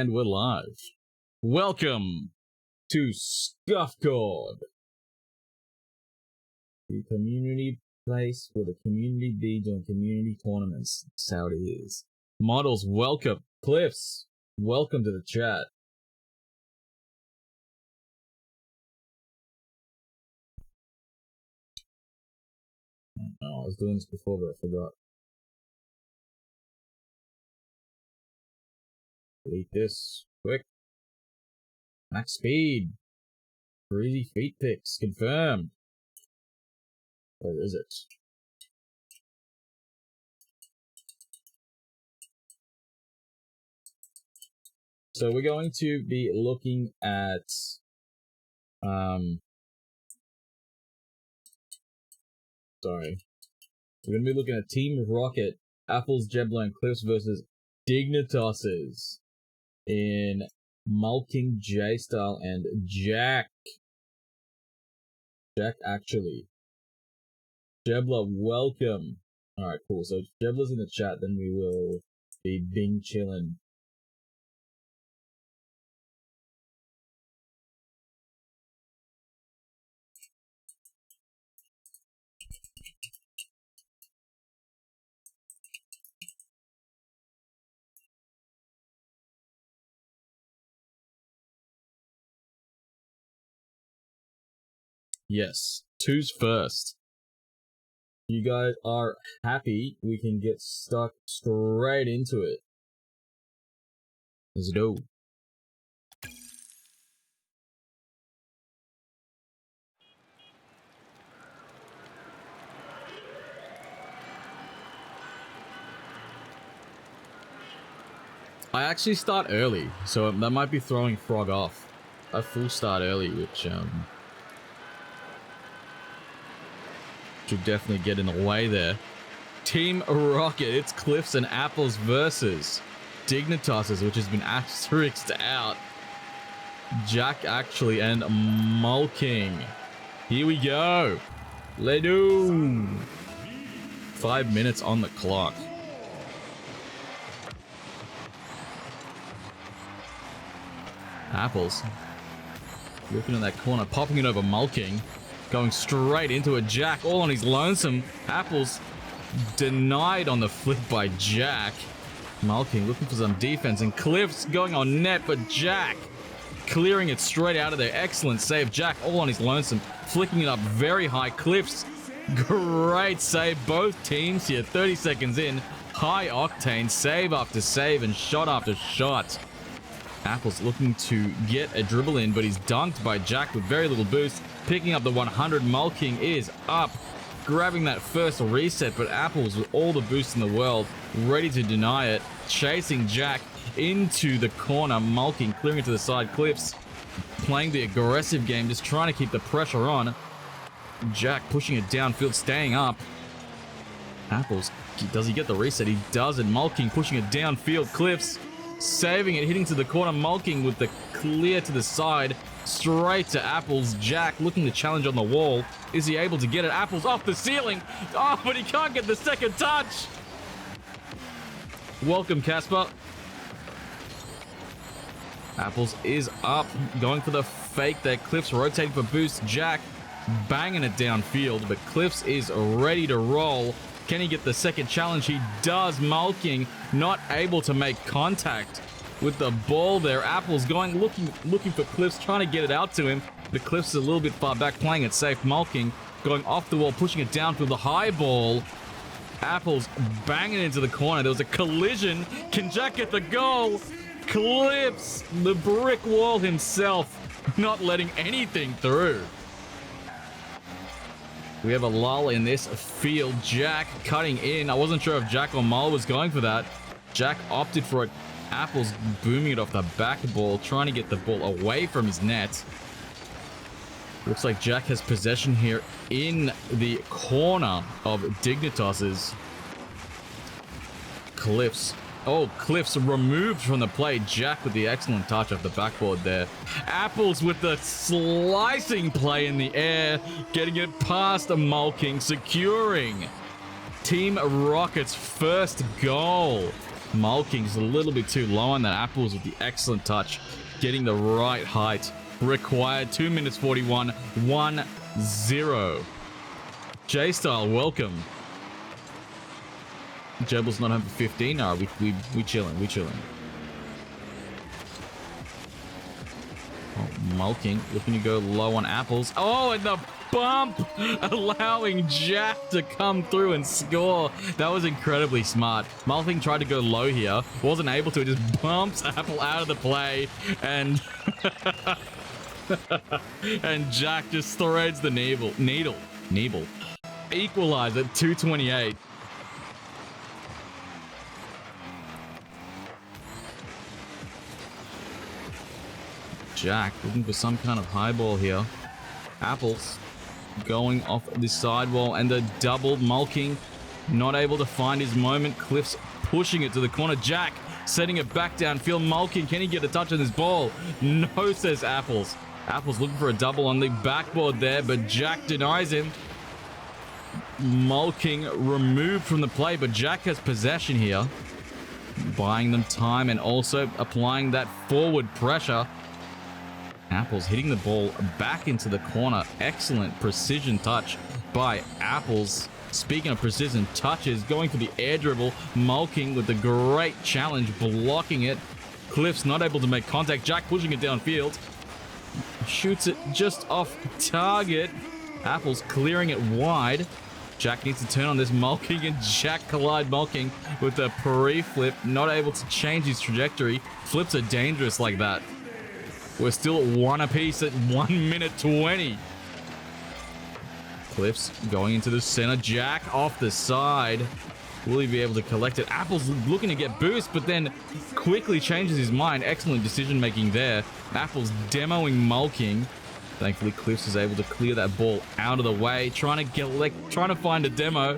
And we're live. Welcome to Scuffcord, the community place where the community be doing community tournaments. That's how it is. Models, welcome. Cliffs, welcome to the chat. Oh, I was doing this before, but I forgot. Delete this. Quick. Max speed. Crazy feet picks. Confirmed. Where is it? So we're going to be looking at sorry. We're going to be looking at Team Rocket, Apples, Jebla, and Cliffs versus Dignitossers in Mullking, JayyStyle, and JackActually. Jebla, welcome. Alright, cool. So Jebla's in the chat, then we will be Bing chillin'. Yes, two's first. You guys are happy? We can get stuck straight into it. Let's go. I actually start early, so that might be throwing Frog off. I full start early, which should definitely get in the way there. Team Rocket, it's Cliffs and Apples versus Dignitossers, which has been asterisked out. JackActually and Mullking. Here we go. Let's do. 5 minutes on the clock. Apples looking in that corner, popping it over Mullking. Going straight into a Jack, all on his lonesome. Apples denied on the flip by Jack. Mullking looking for some defense, and Cliffs going on net, but Jack clearing it straight out of there. Excellent save. Jack all on his lonesome, flicking it up very high. Cliffs, great save. Both teams here, 30 seconds in. High octane, save after save and shot after shot. Apples looking to get a dribble in, but he's dunked by Jack with very little boost. Picking up the 100, Mullking is up, grabbing that first reset, but Apples with all the boost in the world, ready to deny it, chasing Jack into the corner. Mullking clearing it to the side. Cliffs playing the aggressive game, just trying to keep the pressure on. Jack pushing it downfield, staying up. Apples, does he get the reset? He does, and Mullking pushing it downfield. Cliffs saving it, hitting to the corner. Mullking with the clear to the side, straight to Apples. Jack looking to challenge on the wall. Is he able to get it? Apples off the ceiling. Oh, but he can't get the second touch. Welcome, Casper. Apples is up, going for the fake there. Cliffs rotating for boost. Jack banging it downfield, but Cliffs is ready to roll. Can he get the second challenge? He does. Mullking not able to make contact with the ball there. Apples going looking for Cliffs, trying to get it out to him. The Cliffs is a little bit far back, playing it safe. Mullking going off the wall, pushing it down for the high ball. Apples banging into the corner. There was a collision. Can Jack get the goal? Cliffs, the brick wall himself, not letting anything through. We have a lull in this field. Jack cutting in. I wasn't sure if Jack or Mull was going for that. Jack opted for it. Apples booming it off the back ball, trying to get the ball away from his net. Looks like Jack has possession here in the corner of Dignitossers. Cliffs. Oh, Cliffs removed from the play. Jack with the excellent touch off the backboard there. Apples with the slicing play in the air, getting it past Mullking, securing Team Rocket's first goal. Mullking's a little bit too low on that. Apples with the excellent touch, getting the right height required. 2 minutes 41, 1-0. JayyStyle, welcome. Jebel's not home for 15. No, we chilling. We chilling. Oh, Mullking looking to go low on apples. Oh, and the bump allowing Jack to come through and score. That was incredibly smart. Mullking tried to go low here, wasn't able to. Just bumps apple out of the play, and and Jack just threads the needle. Equalize at 2:28. Jack looking for some kind of high ball here. Apples going off the sidewall, and the double. Mullking not able to find his moment. Cliff's pushing it to the corner. Jack setting it back downfield. Mullking, can he get a touch on this ball? No, says Apples. Apples looking for a double on the backboard there, but Jack denies him. Mullking removed from the play, but Jack has possession here, buying them time and also applying that forward pressure. Apples hitting the ball back into the corner. Excellent precision touch by Apples. Speaking of precision touches, going for the air dribble. Mullking with the great challenge, blocking it. Cliff's not able to make contact. Jack pushing it downfield. Shoots it just off target. Apples clearing it wide. Jack needs to turn on this. Mullking and Jack collide. Mullking with a pre-flip, not able to change his trajectory. Flips are dangerous like that. We're still at 1 apiece at 1 minute 20. Cliff's going into the center. Jack off the side. Will he be able to collect it? Apple's looking to get boost, but then quickly changes his mind. Excellent decision making there. Apple's demoing Mullking. Thankfully, Cliffs is able to clear that ball out of the way. Trying to find a demo.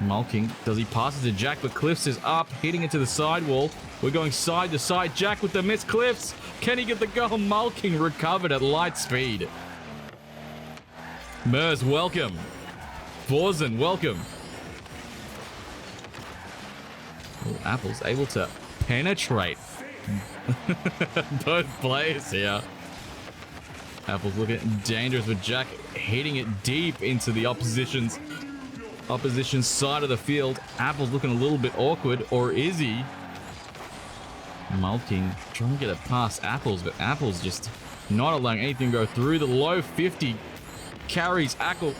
Mullking, does he pass it to Jack? But Cliffs is up, hitting it to the sidewall. We're going side to side. Jack with the miss. Cliffs, can he get the goal? Mullking recovered at light speed. Mers, welcome. Borzen, welcome. Oh, Apple's able to penetrate both players here. Apple's looking dangerous with Jack hitting it deep into the opposition side of the field. Apple's looking a little bit awkward, or is he? Mullking trying to get it past Apples, but Apples just not allowing anything to go through. The low 50 carries Apples.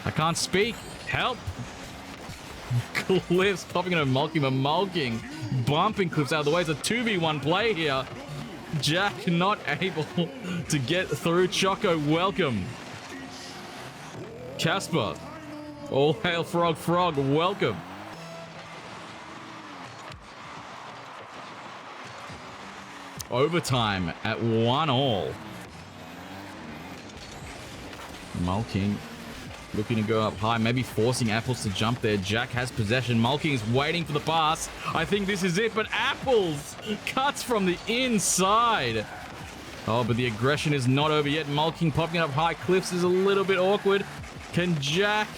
I can't speak. Help. Cliffs popping into Mullking, but Mullking bumping Cliffs out of the way. It's a 2v1 play here. Jack not able to get through. Choco, welcome. Casper, all hail Frog, welcome. Overtime at 1-1. Mullking looking to go up high, maybe forcing Apples to jump there. Jack has possession. Mullking is waiting for the pass. I think this is it, but Apples cuts from the inside. Oh, but the aggression is not over yet. Mullking popping up high. Cliffs is a little bit awkward. Can Jack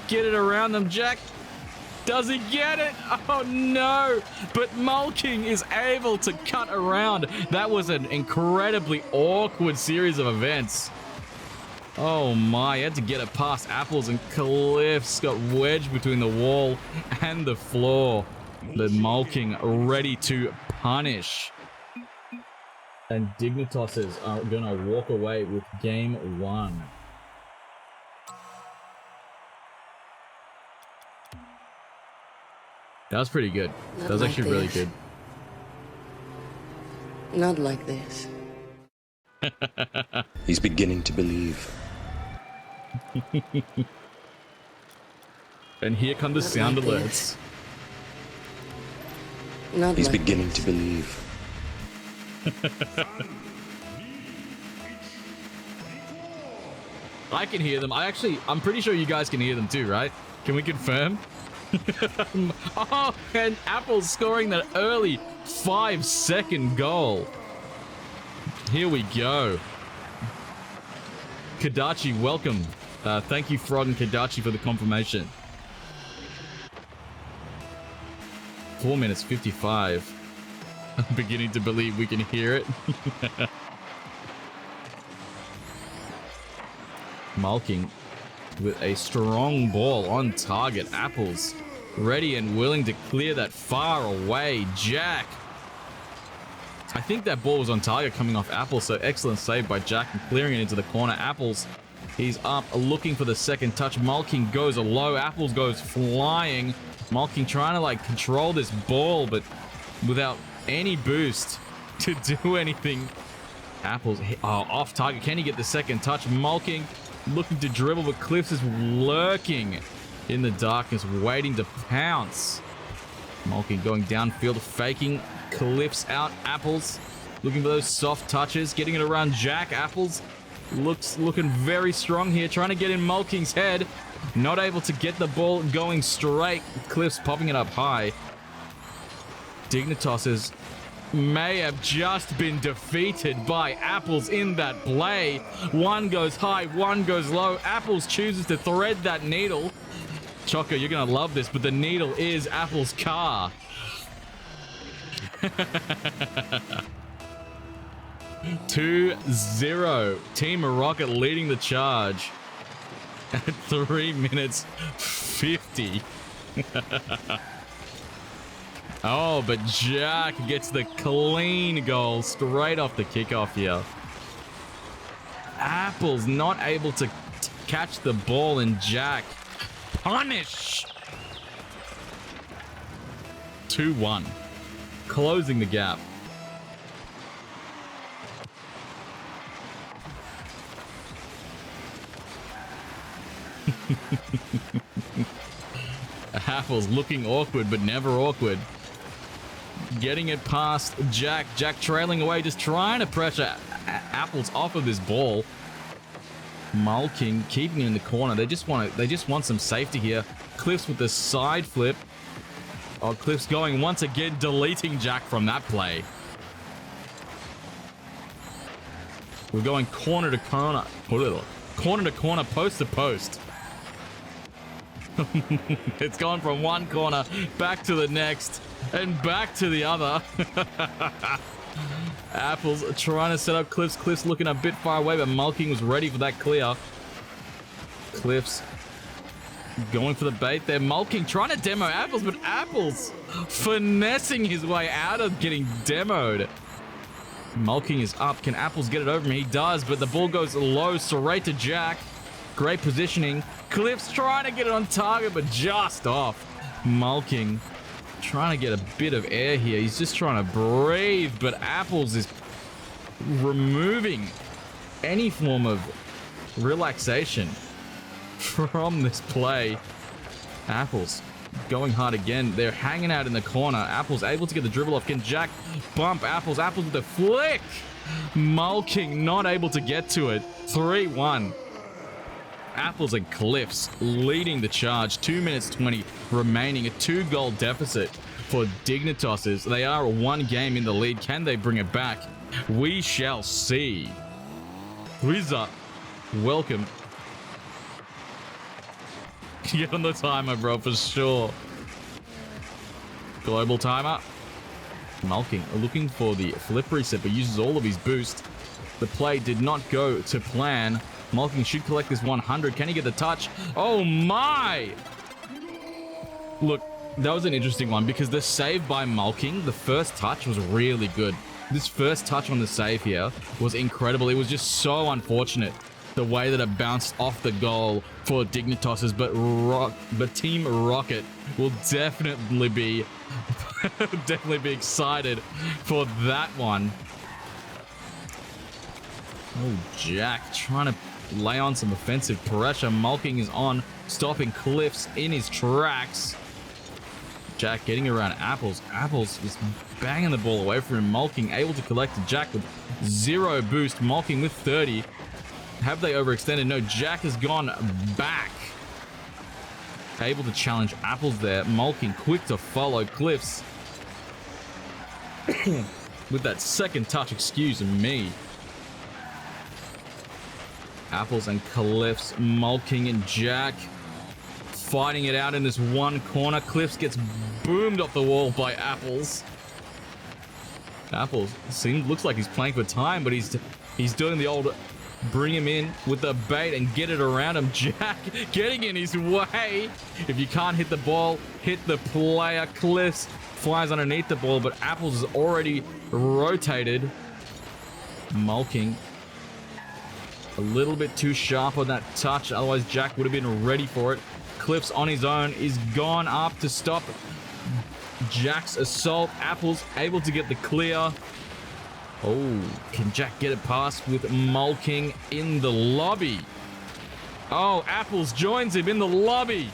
get it around them? Jack, does he get it? Oh no, but Mullking is able to cut around. That was an incredibly awkward series of events. Oh my, he had to get it past Apples, and Cliffs got wedged between the wall and the floor. But Mullking ready to punish. And Dignitossers are gonna walk away with game 1. That was pretty good. That was actually really good. Not like this. He's beginning to believe. And here come the sound alerts. He's beginning to believe. I can hear them. I'm pretty sure you guys can hear them too, right? Can we confirm? Oh, and Apple's scoring that early 5-second goal. Here we go. Kadachi, welcome. Thank you, Frog and Kadachi, for the confirmation. 4 minutes 55. I'm beginning to believe we can hear it. Mullking with a strong ball on target. Apples ready and willing to clear that far away. Jack. I think that ball was on target coming off Apples, so excellent save by Jack and clearing it into the corner. Apples, he's up looking for the second touch. Mullking goes low. Apples goes flying. Mullking trying to like control this ball, but without any boost to do anything. Apples off target. Can he get the second touch? Mullking looking to dribble, but Cliffs is lurking in the darkness, waiting to pounce. Mullking going downfield, faking. Cliffs out. Apples looking for those soft touches, getting it around Jack. Apples looking very strong here, trying to get in Mullking's head. Not able to get the ball going straight. Cliffs popping it up high. Dignitossers may have just been defeated by Apples in that play. One goes high, one goes low. Apples chooses to thread that needle. Choco, you're going to love this, but the needle is Apples' car. 2-0. Team Rocket leading the charge at 3 minutes 50. Oh, but Jack gets the clean goal straight off the kickoff here. Apples not able to catch the ball, and Jack punish. 2-1. Closing the gap. Apples looking awkward, but never awkward. Getting it past Jack. Jack trailing away, just trying to pressure Apples off of this ball. Mullking keeping it in the corner. They just want some safety here. Cliffs with the side flip. Oh, Cliffs going once again, deleting Jack from that play. We're going corner to corner. Corner to corner, post to post. It's gone from one corner back to the next and back to the other. Apples trying to set up Cliffs. Cliffs looking a bit far away, but Mullking was ready for that clear. Cliffs going for the bait there. Mullking trying to demo Apples, but Apples finessing his way out of getting demoed. Mullking is up. Can Apples get it over him? He does, but the ball goes low straight to Jack. Great positioning. Cliffs trying to get it on target, but just off. Mullking trying to get a bit of air here. He's just trying to breathe, but Apples is removing any form of relaxation from this play. Apples going hard again. They're hanging out in the corner. Apples able to get the dribble off. Can Jack bump Apples? Apples with the flick. Mullking not able to get to it. 3-1. Apples and Cliffs leading the charge. 2 minutes 20 remaining. A 2-goal deficit for Dignitossers. They are one game in the lead. Can they bring it back? We shall see. WizOz, welcome. Get on the timer, bro, for sure. Global timer. Mullking looking for the flip reset, but uses all of his boost. The play did not go to plan. Mullking should collect this 100. Can he get the touch? Oh my! Look, that was an interesting one because the save by Mullking, the first touch was really good. This first touch on the save here was incredible. It was just so unfortunate the way that it bounced off the goal for Dignitossers, but Team Rocket will definitely be excited for that one. Oh, Jack trying to lay on some offensive pressure. Mullking is on, stopping Cliffs in his tracks. Jack getting around Apples. Apples is banging the ball away from him. Mullking able to collect to Jack with 0 boost. Mullking with 30. Have they overextended? No, Jack has gone back. Able to challenge Apples there. Mullking quick to follow Cliffs. With that second touch, excuse me. Apples and Cliffs, Mullking and Jack fighting it out in this one corner. Cliffs gets boomed off the wall by Apples. Apples looks like he's playing for time, but he's doing the old bring him in with the bait and get it around him. Jack getting in his way. If you can't hit the ball, hit the player. Cliffs flies underneath the ball, but Apples is already rotated. Mullking a little bit too sharp on that touch, otherwise Jack would have been ready for it. Cliffs on his own is gone up to stop Jack's assault. Apples able to get the clear. Oh, can Jack get it past with Mullking in the lobby? Oh, Apples joins him in the lobby.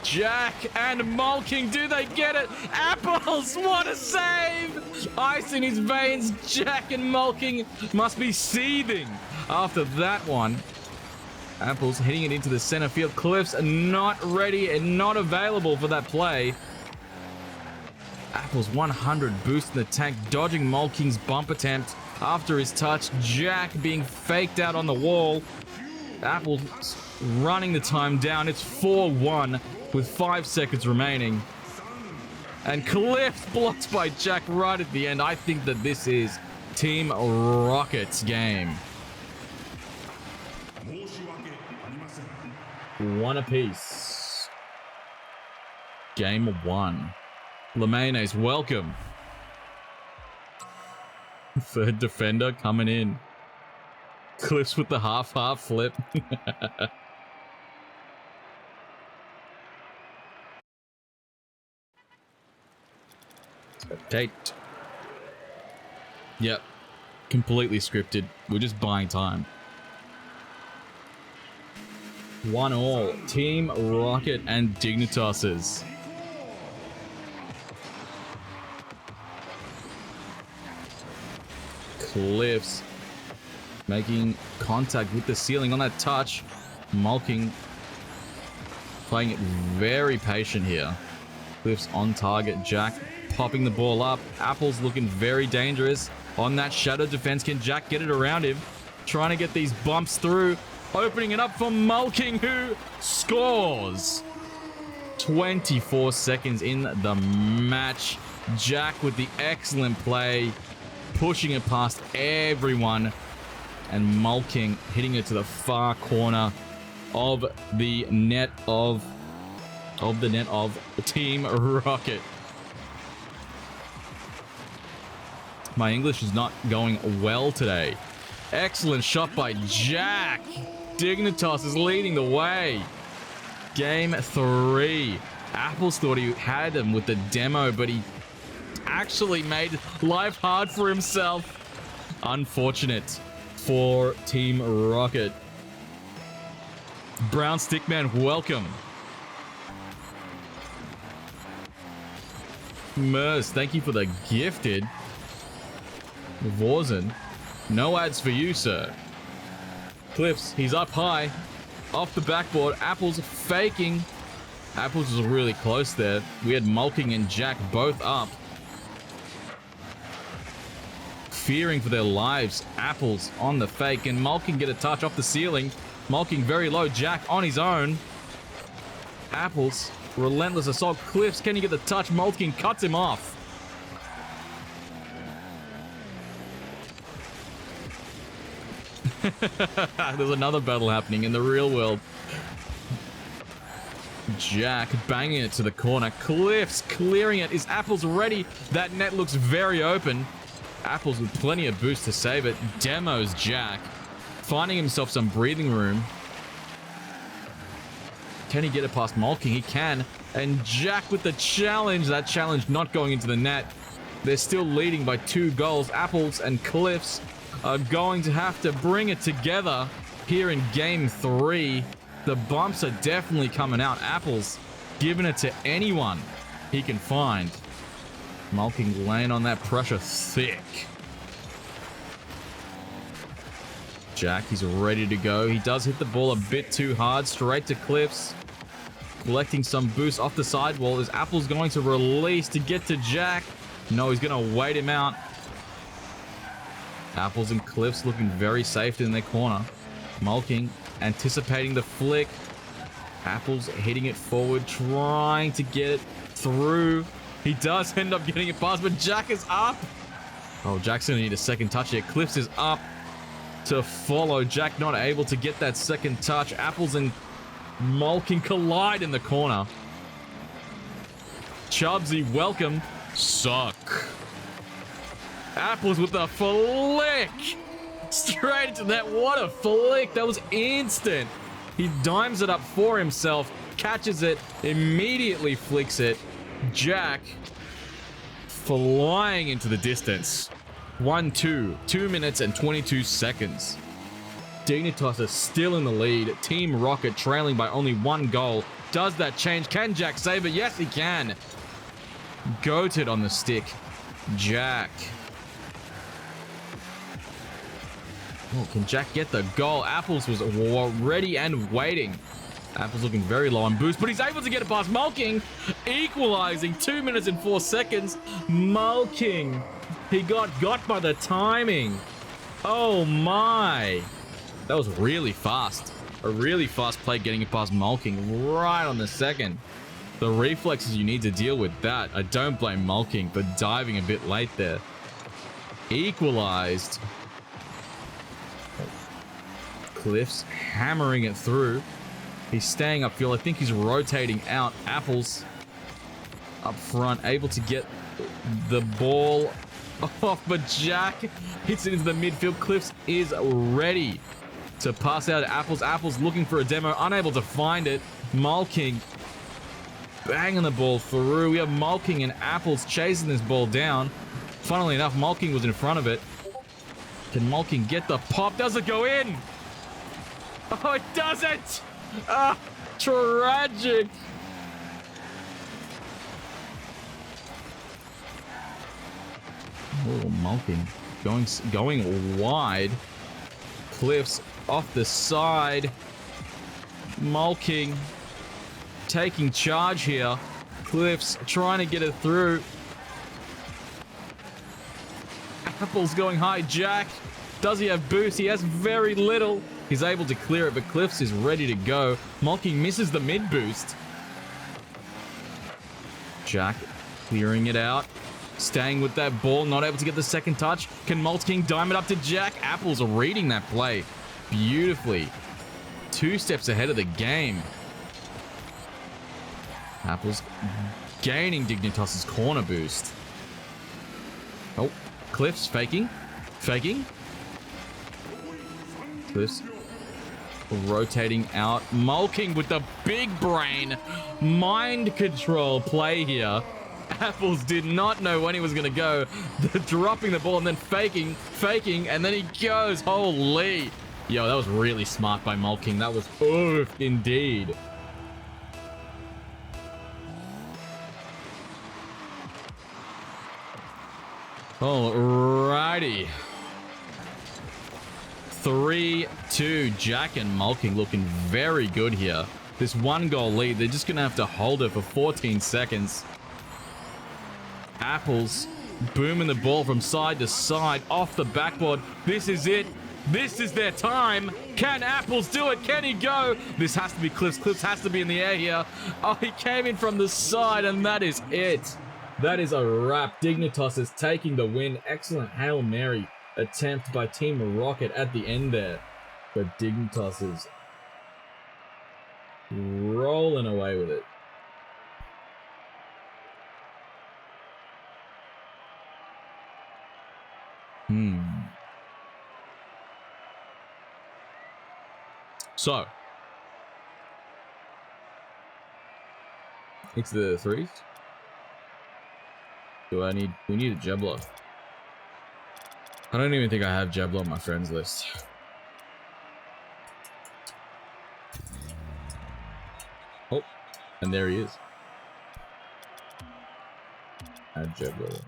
Jack and Mullking, do they get it? Apples, what a save! Ice in his veins. Jack and Mullking must be seething after that one. Apples hitting it into the center field. Cliffs are not ready and not available for that play. Apples 100 boost in the tank, dodging Mullking's bump attempt after his touch. Jack being faked out on the wall. Apples running the time down. It's 4-1 with 5 seconds remaining. And Cliff blocked by Jack right at the end. I think that this is Team Rocket's game. One apiece. Game 1. Lemaynes, welcome. Third defender coming in. Cliffs with the half-half flip. Spectate. Yep. Completely scripted. We're just buying time. 1-1. Team Rocket and Dignitossers. Cliffs making contact with the ceiling on that touch. Mullking playing it very patient here. Cliffs on target. Jack popping the ball up. Apples looking very dangerous on that shadow defense. Can Jack get it around him? Trying to get these bumps through. Opening it up for Mullking, who scores. 24 seconds in the match. Jack with the excellent play, pushing it past everyone, and Mullking hitting it to the far corner of the net of Team Rocket. My English is not going well today. Excellent shot by Jack. Dignitas is leading the way. Game 3. Apples thought he had him with the demo, but he actually made life hard for himself. Unfortunate for Team Rocket. BrownStickMan, welcome. Mers, thank you for the gifted. Vorzen, no ads for you, sir. Cliffs, he's up high. Off the backboard, Apples faking. Apples was really close there. We had Mullking and Jack both up. Fearing for their lives. Apples on the fake, and Mullking get a touch off the ceiling. Mullking very low. Jack on his own. Apples, relentless assault. Cliffs, can you get the touch? Mullking cuts him off. There's another battle happening in the real world. Jack banging it to the corner. Cliffs clearing it. Is Apples ready? That net looks very open. Apples with plenty of boost to save it. Demos Jack, finding himself some breathing room. Can he get it past Mullking? He can. And Jack with the challenge. That challenge not going into the net. They're still leading by 2 goals. Apples and Cliffs are going to have to bring it together here in Game 3. The bumps are definitely coming out. Apples giving it to anyone he can find. Mullking laying on that pressure thick. Jack, he's ready to go. He does hit the ball a bit too hard. Straight to Cliffs. Collecting some boost off the sidewall. Is Apples going to release to get to Jack? No, he's going to wait him out. Apples and Cliffs looking very safe in their corner. Mullking anticipating the flick. Apples hitting it forward, trying to get it through. He does end up getting it past, but Jack is up. Oh, Jack's gonna need a second touch here. Cliffs is up to follow. Jack not able to get that second touch. Apples and Mullking collide in the corner. Chubbsy, welcome. Suck. Apples with a flick. Straight into that. What a flick. That was instant. He dimes it up for himself, catches it, immediately flicks it. Jack flying into the distance. 1-2. 2 minutes and 22 seconds. Dignitossers still in the lead. Team Rocket trailing by only 1 goal. Does that change? Can Jack save it? Yes, he can. Goated on the stick. Jack. Oh, can Jack get the goal? Apples was ready and waiting. Apples looking very low on boost, but he's able to get it past Mullking. Equalizing 2 minutes and 4 seconds. Mullking. He got by the timing. Oh my. That was really fast. A really fast play getting it past Mullking right on the second. The reflexes you need to deal with that. I don't blame Mullking for diving a bit late there. Equalized. Cliffs hammering it through. He's staying upfield. I think he's rotating out. Apples up front, able to get the ball off, but Jack hits it into the midfield. Cliffs is ready to pass out Apples. Apples looking for a demo, unable to find it. Mullking banging the ball through. We have Mullking and Apples chasing this ball down. Funnily enough, Mullking was in front of it. Can Mullking get the pop? Does it go in? Oh, it doesn't! Ah, tragic! Oh, Mullking going wide. Cliffs off the side. Mullking taking charge here. Cliffs trying to get it through. Apple's going high. Jack, does he have boost? He has very little. He's able to clear it, but Cliffs is ready to go. Mullking misses the mid boost. Jack clearing it out. Staying with that ball, not able to get the second touch. Can Mullking dime it up to Jack? Apples are reading that play beautifully. 2 steps ahead of the game. Apples gaining Dignitossers' corner boost. Oh, Cliffs faking. Cliffs rotating out. Mullking with the big brain mind control play here. Apples did not know when he was going to go. Dropping the ball and then faking, and then he goes. Holy. Yo, that was really smart by Mullking. That was oof indeed. Alrighty. 3-2. Jack and Mullking looking very good here. This 1 goal lead, they're just going to have to hold it for 14 seconds. Apples booming the ball from side to side off the backboard. This is it. This is their time. Can Apples do it? Can he go? This has to be Cliffs. Cliffs has to be in the air here. Oh, he came in from the side, and that is it. That is a wrap. Dignitossers taking the win. Excellent Hail Mary attempt by Team Rocket at the end there. But Dignitossers rolling away with it. So, it's the threes. We need a Jeblo. I don't even think I have Jeblo on my friends list. Oh, and there he is. Add Jeblo.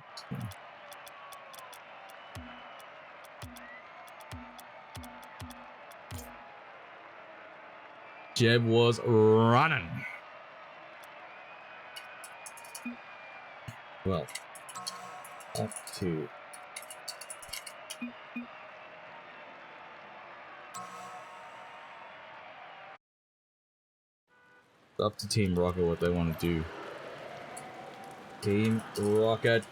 Jeb was running. Well, up to Up to Team Rocket what they want to do. Team Rocket,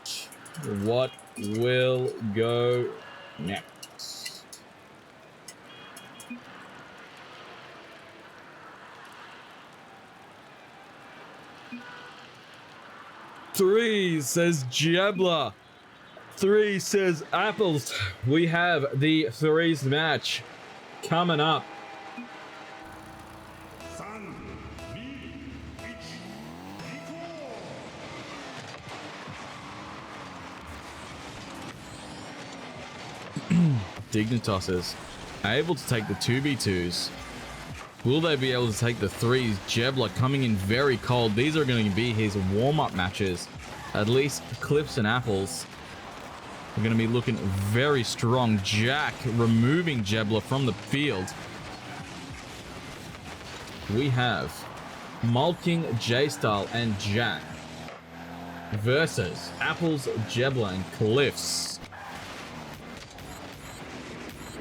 what will go next? Three, says Jebla. 3, says Apples. We have the threes match coming up. Dignitossers able to take the 2v2s. Will they be able to take the 3s? Jebla coming in very cold. These are going to be his warm-up matches. At least Cliffs and Apples are going to be looking very strong. Jack removing Jebla from the field. We have Mullking, JayyStyle, and Jack versus Apples, Jebla, and Cliffs.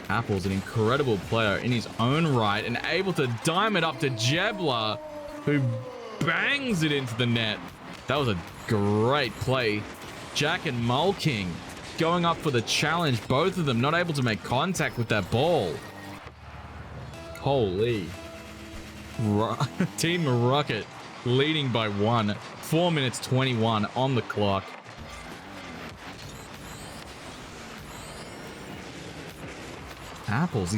Apple's an incredible player in his own right and able to dime it up to Jebla, who bangs it into the net. That was a great play. Jack and Mullking going up for the challenge. Both of them not able to make contact with that ball. Holy. Team Rocket leading by 1. 4 minutes 21 on the clock. Apples,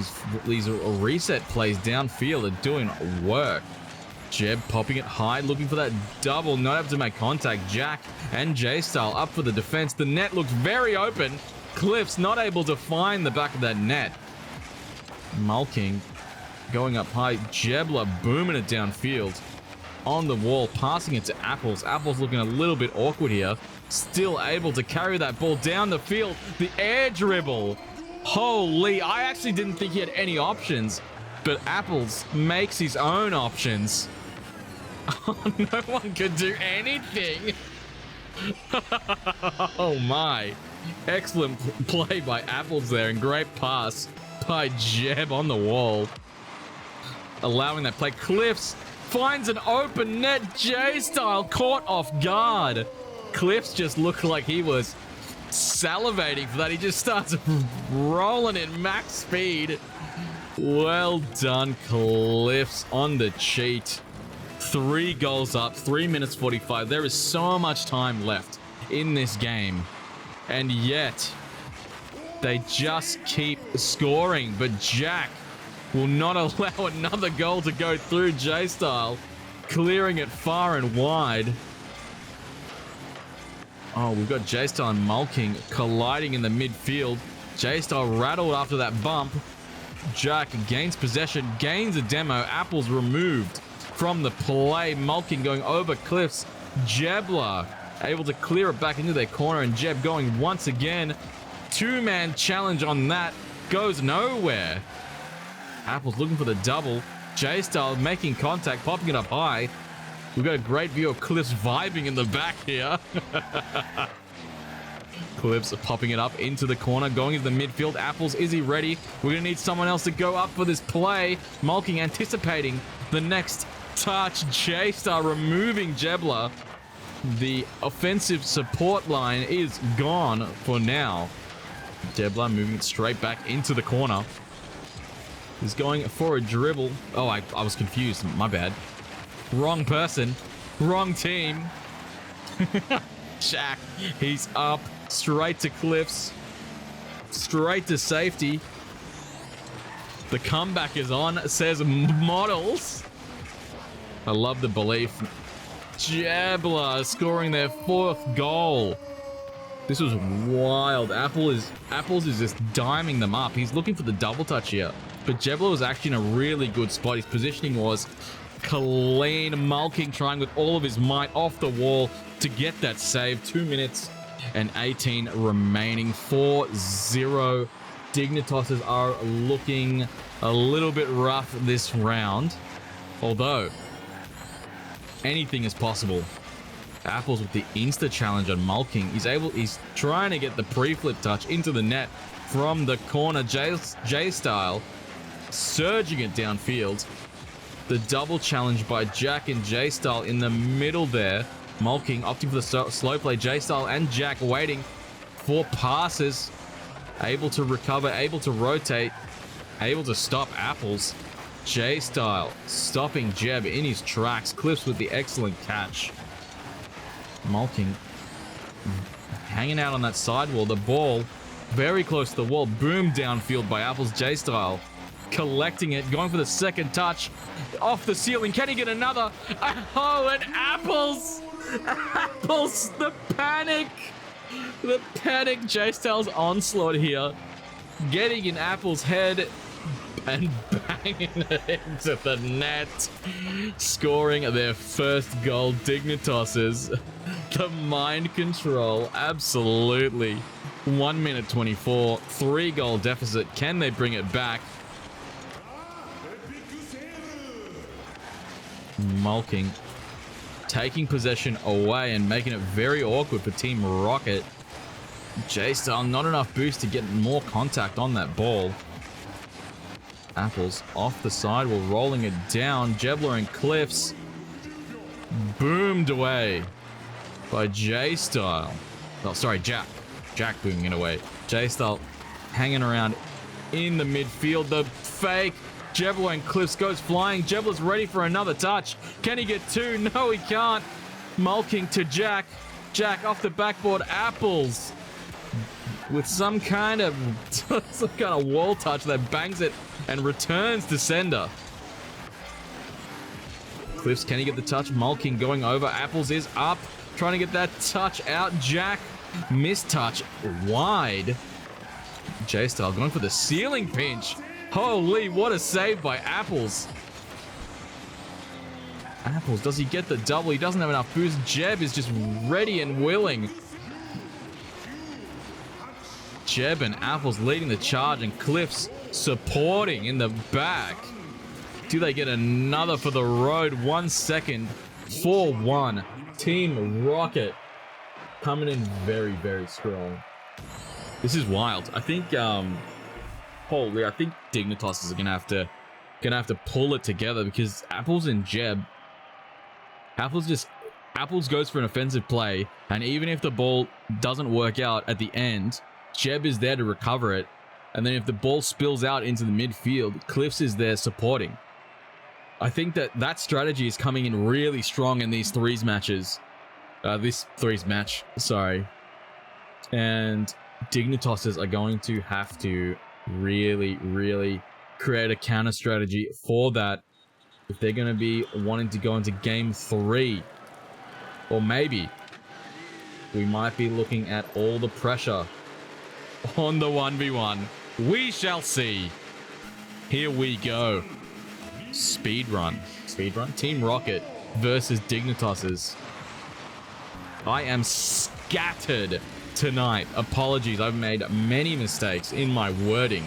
these reset plays downfield are doing work. Jeb popping it high, looking for that double, not able to make contact. Jack and JayyStyle up for the defense. The net looks very open. Cliffs not able to find the back of that net. Mullking going up high. Jebla booming it downfield. On the wall, passing it to Apples. Apples looking a little bit awkward here. Still able to carry that ball down the field. The air dribble. Holy, I actually didn't think he had any options, but Apples makes his own options. Oh, no one could do anything. Oh my. Excellent play by Apples there, and great pass by Jeb on the wall. Allowing that play. Cliffs finds an open net. JayyStyle caught off guard. Cliffs just looked like he was salivating for that. He just starts rolling at max speed. Well done, Cliffs on the cheat. 3 goals up, 3 minutes 45. There is so much time left in this game, and yet they just keep scoring. But Jack will not allow another goal to go through. JayyStyle clearing it far and wide. Oh, we've got JayyStyle and Mullking colliding in the midfield. JayyStyle rattled after that bump. Jack gains possession, gains a demo. Apples removed from the play. Mullking going over Cliffs. Jebla able to clear it back into their corner, and Jeb going once again. 2-man challenge on that. Goes nowhere. Apples looking for the double. JayyStyle making contact, popping it up high. We've got a great view of Cliffs vibing in the back here. Cliffs are popping it up into the corner, going into the midfield. Apples, is he ready? We're going to need someone else to go up for this play. Mullking anticipating the next touch. JayyStyle removing Jebla. The offensive support line is gone for now. Jebla moving it straight back into the corner. He's going for a dribble. Oh, I was confused. My bad. Wrong person. Wrong team. Jack, he's up. Straight to Cliffs. Straight to safety. The comeback is on, says Models. I love the belief. Jebla scoring their 4th goal. This was wild. Apples is just diming them up. He's looking for the double touch here. But Jebla was actually in a really good spot. His positioning was clean. Mullking trying with all of his might off the wall to get that save. 2 minutes and 18 remaining. 4-0. Dignitossers are looking a little bit rough this round. Although, anything is possible. Apples with the insta challenge on Mullking. He's trying to get the pre-flip touch into the net from the corner. JayyStyle surging it downfield. The double challenge by Jack and JayyStyle in the middle there. Mullking opting for the slow play. JayyStyle and Jack waiting for passes. Able to recover, able to rotate, able to stop Apples. JayyStyle stopping Jeb in his tracks. Clips with the excellent catch. Mullking hanging out on that sidewall. The ball very close to the wall. Boom downfield by Apples. JayyStyle collecting it, going for the second touch. Off the ceiling. Can he get another? Oh, and Apples! Apples! The panic! The panic. JayyStyle's onslaught here. Getting in Apples' head and banging it into the net. Scoring their first goal. Dignitossers. The mind control. Absolutely. 1 minute 24. 3-goal deficit. Can they bring it back? Mullking taking possession away and making it very awkward for Team Rocket. JayyStyle, not enough boost to get more contact on that ball. Apples off the sidewall, rolling it down. Jebler and Cliffs boomed away by JayyStyle. Oh, sorry, Jack. Jack booming it away. JayyStyle hanging around in the midfield. The fake. Jebler and Cliffs goes flying. Jebler's ready for another touch. Can he get two? No, he can't. Mullking to Jack. Jack off the backboard. Apples with some kind of wall touch that bangs it and returns to sender. Cliffs, can he get the touch? Mullking going over. Apples is up, trying to get that touch out. Jack missed touch wide. JayyStyle going for the ceiling pinch. Holy, what a save by Apples. Apples, does he get the double? He doesn't have enough boost. Jeb is just ready and willing. Jeb and Apples leading the charge and Cliffs supporting in the back. Do they get another for the road? 1 second. 4-1. Team Rocket coming in very, very strong. This is wild. I think, holy, I think Dignitossers are gonna have to pull it together because Apples and Jeb. Apples goes for an offensive play, and even if the ball doesn't work out at the end, Jeb is there to recover it. And then if the ball spills out into the midfield, Cliffs is there supporting. I think that strategy is coming in really strong in these threes matches. This threes match, sorry. And Dignitossers are going to have to really, really create a counter strategy for that if they're going to be wanting to go into game 3. Or maybe we might be looking at all the pressure on the 1v1. We shall see. Here we go. Speedrun. Team Rocket versus Dignitossers. I am scattered tonight. Apologies, I've made many mistakes in my wording.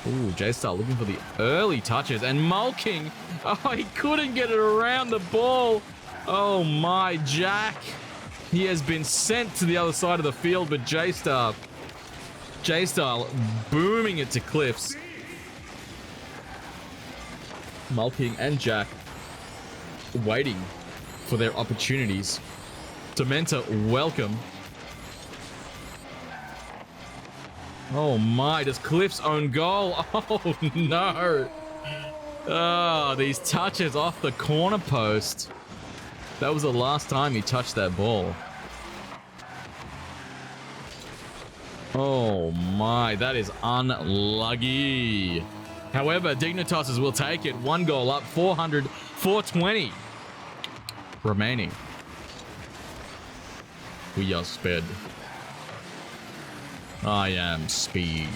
Ooh, JayyStyle looking for the early touches. And Mullking, oh, he couldn't get it around the ball. Oh my, Jack. He has been sent to the other side of the field, but JayyStyle booming it to Cliffs. Mullking and Jack waiting for their opportunities. Dementor, welcome. Oh my, does Cliff's own goal? Oh no. Oh, these touches off the corner post. That was the last time he touched that ball. Oh my, that is unlucky. However, Dignitossers will take it. 1 goal up, 420 remaining. We are sped. I am speed.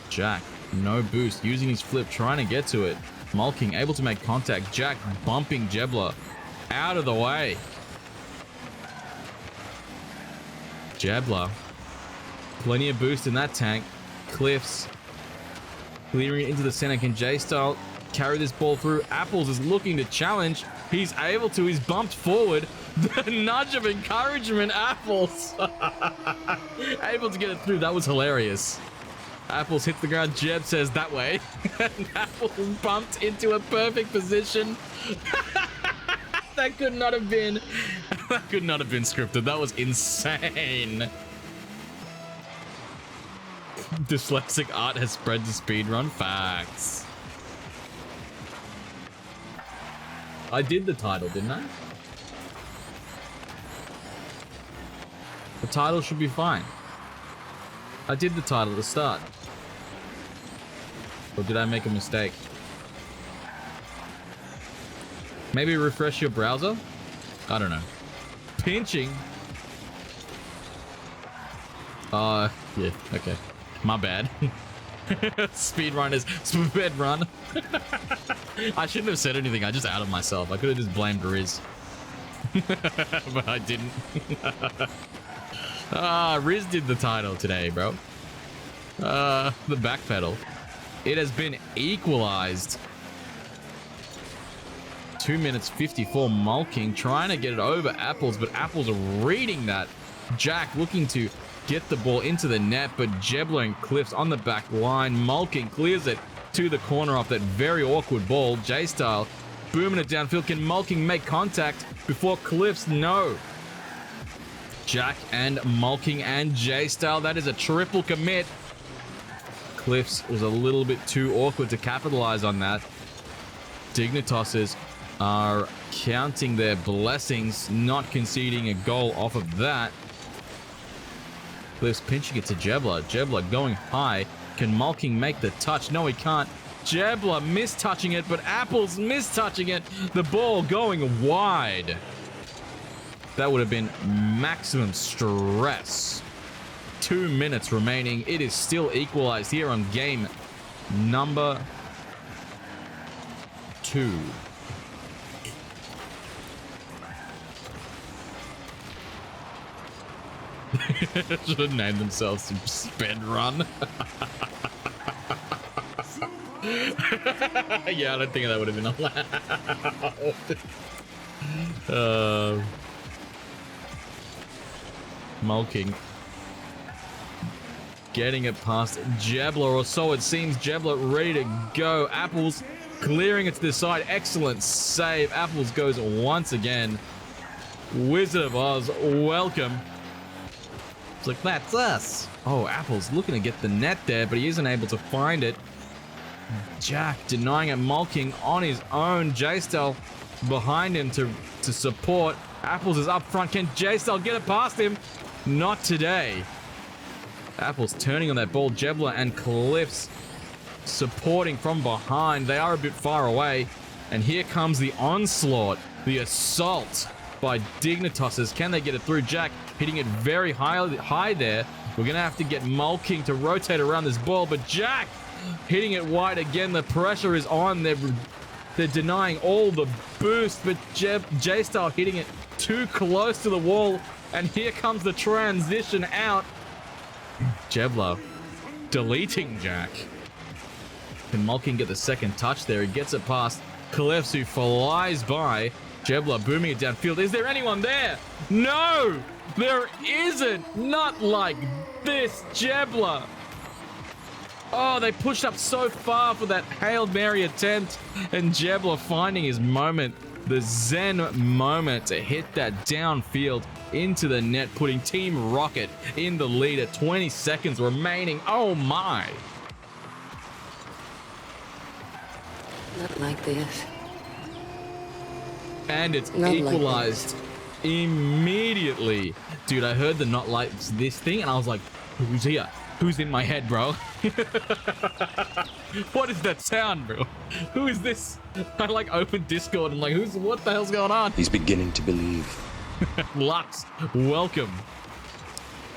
Jack, no boost, using his flip, trying to get to it. Mullking able to make contact. Jack bumping Jebler out of the way. Jebler, plenty of boost in that tank. Cliffs clearing it into the center. Can JayyStyle carry this ball through? Apples is looking to challenge. He's able to. He's bumped forward. The nudge of encouragement. Apples able to get it through. That was hilarious. Apples hits the ground. Jeb says that way. And Apples bumped into a perfect position. That could not have been. That could not have been scripted. That was insane. Dyslexic art has spread to speedrun. Facts. I did the title, didn't I? The title should be fine. I did the title at the start. Or did I make a mistake? Maybe refresh your browser? I don't know. Pinching. Yeah, okay. My bad. Speedrunners. Speedrun. I shouldn't have said anything. I just outed myself. I could have just blamed Riz. But I didn't. Riz did the title today, bro. The back pedal. It has been equalized. 2 minutes 54. Mullking trying to get it over Apples, but Apples are reading that. Jack looking to get the ball into the net, but Jebler and Cliffs on the back line. Mullking clears it to the corner off that very awkward ball. JayyStyle booming it downfield. Can Mullking make contact before Cliffs? No. Jack and Mullking and JayyStyle. That is a triple commit. Cliffs was a little bit too awkward to capitalize on that. Dignitossers are counting their blessings, not conceding a goal off of that. Cliffs pinching it to Jebler. Jebler going high. Can Mullking make the touch? No, he can't. Jebler mistouching it, but Apples mistouching it. The ball going wide. That would have been maximum stress. 2 minutes remaining. It is still equalized here on game number 2. Should have named themselves some sped run. Yeah, I don't think that would have been allowed. Mullking getting it past Jebler, or so it seems. Jebler ready to go. Apples clearing it to the side. Excellent save. Apples goes once again. Wizard of Oz, welcome. It's like, that's us. Oh, Apples looking to get the net there, but he isn't able to find it. Jack denying it. Mullking on his own. JayyStyle behind him to support. Apples is up front. Can JayyStyle get it past him? Not today. Apples turning on that ball. Jebler and Cliffs supporting from behind. They are a bit far away. And here comes the onslaught. The assault by Dignitossers. Can they get it through? Jack hitting it very high there. We're going to have to get Mullking to rotate around this ball. But Jack hitting it wide again. The pressure is on. They're denying all the boost. But JayyStyle hitting it too close to the wall. And here comes the transition out. Jebler deleting Jack. Can Mullking get the second touch there? He gets it past Cliffs, who flies by. Jebler booming it downfield. Is there anyone there? No! There isn't! Not like this, Jebler! Oh, they pushed up so far for that Hail Mary attempt, and Jebler finding his moment, the Zen moment to hit that downfield into the net, putting Team Rocket in the lead at 20 seconds remaining. Oh my! Not like this. And it's Not equalized immediately. Dude, I heard the not like this thing and I was like, who's here? Who's in my head, bro? What is that sound, bro? Who is this? I like opened Discord and like, what the hell's going on? He's beginning to believe. Lux, welcome.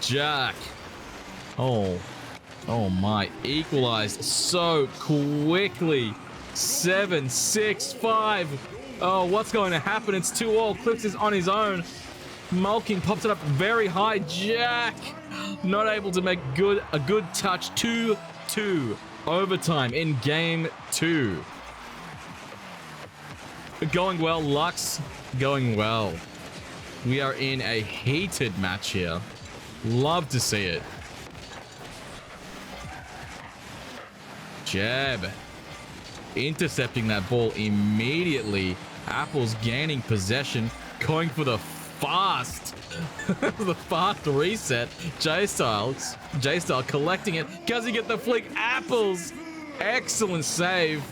Jack. Oh my. Equalized so quickly. 7, 6, 5. Oh, what's going to happen? It's 2-all. Cliffs is on his own. Mullking pops it up very high. Jack not able to make a good touch. 2-2 overtime in game 2. Going well, Lux. Going well. We are in a heated match here. Love to see it. Jeb intercepting that ball immediately. Apples gaining possession, going for the fast the fast reset. JayyStyle collecting it. Does he get the flick? Apples, excellent save,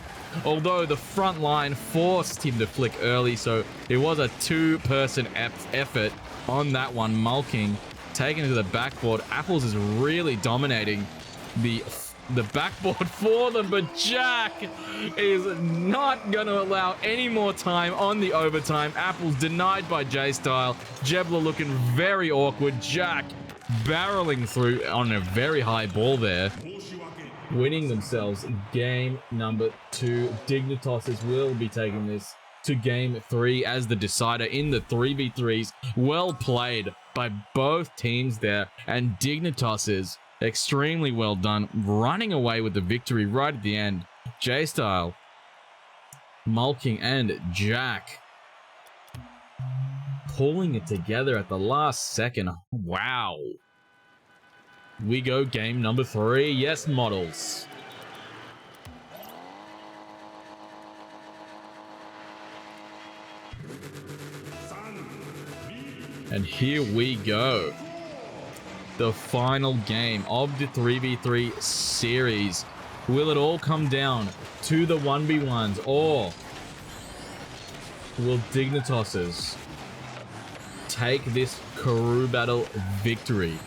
although the front line forced him to flick early, so it was a two-person effort on that one. Mullking taken to the backboard. Apples is really dominating the backboard for them, but Jack is not going to allow any more time on the overtime. Apples denied by JayyStyle. Jebler looking very awkward. Jack barreling through on a very high ball there. Winning themselves game number 2. Dignitossers will be taking this to game 3 as the decider in the 3v3s. Well played by both teams there, and Dignitossers, extremely well done, running away with the victory right at the end. JayyStyle, Mullking, and Jack pulling it together at the last second. Wow. We go game number 3. Yes, models. And here we go. The final game of the 3v3 series. Will it all come down to the 1v1s, or will Dignitossers take this Karoo battle victory?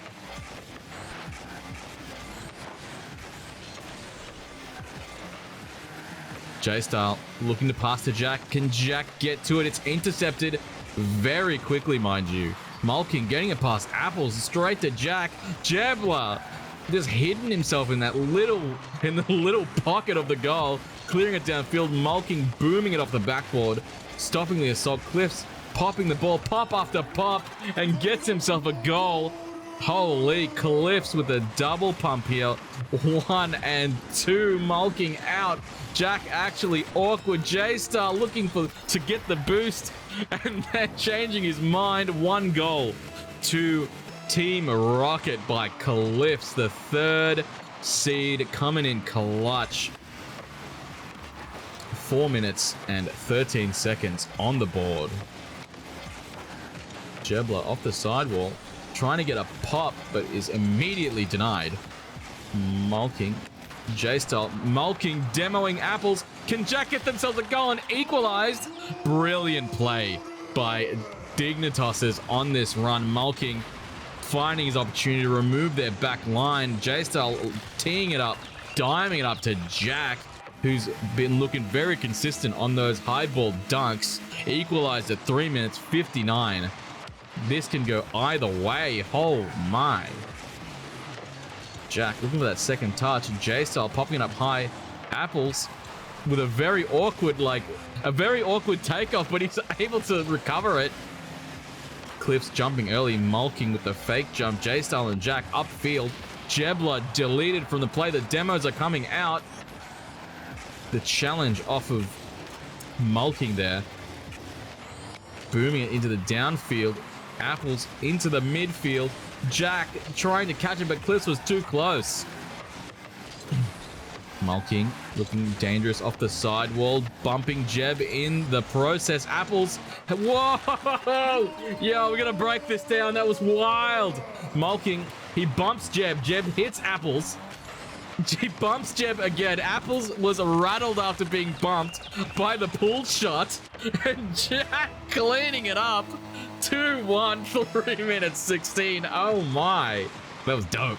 JayyStyle looking to pass to Jack. Can Jack get to it? It's intercepted very quickly, mind you. Mullking getting it past Apples straight to Jack. Jebler just hidden himself in the little pocket of the goal, clearing it downfield. Mullking booming it off the backboard, stopping the assault. Cliffs popping the ball, pop after pop, and gets himself a goal. Holy, Cliffs with a double pump here. 1 and 2. Mullking out. JackActually awkward. JayyStyle looking to get the boost, and then changing his mind. 1 goal to Team Rocket by Cliffs, the 3rd seed, coming in clutch. 4 minutes and 13 seconds on the board. Jebler off the sidewall, trying to get a pop, but is immediately denied. Mullking, JayyStyle, Mullking demoing Apples. Can Jack get themselves a goal and equalized? Brilliant play by Dignitossers on this run. Mullking finding his opportunity to remove their back line. JayyStyle teeing it up, diming it up to Jack, who's been looking very consistent on those high ball dunks. Equalized at 3 minutes 59. This can go either way. Oh my. Jack looking for that second touch. JayyStyle popping it up high. Apples with a very awkward takeoff, but he's able to recover it. Cliffs jumping early. Mullking with the fake jump. JayyStyle and Jack upfield. Jebler deleted from the play. The demos are coming out. The challenge off of Mullking there. Booming it into the downfield. Apples into the midfield. Jack trying to catch it, but Cliffs was too close. Mullking looking dangerous off the sidewall, bumping Jeb in the process. Apples, whoa! Yo, we're gonna break this down. That was wild. Mullking, he bumps Jeb. Jeb hits Apples. He bumps Jeb again. Apples was rattled after being bumped by the pull shot, and Jack cleaning it up. 2-1, 3 minutes 16. Oh my. That was dope.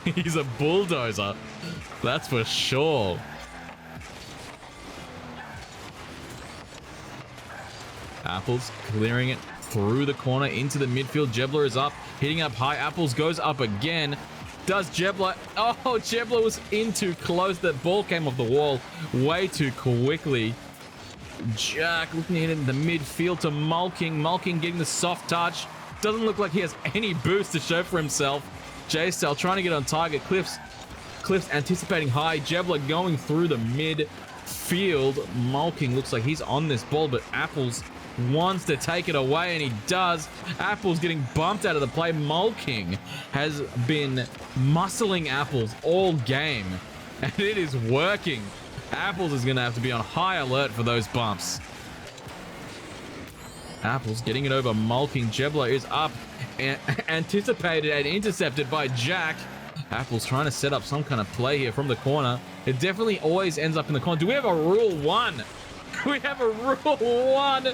He's a bulldozer. That's for sure. Apples clearing it through the corner into the midfield. Jebler is up, hitting up high. Apples goes up again. Does Jebler? Oh, Jebler was in too close. That ball came off the wall way too quickly. Jack looking at it in the midfield to Mullking. Mullking getting the soft touch. Doesn't look like he has any boost to show for himself. JayyStyle trying to get on target. Cliffs anticipating high. Jebler going through the midfield. Mullking looks like he's on this ball, but Apples wants to take it away, and he does. Apples getting bumped out of the play. Mullking has been muscling Apples all game. And it is working. Apples is going to have to be on high alert for those bumps. Apples getting it over Mullking. Jebla is up and anticipated and intercepted by Jack. Apples trying to set up some kind of play here from the corner. It definitely always ends up in the corner. Do we have a rule 1? We have a rule 1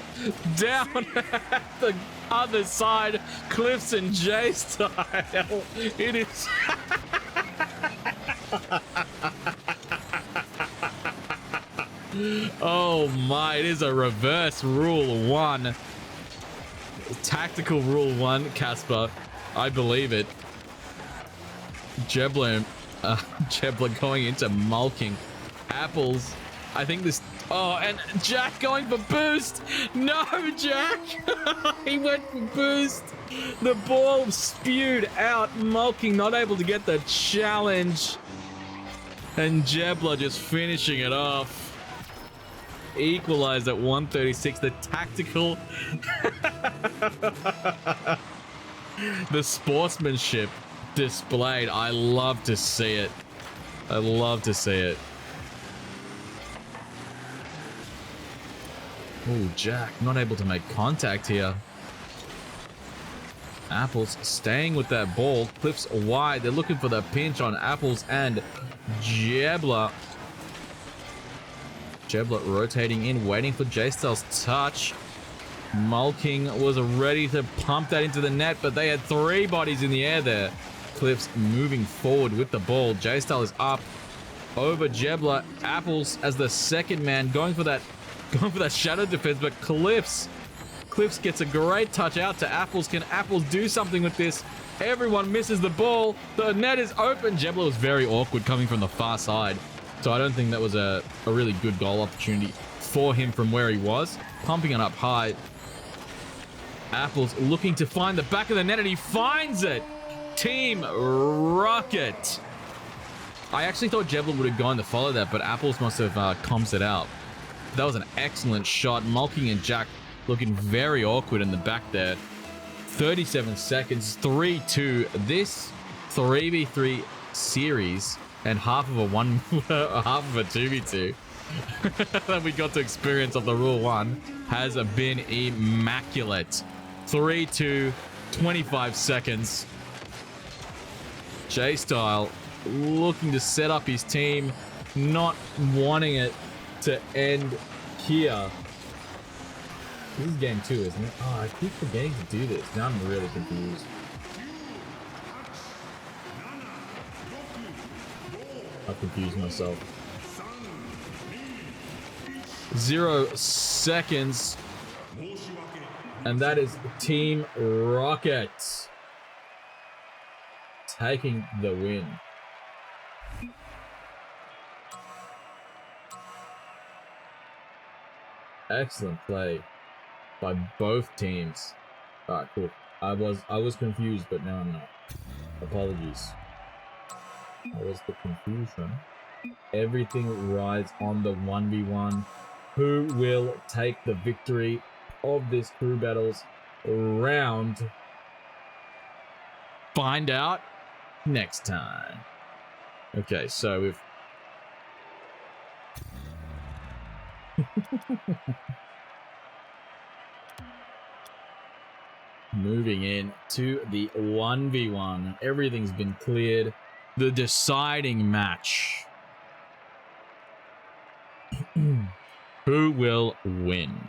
down at the other side. Cliffs and JayyStyle. It is... Oh my, it is a reverse rule 1. Tactical rule 1, Casper. I believe it. Jebla going into Mullking. Apples. I think this... Oh, and Jack going for boost. No, Jack. He went for boost. The ball spewed out. Mullking not able to get the challenge. And Jebla just finishing it off. Equalized at 136. The tactical... The sportsmanship displayed. I love to see it. I love to see it. Oh, Jack not able to make contact here. Apples staying with that ball. Cliffs wide. They're looking for the pinch on Apples and Jebla. Jebla rotating in, waiting for JayyStyle's touch. Mullking was ready to pump that into the net, but they had 3 bodies in the air there. Cliffs moving forward with the ball. JayyStyle is up over Jebla. Apples as the second man going for that shadow defense, but Cliffs gets a great touch out to Apples. Can Apples do something with this? Everyone misses the ball. The net is open. Jebla was very awkward coming from the far side. So I don't think that was a really good goal opportunity for him from where he was. Pumping it up high. Apples looking to find the back of the net, and he finds it. Team Rocket. I actually thought Jebla would have gone to follow that, but Apples must have comms it out. That was an excellent shot. Mullking and Jack looking very awkward in the back there. 37 seconds, 3-2. This 3v3 series and half of a 2v2 that we got to experience of the Rule 1 has been immaculate. 3-2, 25 seconds. JayyStyle looking to set up his team, not wanting it to end here. This is game 2, isn't it? Oh, I keep forgetting to do this. Now I'm really confused. I've confused myself. 0 seconds. And that is Team Rocket taking the win. Excellent play by both teams. Alright, cool. I was confused, but now I'm not. Apologies. That was the confusion. Everything rides on the 1v1. Who will take the victory of this crew battles round? Find out next time. Okay, so we've moving in to the 1v1. Everything's been cleared. The deciding match. Who will win?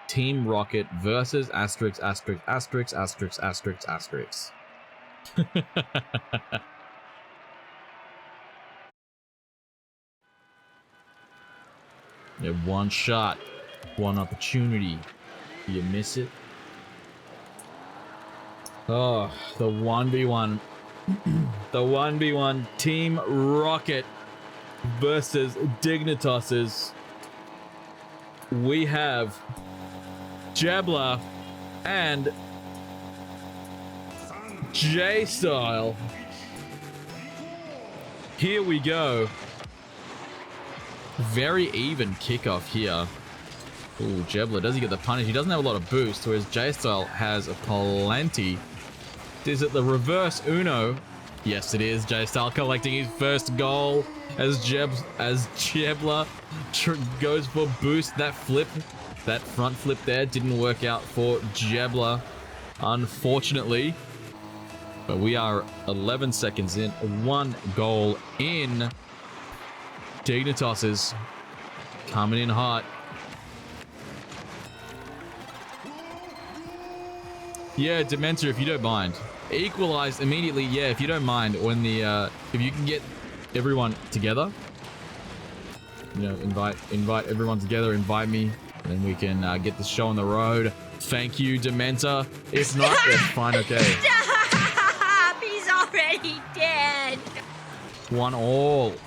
Team Rocket versus asterisk, asterisk, asterisk, asterisk, asterisk, asterisk. You have one shot, one opportunity. Do you miss it? Oh, the 1v1. The 1v1 Team Rocket versus Dignitossers. We have Jebla and JayyStyle. Here we go. Very even kickoff here. Ooh, Jebla, does he get the punish? He doesn't have a lot of boost, whereas JayyStyle has plenty. Is it the reverse Uno? Yes, it is. JayyStyle collecting his first goal as Jebla goes for boost. That front flip there didn't work out for Jebla, unfortunately. But we are 11 seconds in, 1 goal in. Dignitossers coming in hot. Yeah, Dementor, if you don't mind. Equalized immediately, yeah, if you don't mind. When the, if you can get everyone together. You know, invite everyone together, invite me. And then we can get the show on the road. Thank you, Dementor. If not, it's fine, okay. Stop! He's already dead. 1-1.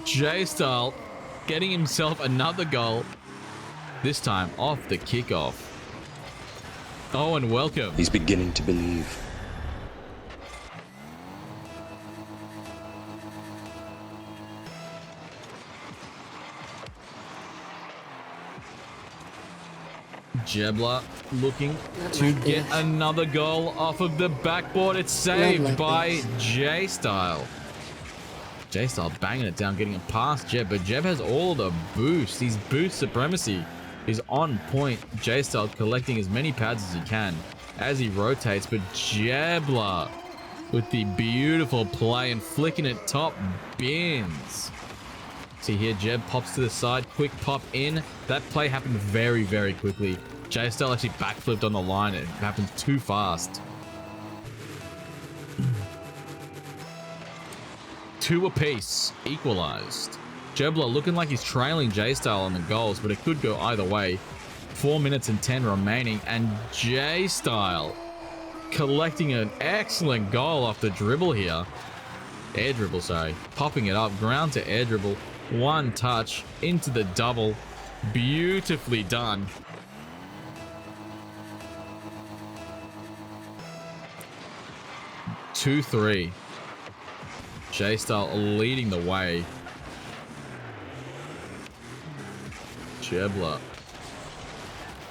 JayyStyle getting himself another goal. This time off the kickoff. Oh, and welcome. He's beginning to believe. Jebla looking to get another goal off of the backboard. It's saved by JayyStyle. JayyStyle banging it down, getting it past Jeb, but Jeb has all the boost. His boost supremacy is on point. JayyStyle collecting as many pads as he can as he rotates, but Jebla with the beautiful play and flicking it top bins. See here, Jeb pops to the side, quick pop in. That play happened very, very quickly. JayyStyle actually backflipped on the line. It happened too fast. 2 apiece, equalized. Jebla looking like he's trailing JayyStyle on the goals, but it could go either way. 4 minutes and 10 remaining, and JayyStyle collecting an excellent goal off the dribble here. Air dribble, sorry. Popping it up, ground to air dribble. 1 touch into the double. Beautifully done. Two-3. JayyStyle leading the way. Jebla.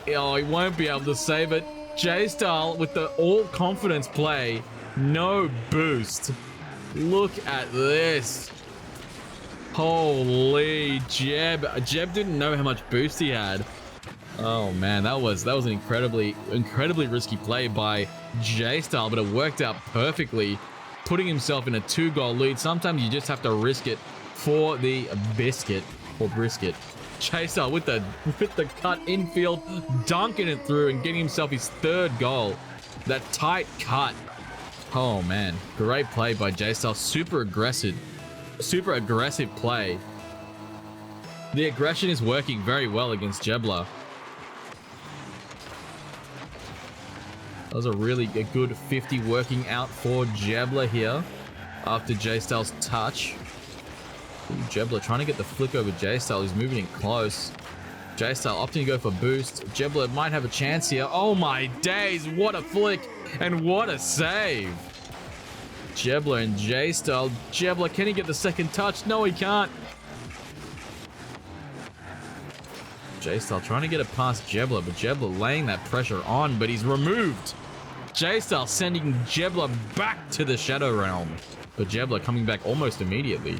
Oh, he won't be able to save it. JayyStyle with the all-confidence play. No boost. Look at this. Holy Jeb. Jeb didn't know how much boost he had. Oh man, that was an incredibly risky play by JayyStyle, but it worked out perfectly, putting himself in a 2-goal lead. Sometimes you just have to risk it for the biscuit or brisket. JayyStyle with the cut infield, dunking it through and getting himself his 3rd goal. That tight cut. Oh man, great play by JayyStyle. Super aggressive play. The aggression is working very well against Jebla. That was a really good 50 working out for Jebla here after JayyStyle's touch. Ooh, Jebla trying to get the flick over JayyStyle. He's moving in close. JayyStyle opting to go for boost. Jebla might have a chance here. Oh my days, what a flick and what a save. Jebla and JayyStyle. Jebla, can he get the 2nd touch? No, he can't. JayyStyle trying to get it past Jebla, but Jebla laying that pressure on, but he's removed. JayyStyle sending Jebla back to the Shadow Realm, but Jebla coming back almost immediately.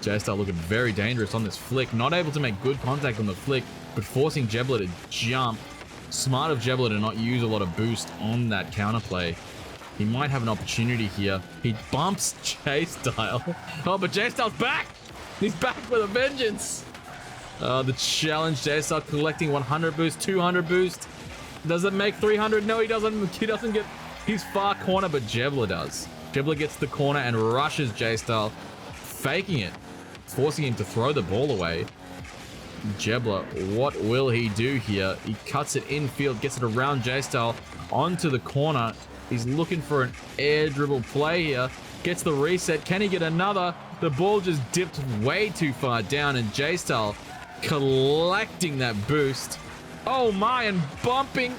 JayyStyle looking very dangerous on this flick, not able to make good contact on the flick, but forcing Jebla to jump. Smart of Jebla to not use a lot of boost on that counterplay. He might have an opportunity here. He bumps JayyStyle. Oh, but JayyStyle's back! He's back with a vengeance! The challenge, JayyStyle collecting 100 boost, 200 boost. Does it make 300? No, he doesn't. He doesn't get his far corner, but Jebla does. Jebla gets the corner and rushes JayyStyle, faking it, forcing him to throw the ball away. Jebla, what will he do here? He cuts it infield, gets it around JayyStyle onto the corner. He's looking for an air dribble play here. Gets the reset. Can he get another? The ball just dipped way too far down, and JayyStyle collecting that boost. Oh my, and bumping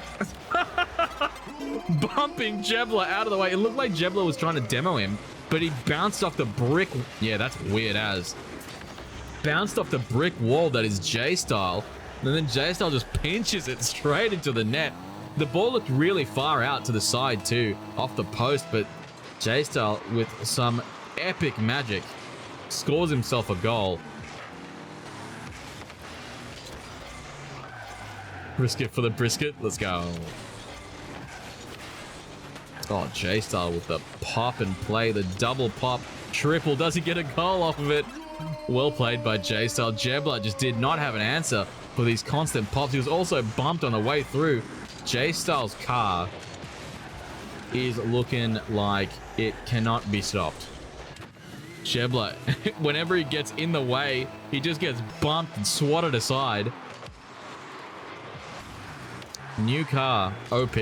Jebla out of the way. It looked like Jebla was trying to demo him, but he bounced off the brick. Yeah, that's weird as. Bounced off the brick wall that is JayyStyle, and then JayyStyle just pinches it straight into the net. The ball looked really far out to the side too, off the post, but JayyStyle with some epic magic scores himself a goal. Brisket for the brisket. Let's go. Oh, JayyStyle with the pop and play, the double pop, triple. Does he get a goal off of it? Well played by JayyStyle. Jebler just did not have an answer for these constant pops. He was also bumped on the way through. JayyStyle's car is looking like it cannot be stopped. Jebler, whenever he gets in the way, he just gets bumped and swatted aside. New car, OP.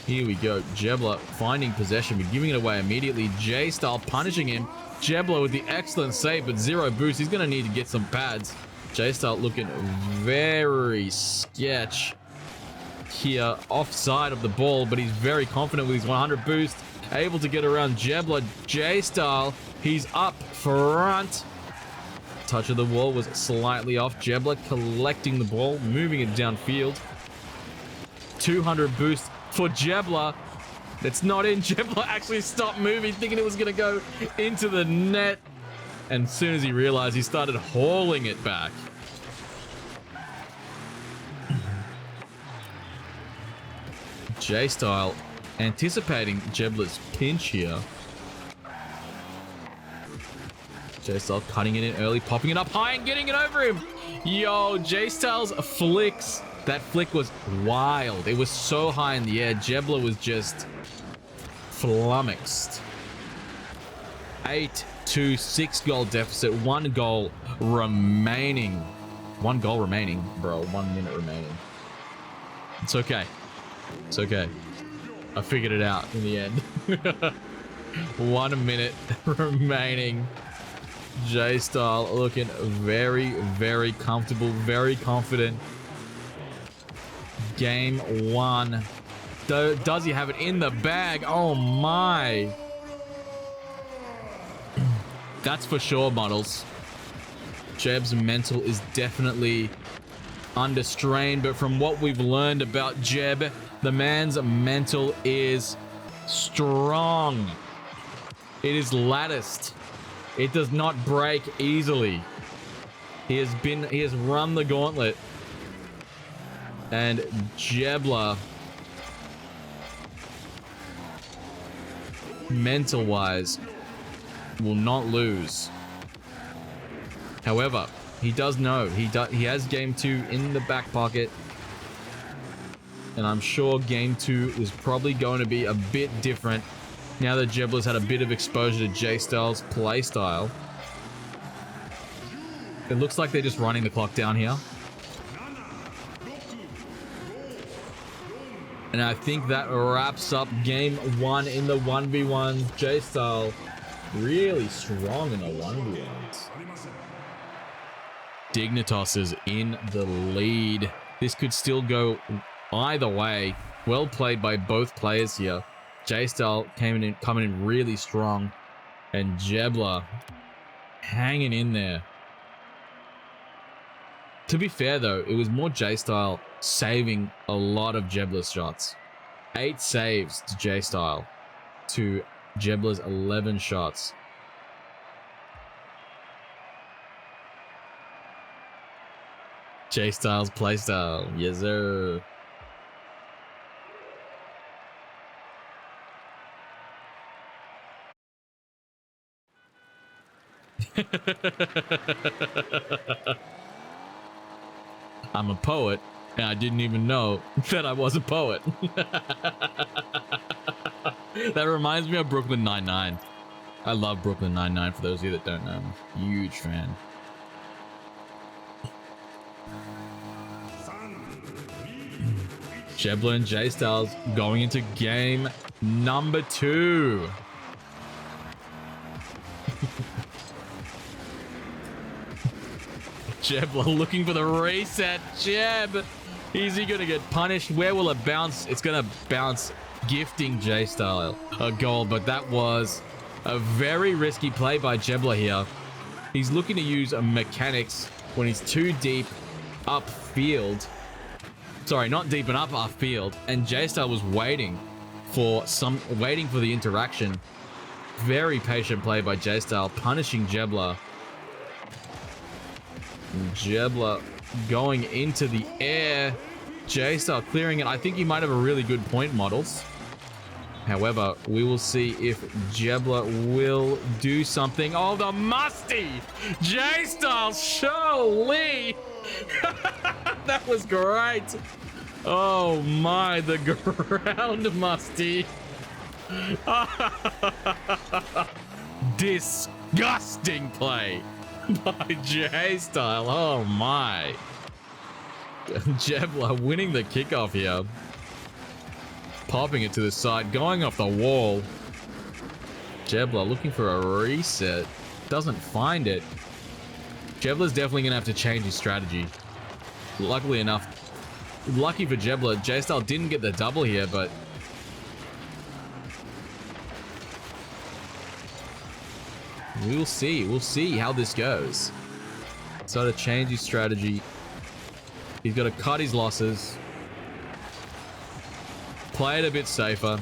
Here we go. Jebler finding possession, but giving it away immediately. JayyStyle punishing him. Jebler with the excellent save, but 0 boost. He's going to need to get some pads. JayyStyle looking very sketch here, offside of the ball, but he's very confident with his 100 boost. Able to get around Jebler. JayyStyle, he's up front. Touch of the wall was slightly off. Jebler collecting the ball, moving it downfield. 200 boost for Jebler. It's not in. Jebler actually stopped moving, thinking it was going to go into the net. And as soon as he realized, he started hauling it back. JayyStyle anticipating Jebler's pinch here. JayyStyle cutting it in early, popping it up high and getting it over him. Yo, JayyStyle's flicks. That flick was wild. It was so high in the air. Jebler was just flummoxed. 8-6 goal deficit. 1 goal remaining. 1 goal remaining, bro. 1 minute remaining. It's okay. It's okay. I figured it out in the end. 1 minute remaining. JayyStyle looking very, very comfortable, very confident. Game 1. Does he have it in the bag? Oh my. That's for sure, models. Jeb's mental is definitely under strain, but from what we've learned about Jeb, the man's mental is strong. It is latticed. It does not break easily. He has run the gauntlet. And Jebler, mental-wise, will not lose. However, he does know he has game 2 in the back pocket, and I'm sure game 2 is probably going to be a bit different now that Jebler's had a bit of exposure to JayyStyle's play style. It looks like they're just running the clock down here. And I think that wraps up game 1 in the 1v1. JayyStyle really strong in the 1v1s. Dignitossers in the lead. This could still go either way. Well played by both players here. JayyStyle coming in really strong, and Jebler hanging in there. To be fair though, it was more JayyStyle saving a lot of Jebler's shots. 8 saves to JayyStyle to Jebler's 11 shots. JayyStyle's playstyle, yes sir. I'm a poet, and I didn't even know that I was a poet. That reminds me of Brooklyn Nine-Nine. I love Brooklyn Nine-Nine, for those of you that don't know. I'm a huge fan. Jebler and JayyStyle's going into game number 2. Jebler looking for the reset. Jeb, is he gonna get punished? Where will it bounce? It's gonna bounce, gifting JayyStyle a goal, but that was a very risky play by Jebler here. He's looking to use a mechanics when he's too deep upfield. Sorry, not deep and upfield. And JayyStyle was waiting for the interaction. Very patient play by JayyStyle, punishing Jebla. Jebla going into the air. JayyStyle clearing it. I think he might have a really good point, models. However, we will see if Jebla will do something. Oh, the musty! JayyStyle, surely! That was great! Oh my, the ground musty! Disgusting play by JayyStyle. Oh my. Jebla winning the kickoff here. Popping it to the side, going off the wall. Jebla looking for a reset. Doesn't find it. Jebla's definitely going to have to change his strategy. Luckily enough, lucky for Jebla, JayyStyle didn't get the double here, but we'll see. We'll see how this goes. So to change his strategy, he's got to cut his losses. Play it a bit safer.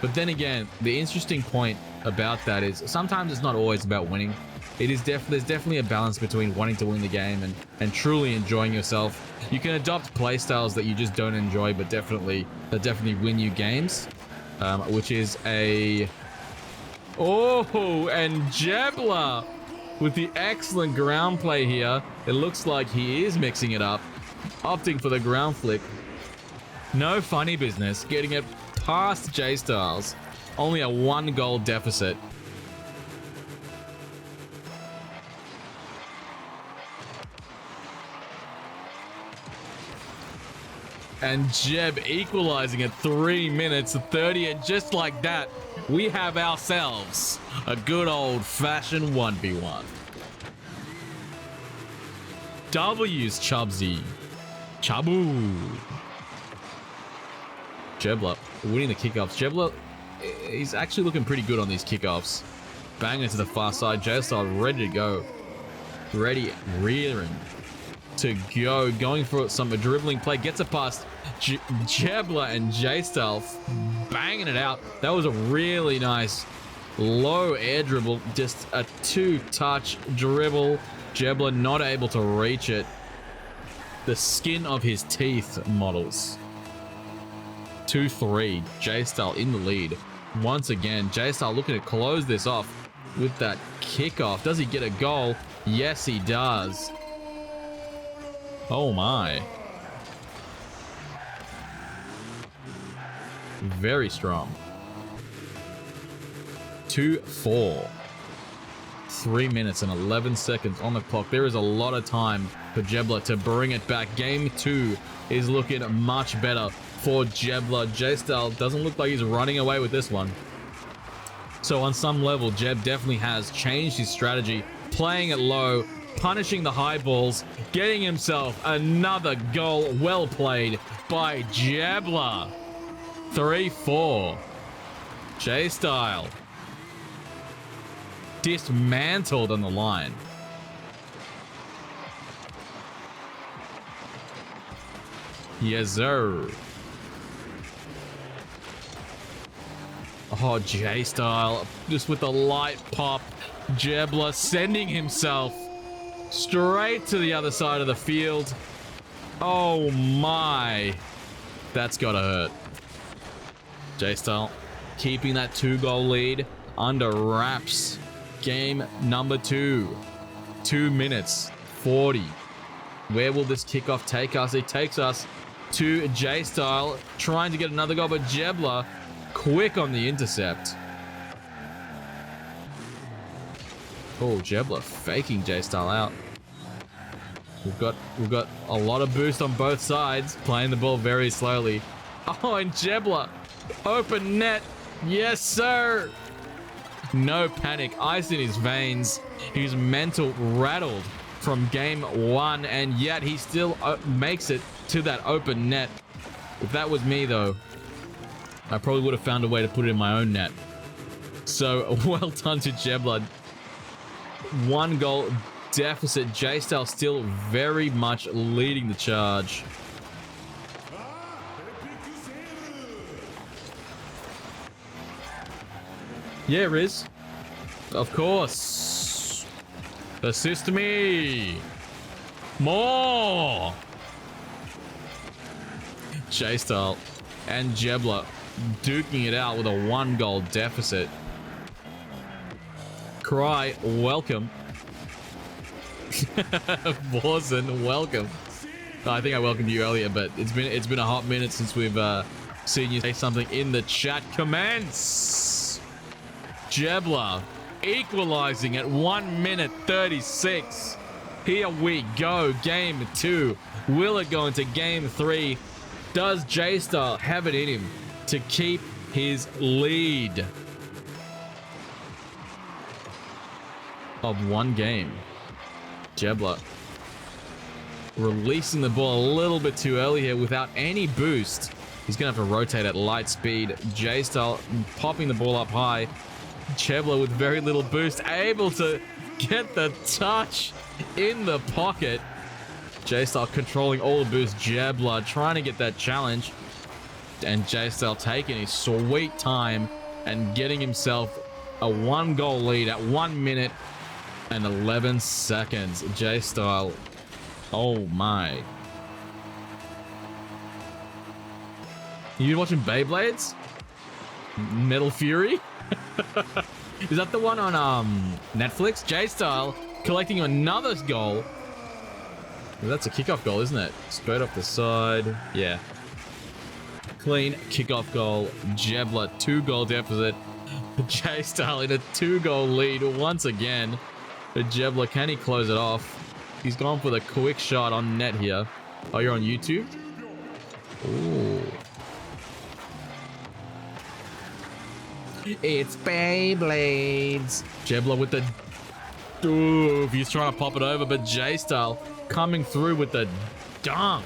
But then again, the interesting point about that is sometimes it's not always about winning. There's definitely a balance between wanting to win the game and truly enjoying yourself. You can adopt playstyles that you just don't enjoy, but definitely win you games. Which is a... Oh, and Jebla with the excellent ground play here. It looks like he is mixing it up, opting for the ground flick. No funny business, getting it past JayyStyles. Only a 1-goal deficit. And Jeb equalizing at 3 minutes 30, and just like that, we have ourselves a good old-fashioned 1v1. W's Chubsy. Chabu. Jebla winning the kickoffs. Jebla, he's actually looking pretty good on these kickoffs. Banging to the far side. JayyStyle ready to go. Ready, rearing to go. Going for some dribbling play. Gets it past Jebla, and JayyStyle banging it out. That was a really nice low air dribble. Just a 2-touch dribble. Jebla not able to reach it. The skin of his teeth, models. 2-3. JayyStyle in the lead. Once again, JayyStyle looking to close this off with that kickoff. Does he get a goal? Yes, he does. Oh my. Very strong. 2-4. 3 minutes and 11 seconds on the clock. There is a lot of time for Jebla to bring it back. Game 2 is looking much better for Jebla. JayyStyle doesn't look like he's running away with this one. So on some level, Jeb definitely has changed his strategy, playing it low, punishing the high balls, getting himself another goal. Well played by Jebla. 3-4. JayyStyle dismantled on the line. Yes, sir. Oh, JayyStyle just with the light pop. Jebla sending himself straight to the other side of the field. Oh my. That's gotta hurt. JayyStyle keeping that 2-goal lead under wraps. Game number 2. 2 minutes 40. Where will this kickoff take us? It takes us to JayyStyle trying to get another goal, but Jebla quick on the intercept. Oh, Jebla faking JayyStyle out. We've got a lot of boost on both sides, playing the ball very slowly. Oh, and Jebla, open net. Yes, sir. No panic, ice in his veins. He's mental rattled from game 1, and yet he still makes it to that open net. If that was me, though, I probably would have found a way to put it in my own net. So, well done to Jebla. 1 goal deficit. JayyStyle still very much leading the charge. Yeah, Riz. Of course. Assist me. More. JayyStyle and Jebla duking it out with a 1-goal deficit. Cry, welcome. Borzen, welcome. I think I welcomed you earlier, but it's been a hot minute since we've seen you say something in the chat. Commence. Jebla equalizing at 1 minute 36. Here we go. Game 2. Will it go into game 3? Does JayyStyle have it in him to keep his lead of 1 game? Jebla releasing the ball a little bit too early here without any boost. He's going to have to rotate at light speed. JayyStyle popping the ball up high. Jebla with very little boost, able to get the touch in the pocket. JayyStyle controlling all the boost. Jebla trying to get that challenge. And JayyStyle taking his sweet time and getting himself a 1-goal lead at 1 minute and 11 seconds. JayyStyle, oh my. You watching Beyblades? Metal Fury? Is that the one on Netflix? JayyStyle collecting another goal. Well, that's a kickoff goal, isn't it? Straight off the side. Yeah. Clean kickoff goal. Jebla 2-goal deficit. JayyStyle in a 2-goal lead once again. Jebla, can he close it off? He's gone for the quick shot on net here. Oh, you're on YouTube? Ooh. It's Beyblades. Jebla with the... Ooh, he's trying to pop it over, but JayyStyle coming through with the dunk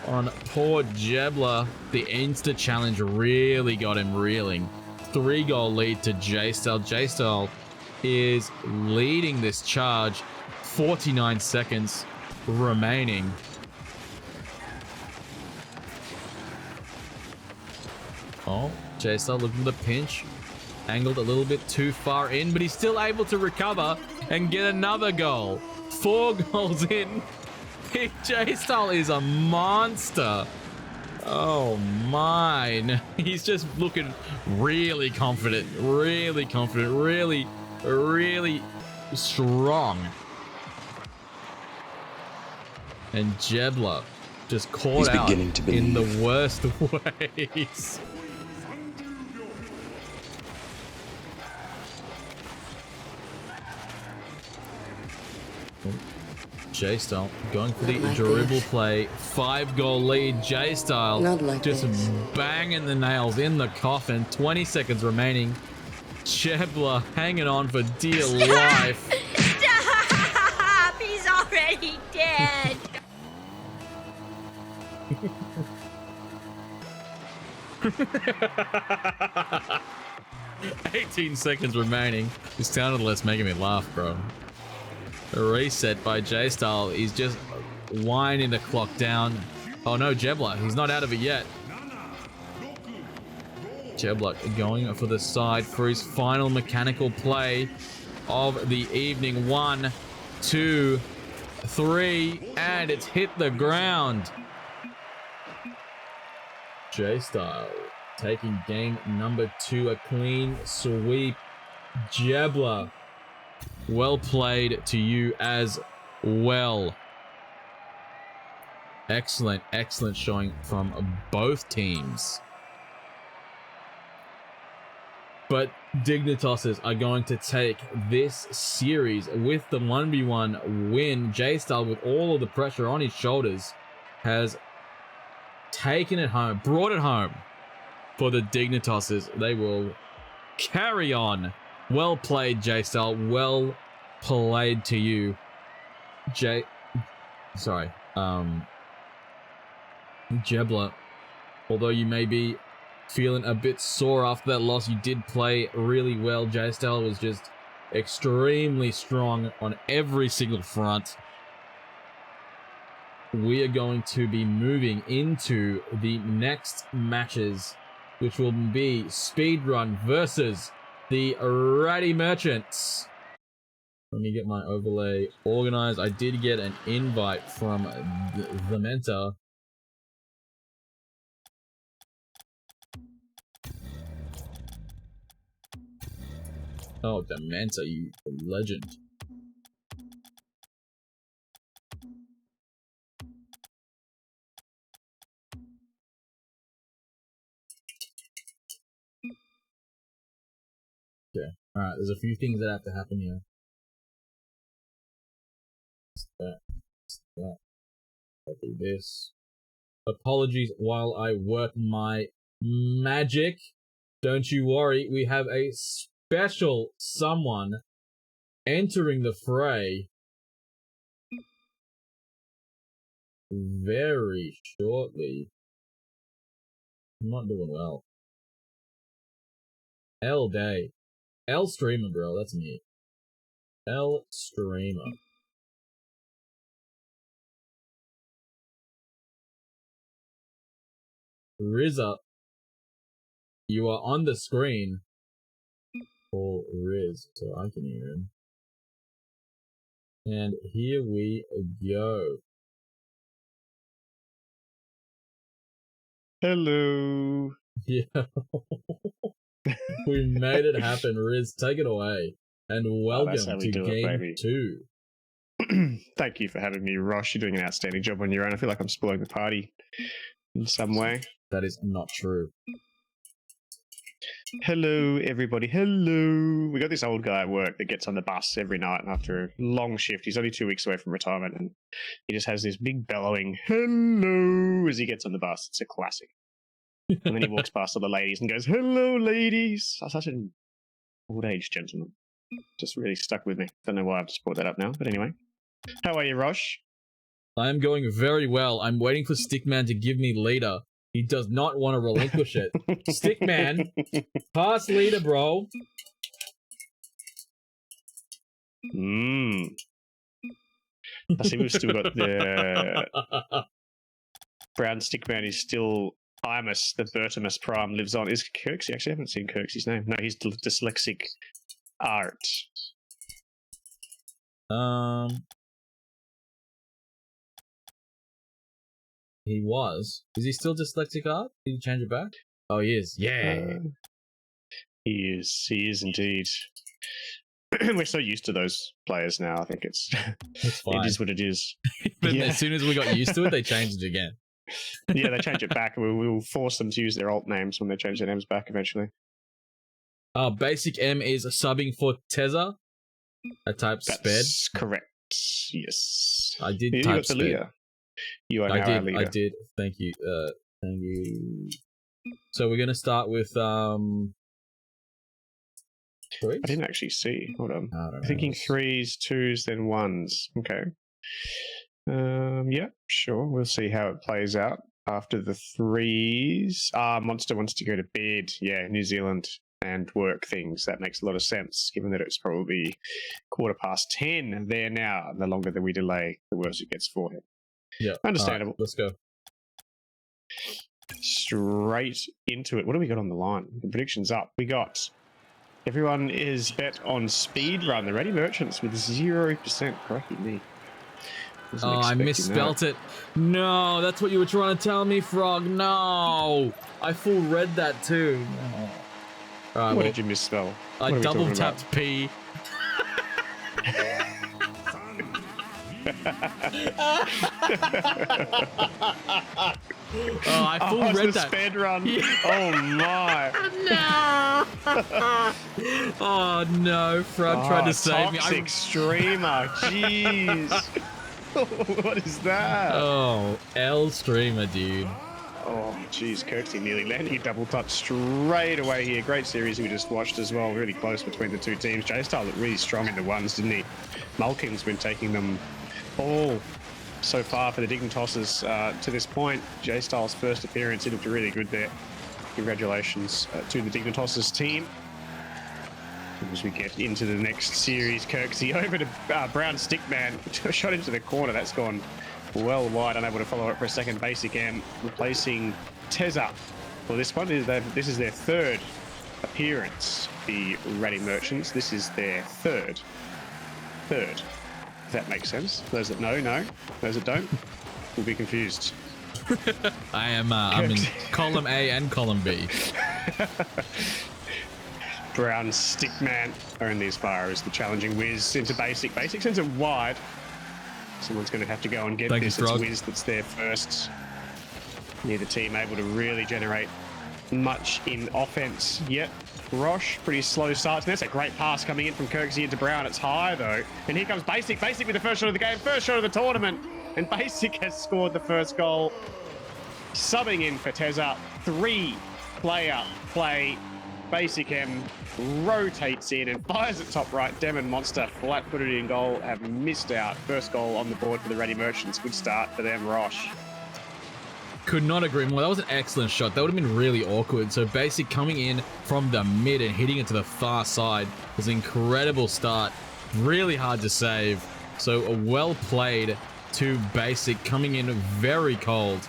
on poor Jebla. The Insta challenge really got him reeling. 3-goal lead to JayyStyle. JayyStyle is leading this charge. 49 seconds remaining. Oh, JayyStyle looking for the pinch. Angled a little bit too far in, but he's still able to recover and get another goal. 4 goals in. JayyStyle is a monster. Oh mine. He's just looking really confident, really strong. And Jebla just caught out in the worst ways. JayyStyle going for the dribble play. 5-goal lead. JayyStyle just banging the nails in the coffin. 20 seconds remaining. Jebla hanging on for dear life. Stop! He's already dead. 18 seconds remaining. This sounded less making me laugh, bro. A reset by JayyStyle. He's just winding the clock down. Oh no, Jebla. He's not out of it yet. Jebla going for the side for his final mechanical play of the evening. 1, 2, 3, and it's hit the ground. JayyStyle taking game number 2, a clean sweep. Jebla, well played to you as well. Excellent showing from both teams. But Dignitossers are going to take this series with the 1v1 win. JayyStyle, with all of the pressure on his shoulders, has taken it home, brought it home for the Dignitossers. They will carry on. Well played, JayyStyle. Well played to you. Jebla, although you may be feeling a bit sore after that loss, you did play really well. JayyStyle was just extremely strong on every single front. We are going to be moving into the next matches, which will be Speedrun versus the Ratty Merchants. Let me get my overlay organized. I did get an invite from Dementor. Oh, Dementor, you legend. Okay, alright, there's a few things that have to happen here. I'll do this. Apologies while I work my magic. Don't you worry, we have a special someone entering the fray very shortly. I'm not doing well. L Day. L Streamer, bro, that's me. L Streamer. Rizza, you are on the screen. Call Riz so I can hear him. And here we go. Hello. Yeah. We made it happen, Riz. Take it away. And welcome to Game 2. Thank you for having me, Rosh. You're doing an outstanding job on your own. I feel like I'm spoiling the party in some way. That is not true. Hello, everybody. Hello. We got this old guy at work that gets on the bus every night after a long shift. He's only 2 weeks away from retirement, and he just has this big bellowing hello as he gets on the bus. It's a classic. And then he walks past all the ladies and goes, hello, ladies. Such an old-age gentleman. Just really stuck with me. Don't know why I've just brought that up now, but anyway. How are you, Rosh? I am going very well. I'm waiting for Stickman to give me leader. He does not want to relinquish it. Stickman, pass leader, bro. I see we've still got the BrownStickMan is still Imus, the Vertimus Prime lives on. Is Kirksy? Actually, I haven't seen Kirksy's name. No, he's dyslexic art. He was. Is he still dyslexic art? Did he change it back? Oh, he is. Yeah. He is. He is indeed. We're so used to those players now. I think it's fine. It is what it is. But as soon as we got used to it, they changed it again. Yeah, they change it back. We'll force them to use their alt names when they change their names back eventually. BasicEmm is subbing for Tezza. I typed sped. That's correct. Yes. I did you type got the sped. Leader. You are now our leader. I did. Thank you. Thank you. So we're gonna start with threes? I didn't actually see. Hold on. I'm thinking 3s, 2s, then 1s. Okay. Yeah, sure. We'll see how it plays out after the 3s. Monster wants to go to bed. Yeah, New Zealand and work things. That makes a lot of sense, given that it's probably 10:15 there now. The longer that we delay, the worse it gets for him. Yeah. Understandable. Right, let's go. Straight into it. What do we got on the line? The prediction's up. We got everyone is bet on speedrun. The Ready Merchants with 0%. Crikey me. Oh, I misspelt it. No, that's what you were trying to tell me, Frog. No. I full read that too. No. Right, what did you misspell? I double tapped P. Oh, I full read that. Sped run. Yeah. Oh my. No. Oh no, Frog tried to save me. Toxic streamer. Jeez. What is that? Oh, L streamer, dude. Oh, jeez, Kirksy nearly landing a double touch straight away here. Great series we just watched as well. Really close between the two teams. JayyStyle looked really strong in the ones, didn't he? Mullking's been taking them all so far for the Dignitossers to this point. JayyStyle's first appearance, he looked really good there. Congratulations to the Dignitossers team. As we get into the next series, Kirksy over to BrownStickMan. Shot into the corner. That's gone well wide. Unable to follow it for a second. BasicEmm replacing Tezza. Well, this is their third appearance. The Ratty Merchants. This is their third. If that makes sense. Those that know, know. Those that don't will be confused. I'm in column A and column B. BrownStickMan only as far as the challenging Wiz into Basic. Basic sends it wide. Someone's going to have to go and get this. It's Wiz that's there first. Neither team able to really generate much in offense yet. Rosh, pretty slow starts. And that's a great pass coming in from Kirksy into Brown. It's high though. And here comes Basic. Basic with the first shot of the game, first shot of the tournament. And Basic has scored the first goal. Subbing in for Tezza. 3-player play. BasicEmm rotates in and fires at top right. Demon Monster flat-footed in goal, have missed out. First goal on the board for the Ratty Merchants. Good start for them, Rosh. Could not agree more. That was an excellent shot. That would have been really awkward. So Basic coming in from the mid and hitting it to the far side was an incredible start. Really hard to save. So well played to Basic, coming in very cold.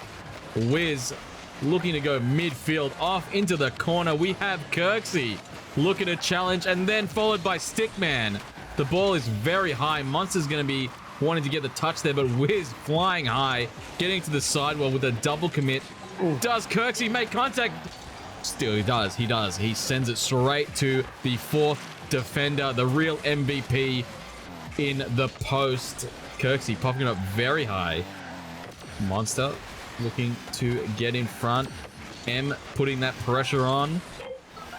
Wiz looking to go midfield off into the corner. We have Kirksy looking to challenge and then followed by Stickman. The ball is very high. Monster's going to be wanting to get the touch there, but Wiz flying high, getting to the sidewall with a double commit. Ooh. Does Kirksy make contact? Still, he does. He does. He sends it straight to the fourth defender, the real MVP in the post. Kirksy popping it up very high. Monster looking to get in front. M putting that pressure on.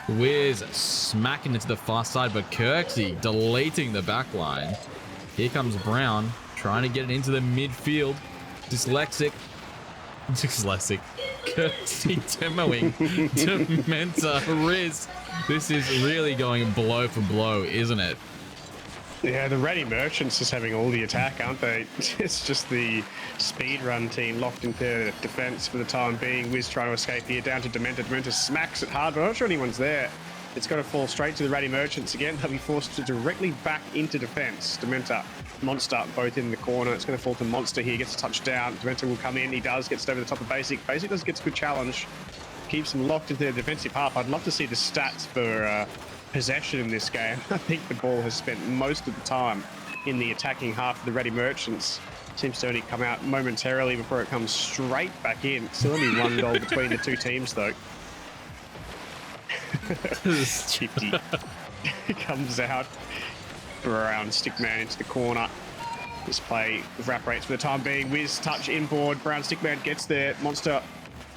Wiz smacking it to the far side, but Kirksy deleting the back line. Here comes Brown trying to get it into the midfield. Dyslexic. Kirksy demoing Dementor. Riz. This is really going blow for blow, isn't it? Yeah, the Ratty Merchants is having all the attack, aren't they? It's just the speedrun team locked into defense for the time being. Wiz trying to escape here, down to Dementor. Dementor smacks it hard, but I'm not sure anyone's there. It's got to fall straight to the Ratty Merchants again. They'll be forced to directly back into defense. Dementor, Monster, both in the corner. It's going to fall to Monster here. Gets a touchdown. Dementor will come in. He does. Gets it over the top of Basic. Basic does get a good challenge. Keeps him locked into the defensive half. I'd love to see the stats for possession in this game. I think the ball has spent most of the time in the attacking half of the Ratty Merchants. Seems to only come out momentarily before it comes straight back in. Still only one goal between the two teams though. Chippy comes out. BrownStickMan into the corner. This play evaporates for the time being. Wiz touch inboard. BrownStickMan gets there. Monster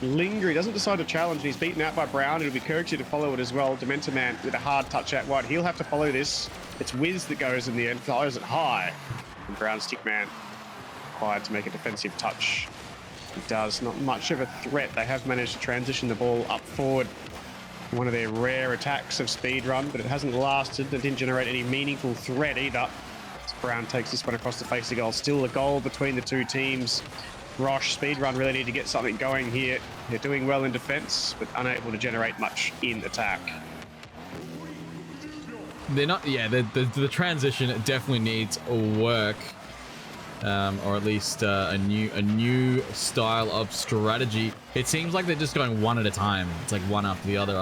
linger. He doesn't decide to challenge, and he's beaten out by Brown. It'll be Kirksy to follow it as well. Dementor Man with a hard touch out wide. He'll have to follow this. It's Wiz that goes in the end, follows it high. And BrownStickMan required to make a defensive touch. He does. Not much of a threat. They have managed to transition the ball up forward. One of their rare attacks of speedrun, but it hasn't lasted. It didn't generate any meaningful threat either. As Brown takes this one across the face of goal. Still a goal between the two teams. Rosh, speedrun really need to get something going here. They're doing well in defense, but unable to generate much in attack. They're not, yeah, the transition definitely needs work. Or at least a new style of strategy. It seems like they're just going one at a time. It's like one after the other,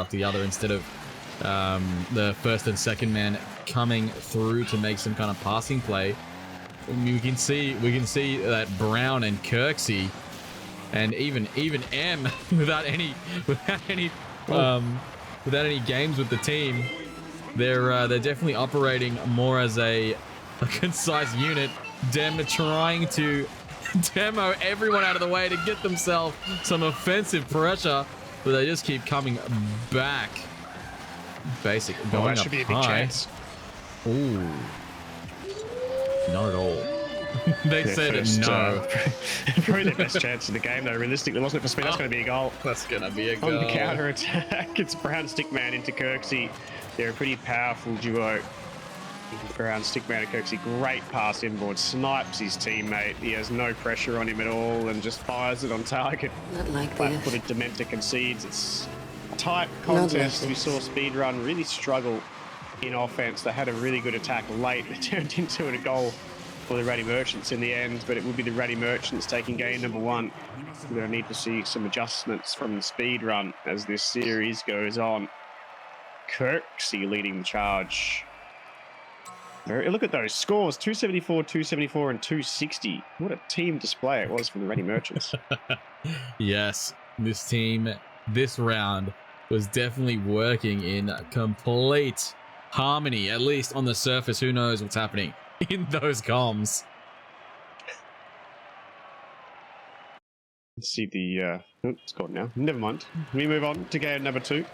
instead of the first and second man coming through to make some kind of passing play. We can see that Brown and Kirksy, and even M without any games with the team, they're definitely operating more as a concise unit. Dem trying to demo everyone out of the way to get themselves some offensive pressure, but they just keep coming back. Basic going that up should be a big high. chance. Ooh, not at all. They said first, no. Probably their best chance in the game, though. Realistically, wasn't it for speed? That's going to be a goal. That's gonna be a goal. On the counter attack, it's BrownStickMan into Kirksy. They're a pretty powerful duo. BrownStickMan and Kirksy, great pass inboard, snipes his teammate. He has no pressure on him at all and just fires it on target. Not like Flat-footed this. Dementor concedes. It's a tight contest. We saw speedrun really struggle in offense. They had a really good attack late. It turned into a goal for the Ratty Merchants in the end, but it will be the Ratty Merchants taking game number 1. We're going to need to see some adjustments from the speed run as this series goes on. Kirksy leading the charge. Look at those scores, 274, 274, and 260. What a team display it was from the Ratty Merchants. Yes, this team, this round, was definitely working in complete harmony, at least on the surface. Who knows what's happening in those comms? Let's see the... oh, it's gone now. Never mind. We move on to game number 2.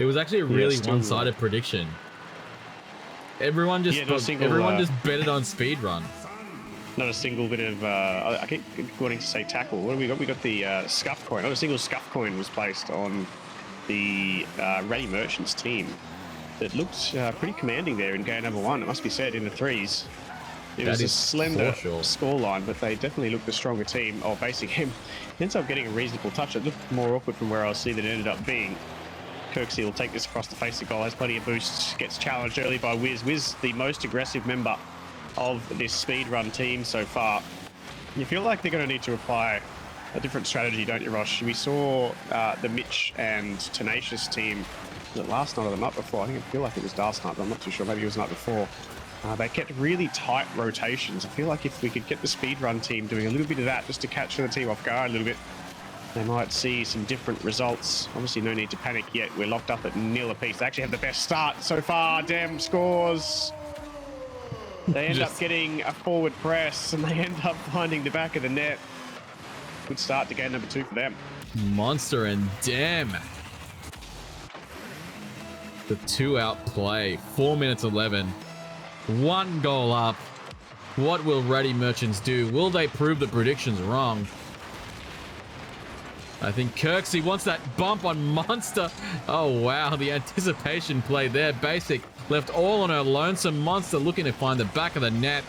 It was actually a really one-sided prediction. Everyone just everyone just betted on speedrun. Not a single bit of I keep wanting to say tackle. What have we got? We got the scuff coin. Not a single scuff coin was placed on the Ratty Merchants team. It looked pretty commanding there in game number 1. It must be said, in the 3s. It was a slender scoreline, but they definitely looked the stronger team. Oh, BasicEmm ends up getting a reasonable touch. It looked more awkward from where I see that it ended up being. Kirksy will take this across the face of goal, has plenty of boosts, gets challenged early by Wiz. Wiz, the most aggressive member of this speedrun team so far. You feel like they're going to need to apply a different strategy, don't you, Rosh? We saw the Mitch and Tenacious team, was it last night or the night before? I feel like it was last night, but I'm not too sure. Maybe it was the night before. They kept really tight rotations. I feel like if we could get the speedrun team doing a little bit of that just to catch the team off guard a little bit, they might see some different results. Obviously, no need to panic yet. We're locked up at 0 apiece. They actually have the best start so far. Dem scores. They end up getting a forward press, and they end up finding the back of the net. Good start to game number 2 for them. Monster and Dem. The 2-out play. 4 minutes 11. 1 goal up. What will Ratty Merchants do? Will they prove the predictions wrong? I think Kirksy wants that bump on Monster. Oh, wow. The anticipation play there. Basic left all on her lonesome. Monster looking to find the back of the net.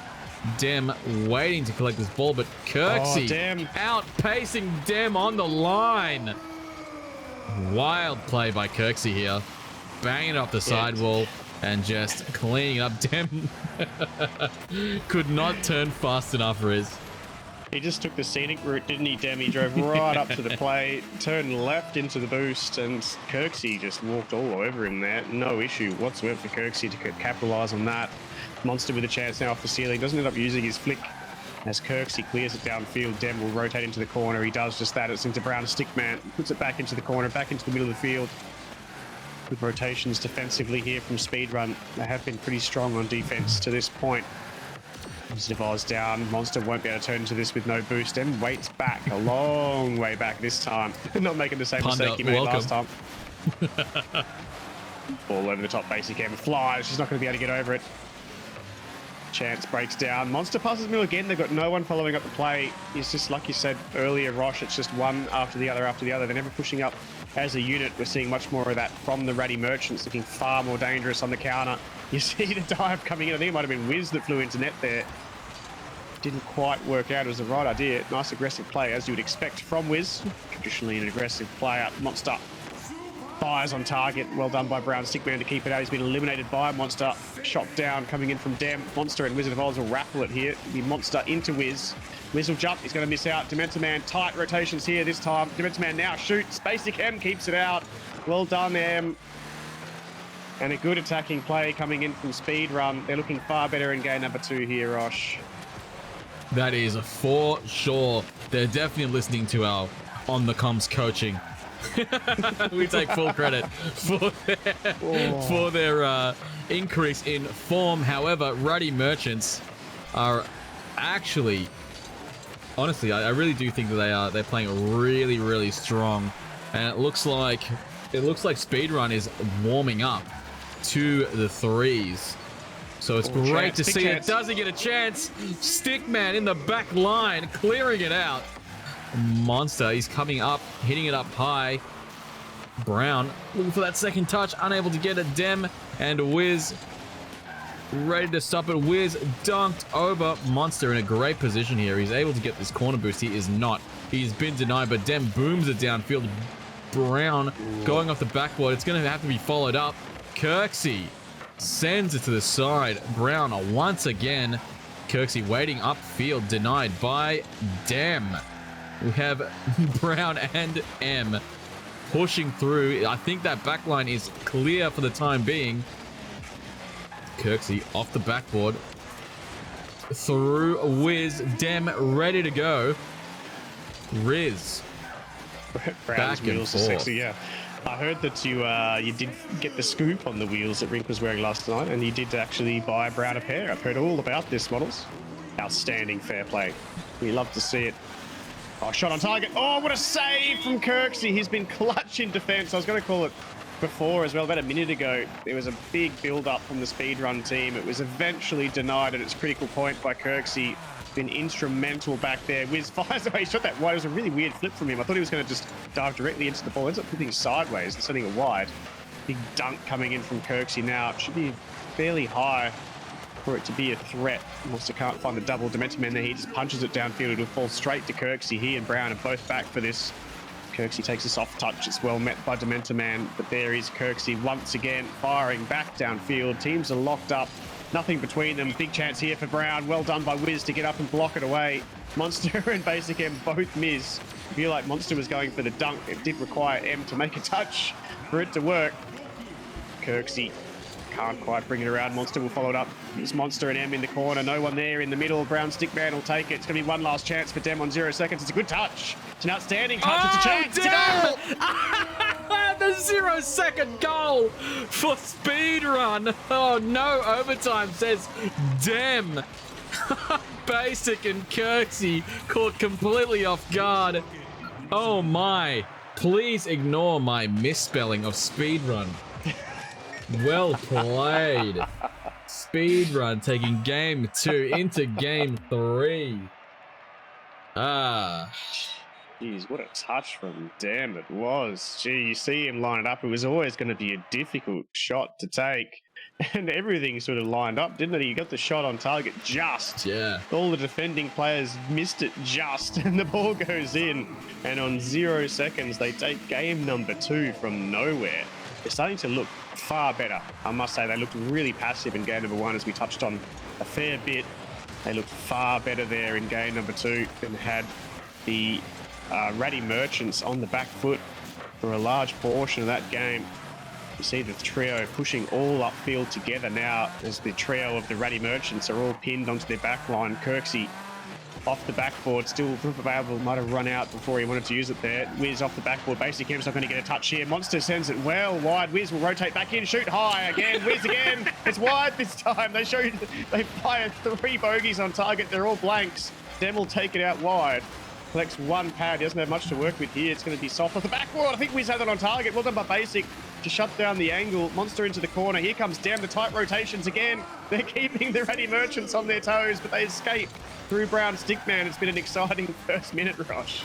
Dem waiting to collect this ball, but Kirksy outpacing Dem on the line. Wild play by Kirksy here. Banging it off the sidewall and just cleaning it up. Dem could not turn fast enough, Riz. He just took the scenic route, didn't he, Dem? He drove right up to the play, turned left into the boost, and Kirksy just walked all over him there. No issue whatsoever for Kirksy to capitalise on that. Monster with a chance now off the ceiling. Doesn't end up using his flick. As Kirksy clears it downfield, Dem will rotate into the corner. He does just that. It's into BrownStickMan. Puts it back into the corner, back into the middle of the field. Good rotations defensively here from Speedrun. They have been pretty strong on defence to this point. WizOz down. Monster won't be able to turn into this with no boost. Dem waits back a long way back this time. Not making the same mistake he made last time. Ball over the top. BasicEmm flies. She's not going to be able to get over it. Chance breaks down. Monster passes middle again. They've got no one following up the play. It's just like you said earlier, Rosh. It's just one after the other after the other. They're never pushing up as a unit. We're seeing much more of that from the Ratty Merchants, looking far more dangerous on the counter. You see the dive coming in. I think it might have been Wiz that flew into net there. Didn't quite work out. It was the right idea. Nice aggressive play, as you would expect from Wiz. Traditionally an aggressive player. Monster fires on target. Well done by BrownStickMan to keep it out. He's been eliminated by Monster. Shot down coming in from Dem. Monster and WizOz will raffle it here. The Monster into Wiz. Wiz will jump. He's going to miss out. Dementor tight rotations here this time. Dementor now shoots. BasicEmm keeps it out. Well done, Em. And a good attacking play coming in from Speedrun. They're looking far better in game number 2 here, Rosh. That is for sure. They're definitely listening to our on the comms coaching. We take full credit for their increase in form. However, Ratty Merchants are actually, honestly, I really do think that they're playing really, really strong, and it looks like Speedrun is warming up to the 3s. So it's great to see it. Doesn't get a chance. Stickman in the back line, clearing it out. Monster, he's coming up, hitting it up high. Brown looking for that second touch, unable to get it. Dem and Wiz ready to stop it. Wiz dunked over Monster in a great position here. He's able to get this corner boost. He is not. He's been denied, but Dem booms it downfield. Brown going off the backboard. It's going to have to be followed up. Kirksy sends it to the side. Brown once again. Kirksy waiting upfield, denied by Dem. We have Brown and M pushing through. I think that backline is clear for the time being. Kirksy off the backboard. Through Wiz. Dem ready to go. Riz. Brown's wheels are sexy, yeah. I heard that you did get the scoop on the wheels that Rink was wearing last night, and you did actually buy Brown a pair. I've heard all about this, models. Outstanding, fair play. We love to see it. Oh, shot on target. Oh, what a save from Kirksy. He's been clutch in defense. I was going to call it before as well, about a minute ago. There was a big build-up from the speedrun team. It was eventually denied at its critical point by Kirksy. Been instrumental back there. Wiz fires away. He shot that wide. It was a really weird flip from him. I thought he was going to just dive directly into the ball. Ends up flipping sideways and sending it wide. Big dunk coming in from Kirksy now. It should be fairly high for it to be a threat. Monster can't find the double Dementor Man there. He just punches it downfield. It'll fall straight to Kirksy. He and Brown are both back for this. Kirksy takes a soft touch. It's well met by Dementor Man. But there is Kirksy once again firing back downfield. Teams are locked up. Nothing between them. Big chance here for Brown. Well done by Wiz to get up and block it away. Monster and BasicEmm both miss. I feel like Monster was going for the dunk. It did require M to make a touch for it to work. Kirksy can't quite bring it around. Monster will follow it up. It's Monster and M in the corner. No one there in the middle. BrownStickMan will take it. It's going to be one last chance for Dem on 0 seconds. It's a good touch. It's an outstanding touch. It's a chance. It's a goal. The 0-second goal for speedrun. Oh, no overtime, says Dem. Basic and Kirksy caught completely off guard. Oh my. Please ignore my misspelling of speedrun. Well played. Speedrun taking game 2 into game 3. Jeez, what a touch from Dem it was. Gee, you see him line it up. It was always going to be a difficult shot to take. And everything sort of lined up, didn't it? He got the shot on target just. Yeah. All the defending players missed it just, and the ball goes in. And on 0 seconds, they take game number 2 from nowhere. They're starting to look far better. I must say, they looked really passive in game number 1, as we touched on a fair bit. They looked far better there in game number 2 and had the Ratty Merchants on the back foot for a large portion of that game. You see the trio pushing all upfield together now as the trio of the Ratty Merchants are all pinned onto their back line. Kirksy off the backboard, still available, might have run out before he wanted to use it there. Wiz off the backboard, BasicEmm's not going to get a touch here. Monster sends it well wide. Wiz will rotate back in, shoot high again. Wiz again, it's wide this time. They fire 3 bogeys on target. They're all blanks. Dem will take it out wide. Collects 1 pad. He doesn't have much to work with here. It's going to be soft off the backboard. I think Wiz had that on target. Well done by Basic to shut down the angle. Monster into the corner. Here comes Dem. The tight rotations again. They're keeping the Ratty Merchants on their toes, but they escape through BrownStickMan. It's been an exciting first minute, Rosh.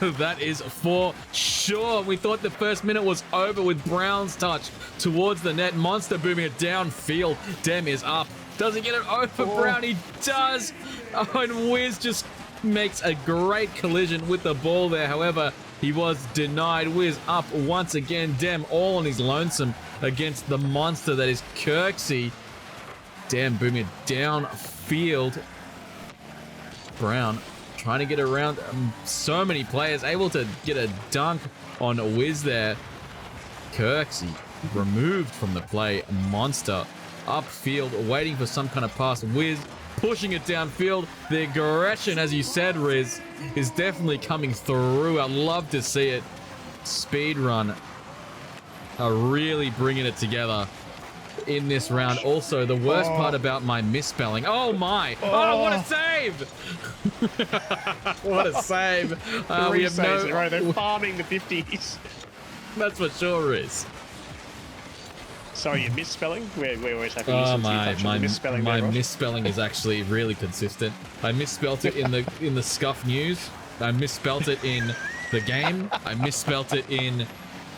That is for sure. We thought the first minute was over with Brown's touch towards the net. Monster booming it downfield. Dem is up. Doesn't get it over Brown. He does. Oh, and Wiz just makes a great collision with the ball there. However, he was denied. Wiz up once again. Dem all on his lonesome against the monster that is Kirksy. Dem booming it downfield. Brown trying to get around so many players, able to get a dunk on Wiz there. Kirksy removed from the play. Monster upfield waiting for some kind of pass. Wiz pushing it downfield. The aggression, as you said, Riz, is definitely coming through. I'd love to see it. Speedrun are really bringing it together in this round. Also, the worst part about my misspelling. Oh my! Oh, what a save! What a save! We have no. Right, they're farming the 50s. That's for sure, Riz. Sorry, your misspelling? We're always happy to my misspelling. My misspelling is actually really consistent. I misspelt it in the Scuff News. I misspelt it in the game. I misspelt it in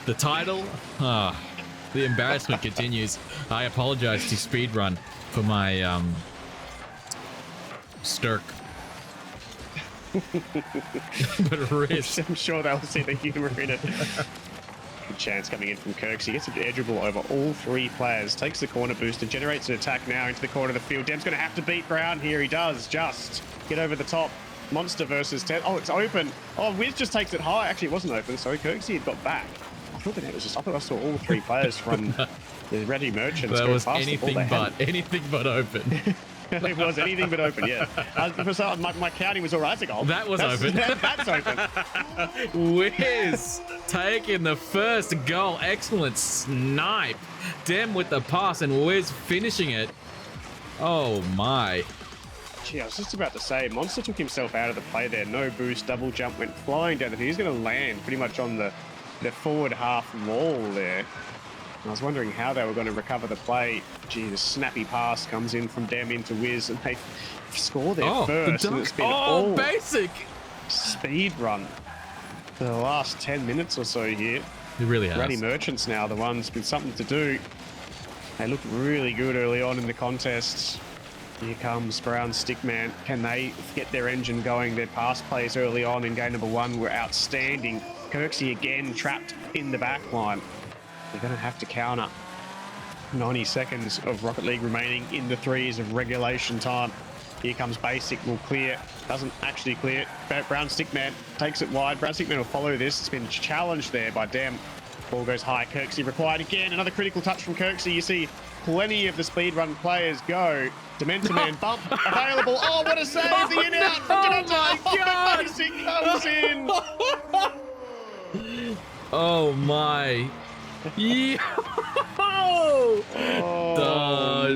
the title. The embarrassment continues. I apologize to Speedrun for my stirk. But Riz, I'm sure they'll see the humour in it. Good chance coming in from Kirksy. Gets an edgeable over all three players. Takes the corner booster. Generates an attack now into the corner of the field. Dem's going to have to beat Brown here. He does just get over the top. Monster versus Ted. Oh, it's open. Oh, Wiz just takes it high. Actually, it wasn't open. Sorry, Kirksy had got back. I thought that it was just. I thought I saw all three players from the Ready Merchants. that go was past the ball. anything but open. It was anything but open, yeah. My counting was all right. Like, oh, That was open. That's open. Wiz taking the first goal. Excellent snipe. Dem with the pass and Wiz finishing it. Oh my. Gee, I was just about to say, Monster took himself out of the play there. No boost, double jump, went flying down the field. He's going to land pretty much on the forward half wall there. I was wondering how they were going to recover the play. Gee, the snappy pass comes in from Dem into Wiz, and they score there first. And it's been all basic speed run for the last 10 minutes or so here. It really has. Ready Merchants now, the ones with something to do. They looked really good early on in the contest. Here comes BrownStickMan. Can they get their engine going? Their pass plays early on in game number one were outstanding. Kirksy again trapped in the back line. They're going to have to counter. 90 seconds of Rocket League remaining in the threes of regulation time. Here comes Basic, will clear. Doesn't actually clear. BrownStickMan takes it wide. BrownStickMan will follow this. It's been challenged there by Dem. Ball goes high. Kirksy required again. Another critical touch from Kirksy. You see plenty of the speedrun players go. Dementor Man bump available. Oh, what a save! The in out from Dementor. Oh, Basic comes in. Oh my. Yeah.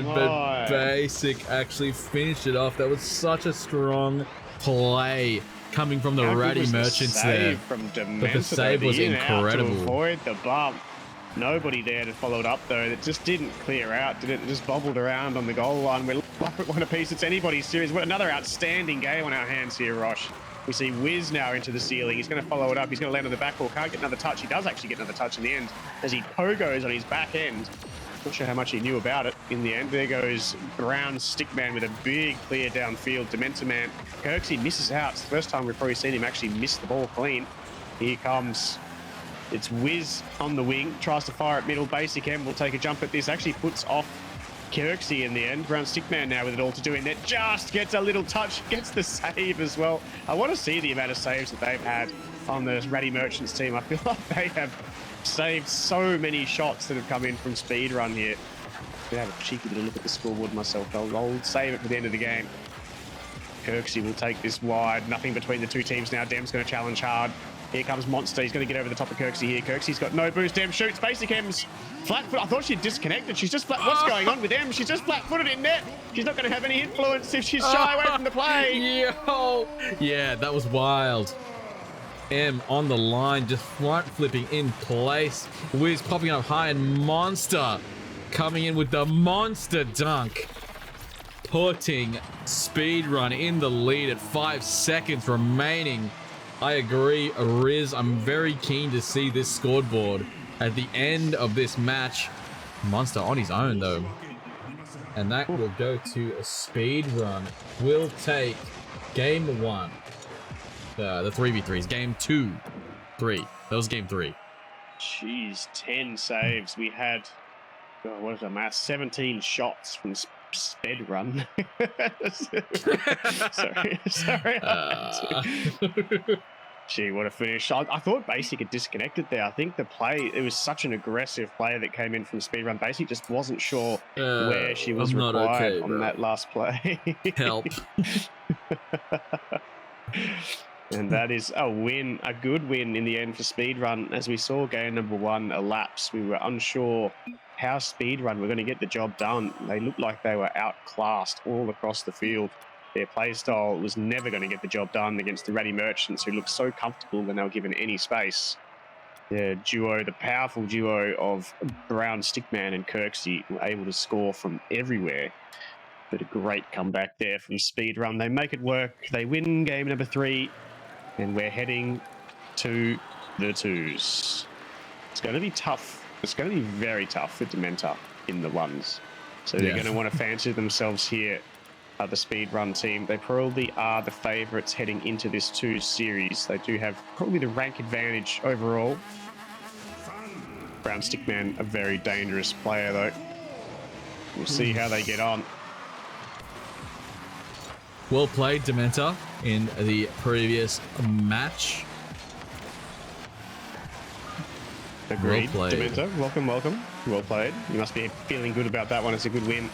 But Basic actually finished it off. That was such a strong play coming from the Ready Merchants there. From Dementor, But the save was incredible. To avoid the bump. Nobody there to follow it up though. It just didn't clear out, did it? It just bobbled around on the goal line. We're up at one apiece. It's anybody's series. Another outstanding game on our hands here, Rosh. We see Wiz now into the ceiling. He's going to follow it up. He's going to land on the backboard. Can't get another touch. He does actually get another touch in the end as he pogos on his back end. Not sure how much he knew about it in the end. There goes BrownStickMan with a big clear downfield. Dementor Man. Kirksy misses out. It's the first time we've probably seen him actually miss the ball clean. Here comes... It's Wiz on the wing. Tries to fire at middle. BasicEmm will take a jump at this. Actually puts off Kirksy in the end. BrownStickMan now with it all to do in there. Just gets a little touch. Gets the save as well. I want to see the amount of saves that they've had on the Ready Merchants team. I feel like they have saved so many shots that have come in from speedrun here. I'm going to have a cheeky little look at the scoreboard myself. I'll save it for the end of the game. Kirksy will take this wide. Nothing between the two teams now. Dem's going to challenge hard. Here comes Monster. He's going to get over the top of Kirksy here. Kirksy's got no boost. Dem shoots. BasicEmm's flat foot. I thought she'd disconnected. She's just flat. What's going on with Em? She's just flat-footed in net. She's not going to have any influence if she's shy away from the play. Yo. Yeah, that was wild. M on the line, just front flipping in place. Wiz popping up high and Monster coming in with the monster dunk. Putting speedrun in the lead at 5 seconds remaining. I agree, Riz. I'm very keen to see this scoreboard at the end of this match. Monster on his own, though. And that will go to a speed run. We'll take game one. The 3v3s. Game 2. 3. That was game 3. Jeez, 10 saves. We had, what is the math? 17 shots from sped run. sorry. Gee, what a finish. I thought Basic had disconnected there. I think the play, it was such an aggressive player that came in from speedrun. Basic just wasn't sure where she was required on that last play. Help. And that is a win, a good win in the end for speedrun. As we saw game number one elapse, we were unsure how speedrun were going to get the job done. They looked like they were outclassed all across the field. Their playstyle was never going to get the job done against the Ready Merchants, who looked so comfortable when they were given any space. The duo, the powerful duo of BrownStickMan and Kirksy, were able to score from everywhere. But a great comeback there from speedrun. They make it work. They win game number 3, and we're heading to the 2s. It's going to be tough. It's going to be very tough for Dementor in the 1s. So they're going to want to fancy themselves here the speed run team. They probably are the favourites heading into this 2 series. They do have probably the rank advantage overall. BrownStickMan, a very dangerous player though. We'll see how they get on. Well played, Dementor, in the previous match. Agreed. Well played. Dementor, welcome, welcome. Well played. You must be feeling good about that one. It's a good win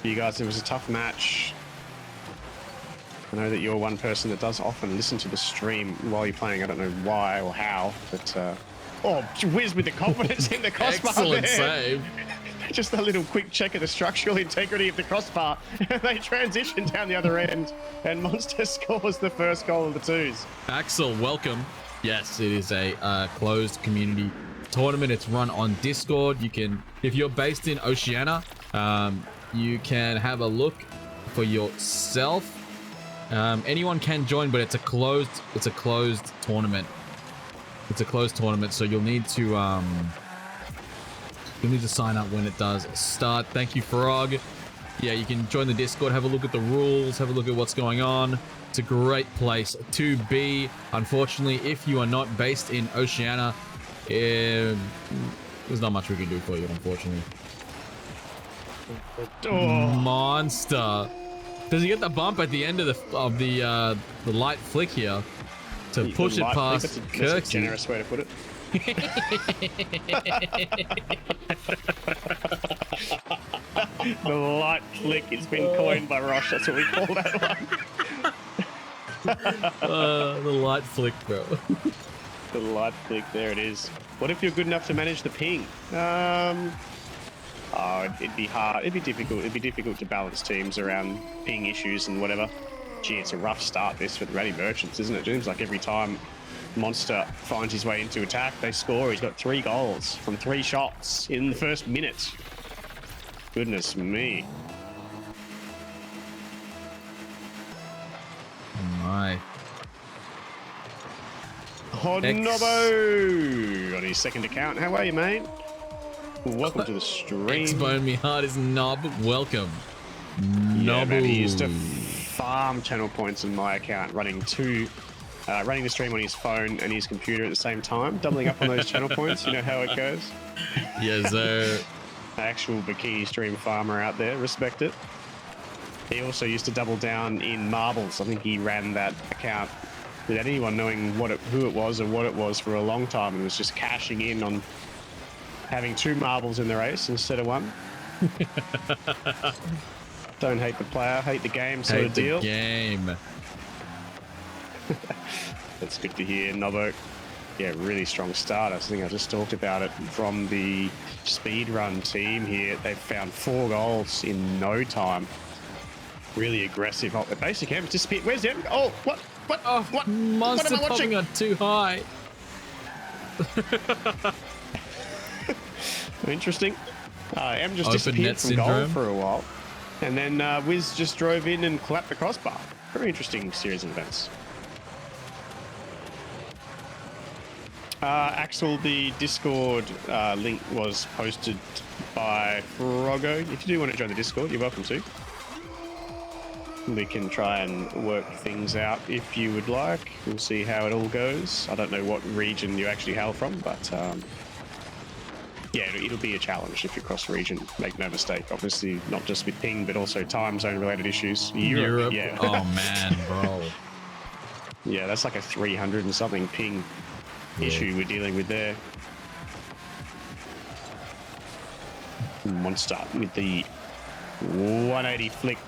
for you guys. It was a tough match. I know that you're one person that does often listen to the stream while you're playing. I don't know why or how, but oh, whiz with the confidence in the crossbar. Excellent there. save. Just a little quick check of the structural integrity of the crossbar, and they transition down the other end, and Monster scores the first goal of the 2s. Axel, welcome. Yes, it is a closed community tournament. It's run on Discord. You can, if you're based in Oceania, you can have a look for yourself. Anyone can join, but it's a closed tournament. It's a closed tournament, so you'll need to sign up when it does start. Thank you, Frog. Yeah, you can join the Discord, have a look at the rules, have a look at what's going on. It's a great place to be. Unfortunately, if you are not based in Oceania, there's not much we can do for you, unfortunately. Oh. Monster. Does he get the bump at the end of the light flick here to push it past Kirksy? That's a generous way to put it. The light flick, it's been coined by Rosh. That's what we call that one. The light flick, bro. The light flick, there it is. What if you're good enough to manage the ping? Oh, it'd be hard. It'd be difficult. It'd be difficult to balance teams around ping issues and whatever. Gee, it's a rough start this for the Rally Merchants, isn't it? It seems like every time Monster finds his way into attack, they score. He's got 3 goals from 3 shots in the first minute. Goodness me. My. Hodnobo on his second account. How are you, mate? Welcome to the stream. X-Bone me hard is knob. Welcome. Yeah, man, he used to Nobu. farm channel points in my account, running the stream on his phone and his computer at the same time, doubling up on those channel points. You know how it goes. Yes, sir. Actual bikini stream farmer out there, respect it. He also used to double down in marbles. I think he ran that account without anyone knowing who it was or what it was for a long time, and was just cashing in on having 2 marbles in the race instead of 1. Don't hate the player, hate the game sort of deal. Hate the game. That's good to hear, Nobo. Yeah, really strong start. I think I just talked about it from the speedrun team here. They've found 4 goals in no time. Really aggressive. Oh, the BasicEmm disappeared. Where's M? Oh, what? What? Oh, what? Monster What am I watching? popping up too high. Interesting. M just Open disappeared net from goal syndrome. for a while. And then Wiz just drove in and clapped the crossbar. Very interesting series of events. Axel, the Discord link was posted by Froggo. If you do want to join the Discord, you're welcome to. We can try and work things out if you would like. We'll see how it all goes. I don't know what region you actually hail from, but yeah, it'll be a challenge if you cross region. Make no mistake. Obviously, not just with ping, but also time zone related issues. Europe. Yeah. Oh man, bro. Yeah, that's like a 300 and something ping issue we're dealing with there. Monster with the 180 flick.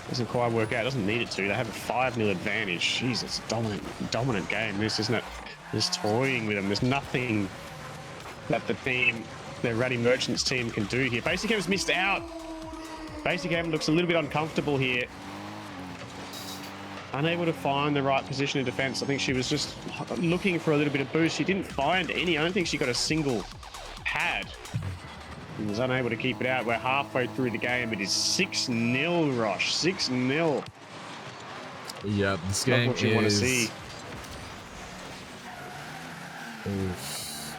Doesn't quite work out. Doesn't need it to. They have a 5-0 advantage. Jeez, it's a dominant game, this, isn't it? Just toying with them. There's nothing that the team, the Rally Merchants team, can do here. BasicEmm's missed out. BasicEmm looks a little bit uncomfortable here. Unable to find the right position in defense. I think she was just looking for a little bit of boost. She didn't find any. I don't think she got a single pad. And was unable to keep it out. We're halfway through the game. It is 6-0, Rosh. 6-0. Yep, this game what you want to see. Oof.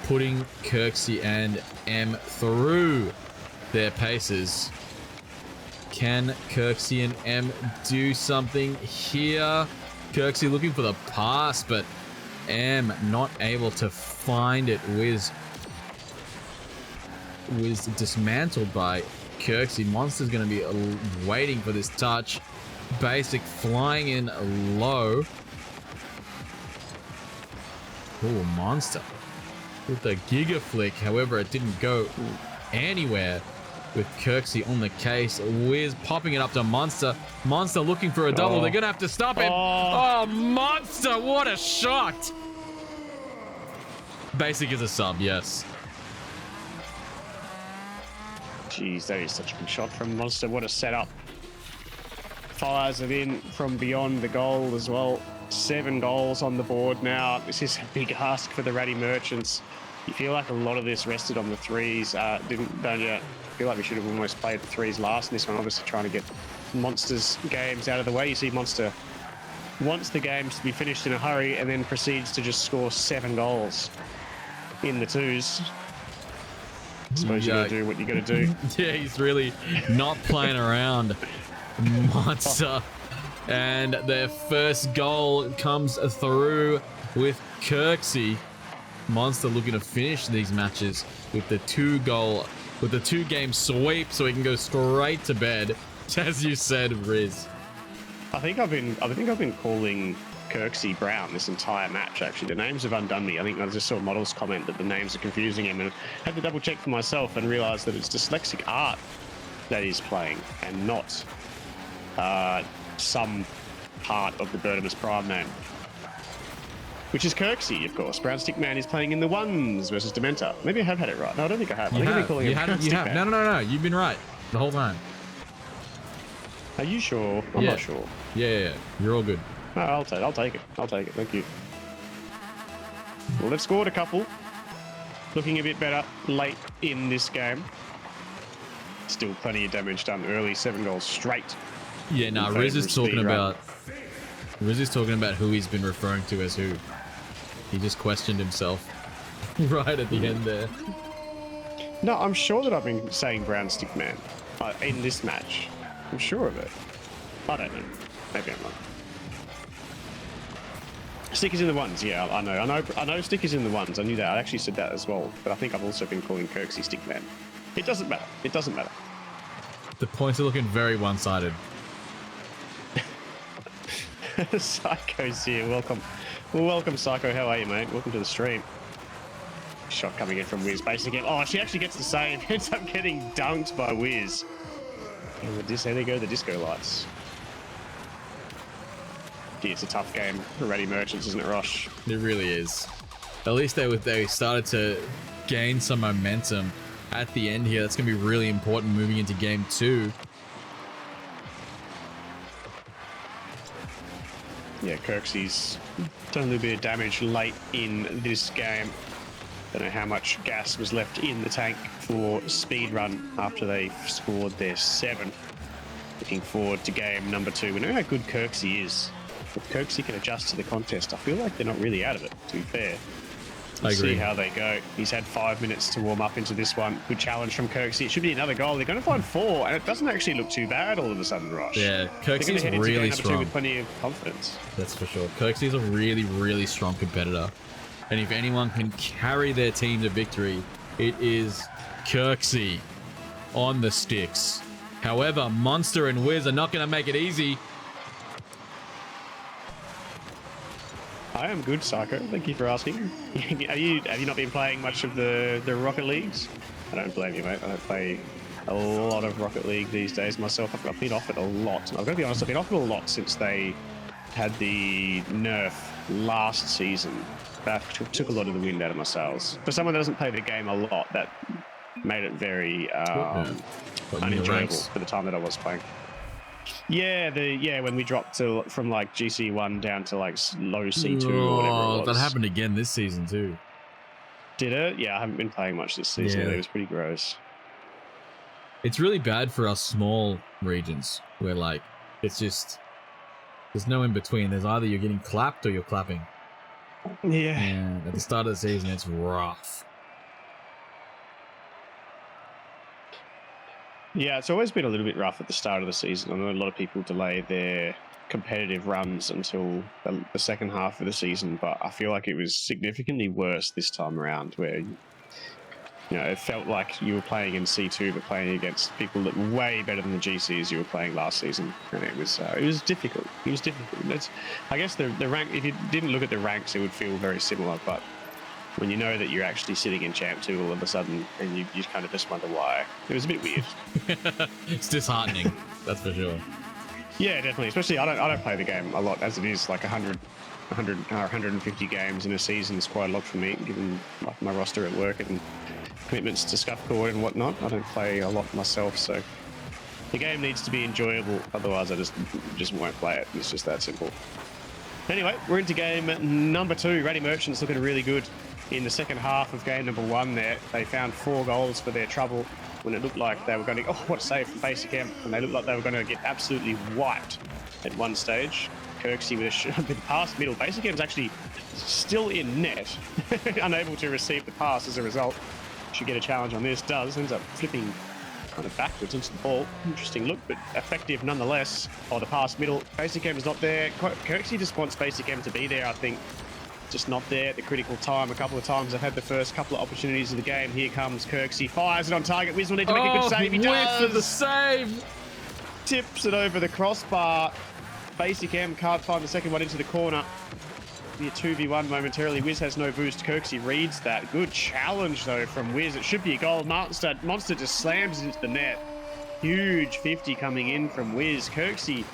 Putting Kirksy and M through their paces. Can Kirksy and M do something here? Kirksy looking for the pass, but M not able to find it. Wiz dismantled by Kirksy. Monster's going to be waiting for this touch. Basic flying in low. Oh, Monster with the Giga Flick. However, it didn't go anywhere with Kirksy on the case. Wiz popping it up to Monster. Monster looking for a double. They're going to have to stop him. Oh, Monster. What a shot. Basic is a sub, yes. Jeez, that is such a good shot from Monster. What a setup. Fires it in from beyond the goal as well. 7 goals on the board now. This is a big ask for the Ratty Merchants. You feel like a lot of this rested on the threes, don't you? I feel like we should have almost played the threes last in this one, obviously trying to get Monster's games out of the way. You see Monster wants the games to be finished in a hurry and then proceeds to just score 7 goals in the twos. I suppose you gotta do what you gotta do. Yeah, he's really not playing around. Monster. And their first goal comes through with Kirksy. Monster looking to finish these matches with the 2-game sweep so he can go straight to bed. As you said, Riz. I think I've been calling Kirksy Brown this entire match. Actually, the names have undone me. I think I just saw Models comment that the names are confusing him, and had to double check for myself and realize that it's dyslexic art that he's playing, and not some part of the Bertimus Prime name, which is Kirksy, of course. BrownStickMan is playing in the ones versus Dementor. Maybe I have had it right. No, I don't think I have. I think I've been calling him BrownStickMan. No. You've been right the whole time. Are you sure? I'm not sure. Yeah. You're all good. No, I'll take it. Thank you. Well, they've scored a couple. Looking a bit better late in this game. Still plenty of damage done early. 7 goals straight. Yeah, no, Riz is talking about who he's been referring to as who. He just questioned himself right at the end there. No, I'm sure that I've been saying BrownStickMan in this match. I'm sure of it. I don't know. Maybe I'm not. Stick is in the ones. Yeah, I know. Stick is in the ones. I knew that. I actually said that as well. But I think I've also been calling Kirksy Stickman. It doesn't matter. The points are looking very one-sided. Psycho's here. Welcome, Psycho. How are you, mate? Welcome to the stream. Shot coming in from Wiz. BasicEmm. Oh, she actually gets the save. Ends up getting dunked by Wiz. And there they go, the disco lights. Gee, it's a tough game for Ratty Merchants, isn't it, Rosh? It really is. At least they started to gain some momentum at the end here. That's going to be really important moving into game 2. Yeah, Kirksy's done a little bit of damage late in this game. Don't know how much gas was left in the tank for speed run after they scored their 7. Looking forward to game number 2. We know how good Kirksy is. If Kirksy can adjust to the contest, I feel like they're not really out of it, to be fair. We'll see how they go. He's had 5 minutes to warm up into this one. Good challenge from Kirksy. It should be another goal. They're going to find 4, and it doesn't actually look too bad all of a sudden, Rosh. Yeah, Kirksy's really strong. With plenty of confidence. That's for sure. Kirksy's a really, really strong competitor. And if anyone can carry their team to victory, it is Kirksy on the sticks. However, Monster and Wiz are not going to make it easy. I am good, Psycho. Thank you for asking. Have you not been playing much of the Rocket Leagues? I don't blame you, mate. I don't play a lot of Rocket League these days myself. I've been off it a lot. I've got to be honest, I've been off it a lot since they had the nerf last season. That took a lot of the wind out of my sails. For someone that doesn't play the game a lot, that made it very unenjoyable for the time that I was playing. Yeah, when we dropped from like GC1 down to like low C2 or whatever it was. That happened again this season too. Did it? Yeah, I haven't been playing much this season. Yeah. It was pretty gross. It's really bad for us small regions where like it's just there's no in between. There's either you're getting clapped or you're clapping. Yeah. And at the start of the season, it's rough. Yeah, it's always been a little bit rough at the start of the season. I know a lot of people delay their competitive runs until the second half of the season, but I feel like it was significantly worse this time around, where it felt like you were playing in C2 but playing against people that were way better than the GCs you were playing last season, and it was difficult. It was difficult. I guess the rank. If you didn't look at the ranks, it would feel very similar, but when you know that you're actually sitting in Champ 2 all of a sudden, and you kind of just wonder why. It was a bit weird. It's disheartening, that's for sure. Yeah, definitely. Especially, I don't play the game a lot as it is. Like 100 or 150 games in a season is quite a lot for me, given like my roster at work and commitments to Scuffcord and whatnot. I don't play a lot myself, so the game needs to be enjoyable. Otherwise, I just won't play it. It's just that simple. Anyway, we're into game number 2. Ready Merchants looking really good in the second half of game number 1 there. They found 4 goals for their trouble when it looked like they were going to... Oh, what a save from BasicEmm. And they looked like they were going to get absolutely wiped at one stage. Kirksy with the pass middle. BasicEmm's actually still in net, unable to receive the pass as a result. Should get a challenge on this. Does. Ends up flipping kind of backwards into the ball. Interesting look, but effective nonetheless. Oh, the pass middle. BasicEmm's not there. Kirksy just wants BasicEmm to be there, I think. Just not there at the critical time. A couple of times I've had the first couple of opportunities of the game. Here comes Kirksy. Fires it on target. Wiz will need to make a good save. He does. For the save. Tips it over the crossbar. BasicEmm can't find the second one into the corner. Be a 2v1 momentarily. Wiz has no boost. Kirksy reads that. Good challenge, though, from Wiz. It should be a goal. Monster just slams it into the net. Huge 50 coming in from Wiz. Kirksy,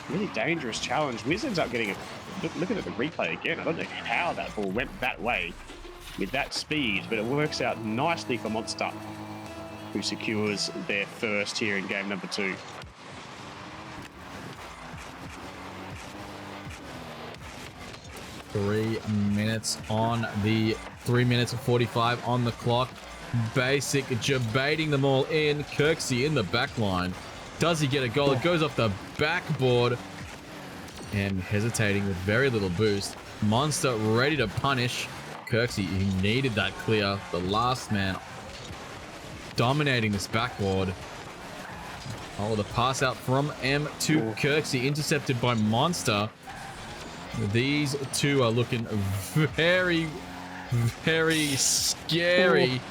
really dangerous challenge. Wiz ends up getting a... Looking at the replay again, I don't know how that ball went that way with that speed, but it works out nicely for Monster, who secures their first here in game number 2. Three minutes on the 3 minutes and 45 on the clock. Basic debating them all in. Kirksy in the back line. Does he get a goal? It goes off the backboard. And hesitating with very little boost. Monster ready to punish. Kirksy, he needed that clear. The last man dominating this backboard. Oh, the pass out from M to Kirksy, intercepted by Monster. These two are looking very, very scary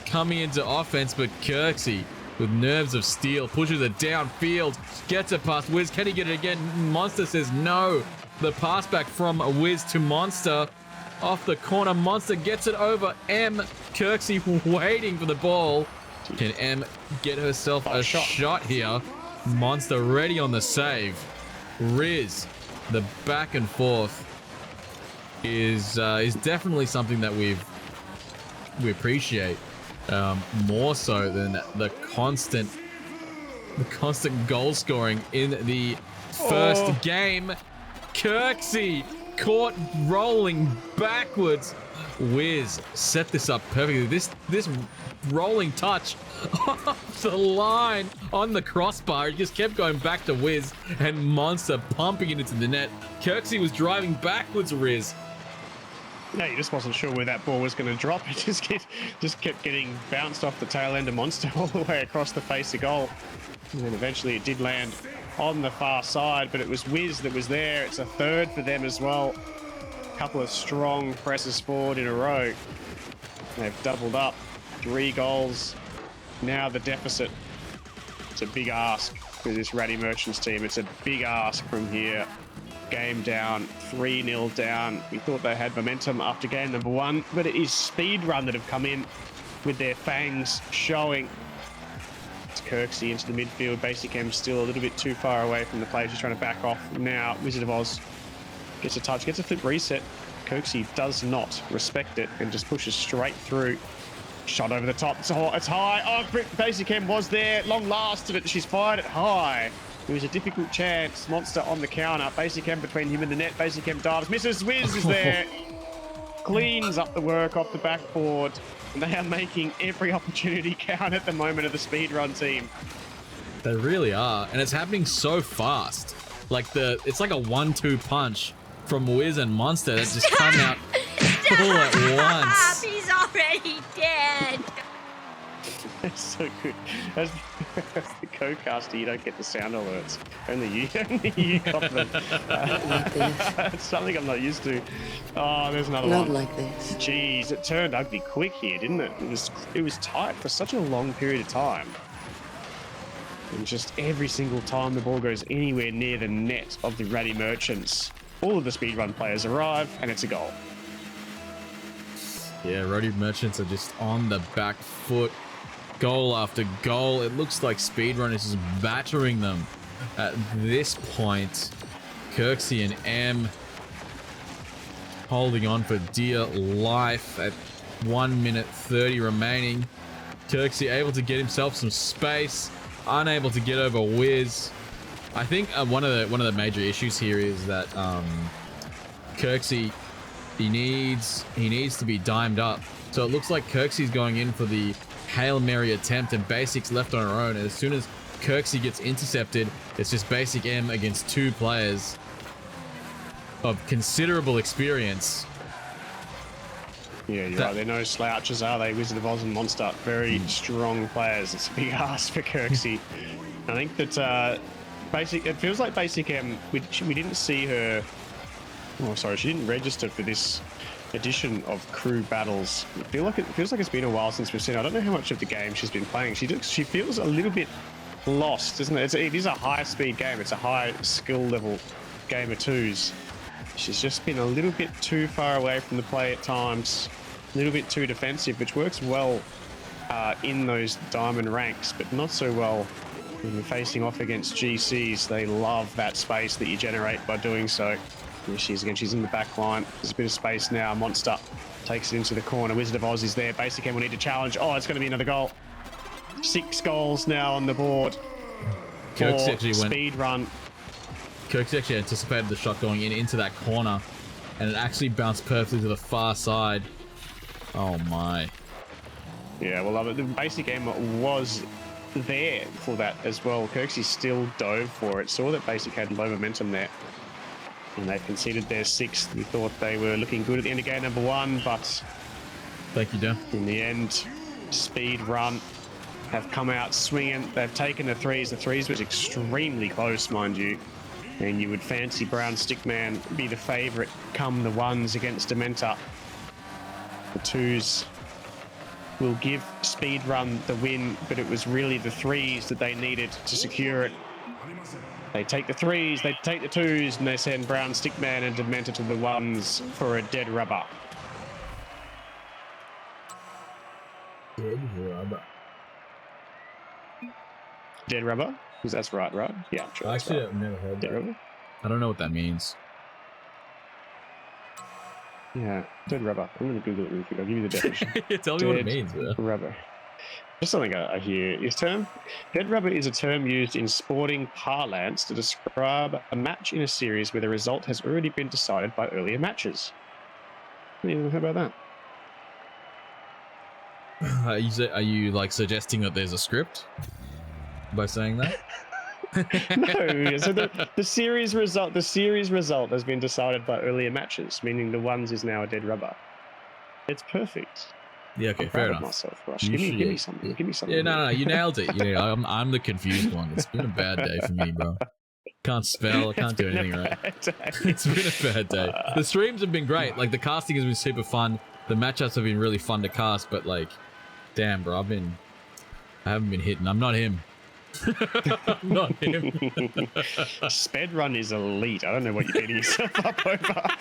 coming into offense, but Kirksy, with nerves of steel, pushes it downfield, gets it past Wiz. Can he get it again? Monster says no. The pass back from Wiz to Monster. Off the corner, Monster gets it over M. Kirksy waiting for the ball. Can M get herself a shot here? Monster ready on the save. Riz, the back and forth is definitely something that we appreciate. More so than the constant goal scoring in the first game. Kirksy caught rolling backwards. Wiz set this up perfectly. This rolling touch off the line on the crossbar. It just kept going back to Wiz, and Monster pumping it into the net. Kirksy was driving backwards, Riz. No, he just wasn't sure where that ball was going to drop. It just kept getting bounced off the tail end of Monster all the way across the face of goal. And then eventually it did land on the far side, but it was Wiz that was there. It's a third for them as well. A couple of strong presses forward in a row. They've doubled up. 3 goals. Now the deficit. It's a big ask for this Ratty Merchants team. It's a big ask from here. Game down, 3-0 down. We thought they had momentum after game number 1, but it is Speedrun that have come in with their fangs showing. It's Kirksy into the midfield. BasicEmm still a little bit too far away from the players. She's trying to back off. Now Wizard of Oz gets a touch, gets a flip reset. Kirksy does not respect it and just pushes straight through. Shot over the top. It's high. Oh, BasicEmm was there. Long lasted it. She's fired it high. It was a difficult chance. Monster on the counter. BasicEmm between him and the net. BasicEmm dives. Misses. Wiz is there. Cleans up the work off the backboard. And they are making every opportunity count at the moment of the speedrun team. They really are. And it's happening so fast. Like it's like a 1-2 punch from Wiz and Monster that just come out all at once. He's already dead. It's so good. As the co-caster, you don't get the sound alerts. Only you got them. Not like this. It's something I'm not used to. Oh, there's another Not one. like this. Jeez, it turned ugly quick here, didn't it? It was tight for such a long period of time. And just every single time the ball goes anywhere near the net of the Ratty Merchants, all of the speedrun players arrive, and it's a goal. Yeah, Roddy Merchants are just on the back foot. Goal after goal. It looks like Speedrun is just battering them at this point. Kirksy and M holding on for dear life at 1 minute 30 remaining. Kirksy able to get himself some space, unable to get over Wiz. I think one of the major issues here is that Kirksy he needs to be dimed up. So it looks like Kirksy's going in for the Hail Mary attempt and Basic's left on her own. And as soon as Kirksy gets intercepted, it's just BasicEmm against two players of considerable experience. Yeah, you're right. They're no slouches, are they? Wizard of Oz and Monster, very strong players. It's a big ask for Kirksy. I think that it feels like BasicEmm, we didn't see her. Oh, sorry, she didn't register for this edition of crew battles. It feels like it's been a while since we've seen her. I don't know how much of the game she's been playing. She feels a little bit lost, isn't it? It is a high speed game. It's a high skill level game of twos. She's just been a little bit too far away from the play at times, a little bit too defensive, which works well in those diamond ranks, but not so well when you're facing off against GCs. They love that space that you generate by doing so. Here she is again. She's in the back line. There's a bit of space now. Monster takes it into the corner. Wizard of Oz is there. BasicEmm will need to challenge. Oh, it's going to be another goal. 6 goals now on the board. Kirksy actually speed run. Kirksy actually anticipated the shot going into that corner, and it actually bounced perfectly to the far side. Oh my. Yeah, well, the BasicEmm was there for that as well. Kirksy still dove for it. Saw that Basic had low momentum there. And they conceded their 6th. We thought they were looking good at the end of game number 1, but thank you, Dan. In the end, Speed Run have come out swinging. They've taken the 3s. The 3s was extremely close, mind you. And you would fancy BrownStickMan be the favourite come the 1s against Dementor. The 2s will give Speed Run the win, but it was really the 3s that they needed to secure it. They take the 3s, they take the 2s, and they send BrownStickMan and Dementor to the 1s for a dead rubber. Dead rubber. Dead rubber? Because that's right? Yeah, I'm sure. Actually, right. I've never heard Dead that. rubber? I don't know what that means. Yeah, dead rubber. I'm going to Google it really quick. I'll give you the definition. Tell me what it means, bro. Rubber. Just something I hear. Dead rubber is a term used in sporting parlance to describe a match in a series where the result has already been decided by earlier matches. How about that? Are you like suggesting that there's a script by saying that? No. So the series result has been decided by earlier matches, meaning the 1s is now a dead rubber. It's perfect. Yeah, okay, I'm fair proud of enough. myself, Rush. Give me something. Give me something. Yeah, no, you nailed it. I'm the confused one. It's been a bad day for me, bro. Can't spell. I can't do anything right. It's been a bad day. The streams have been great. Like, the casting has been super fun. The matchups have been really fun to cast, but like, damn, bro, I haven't been hitting. I'm not him. I'm not him. Sped run is elite. I don't know what you're beating yourself up over.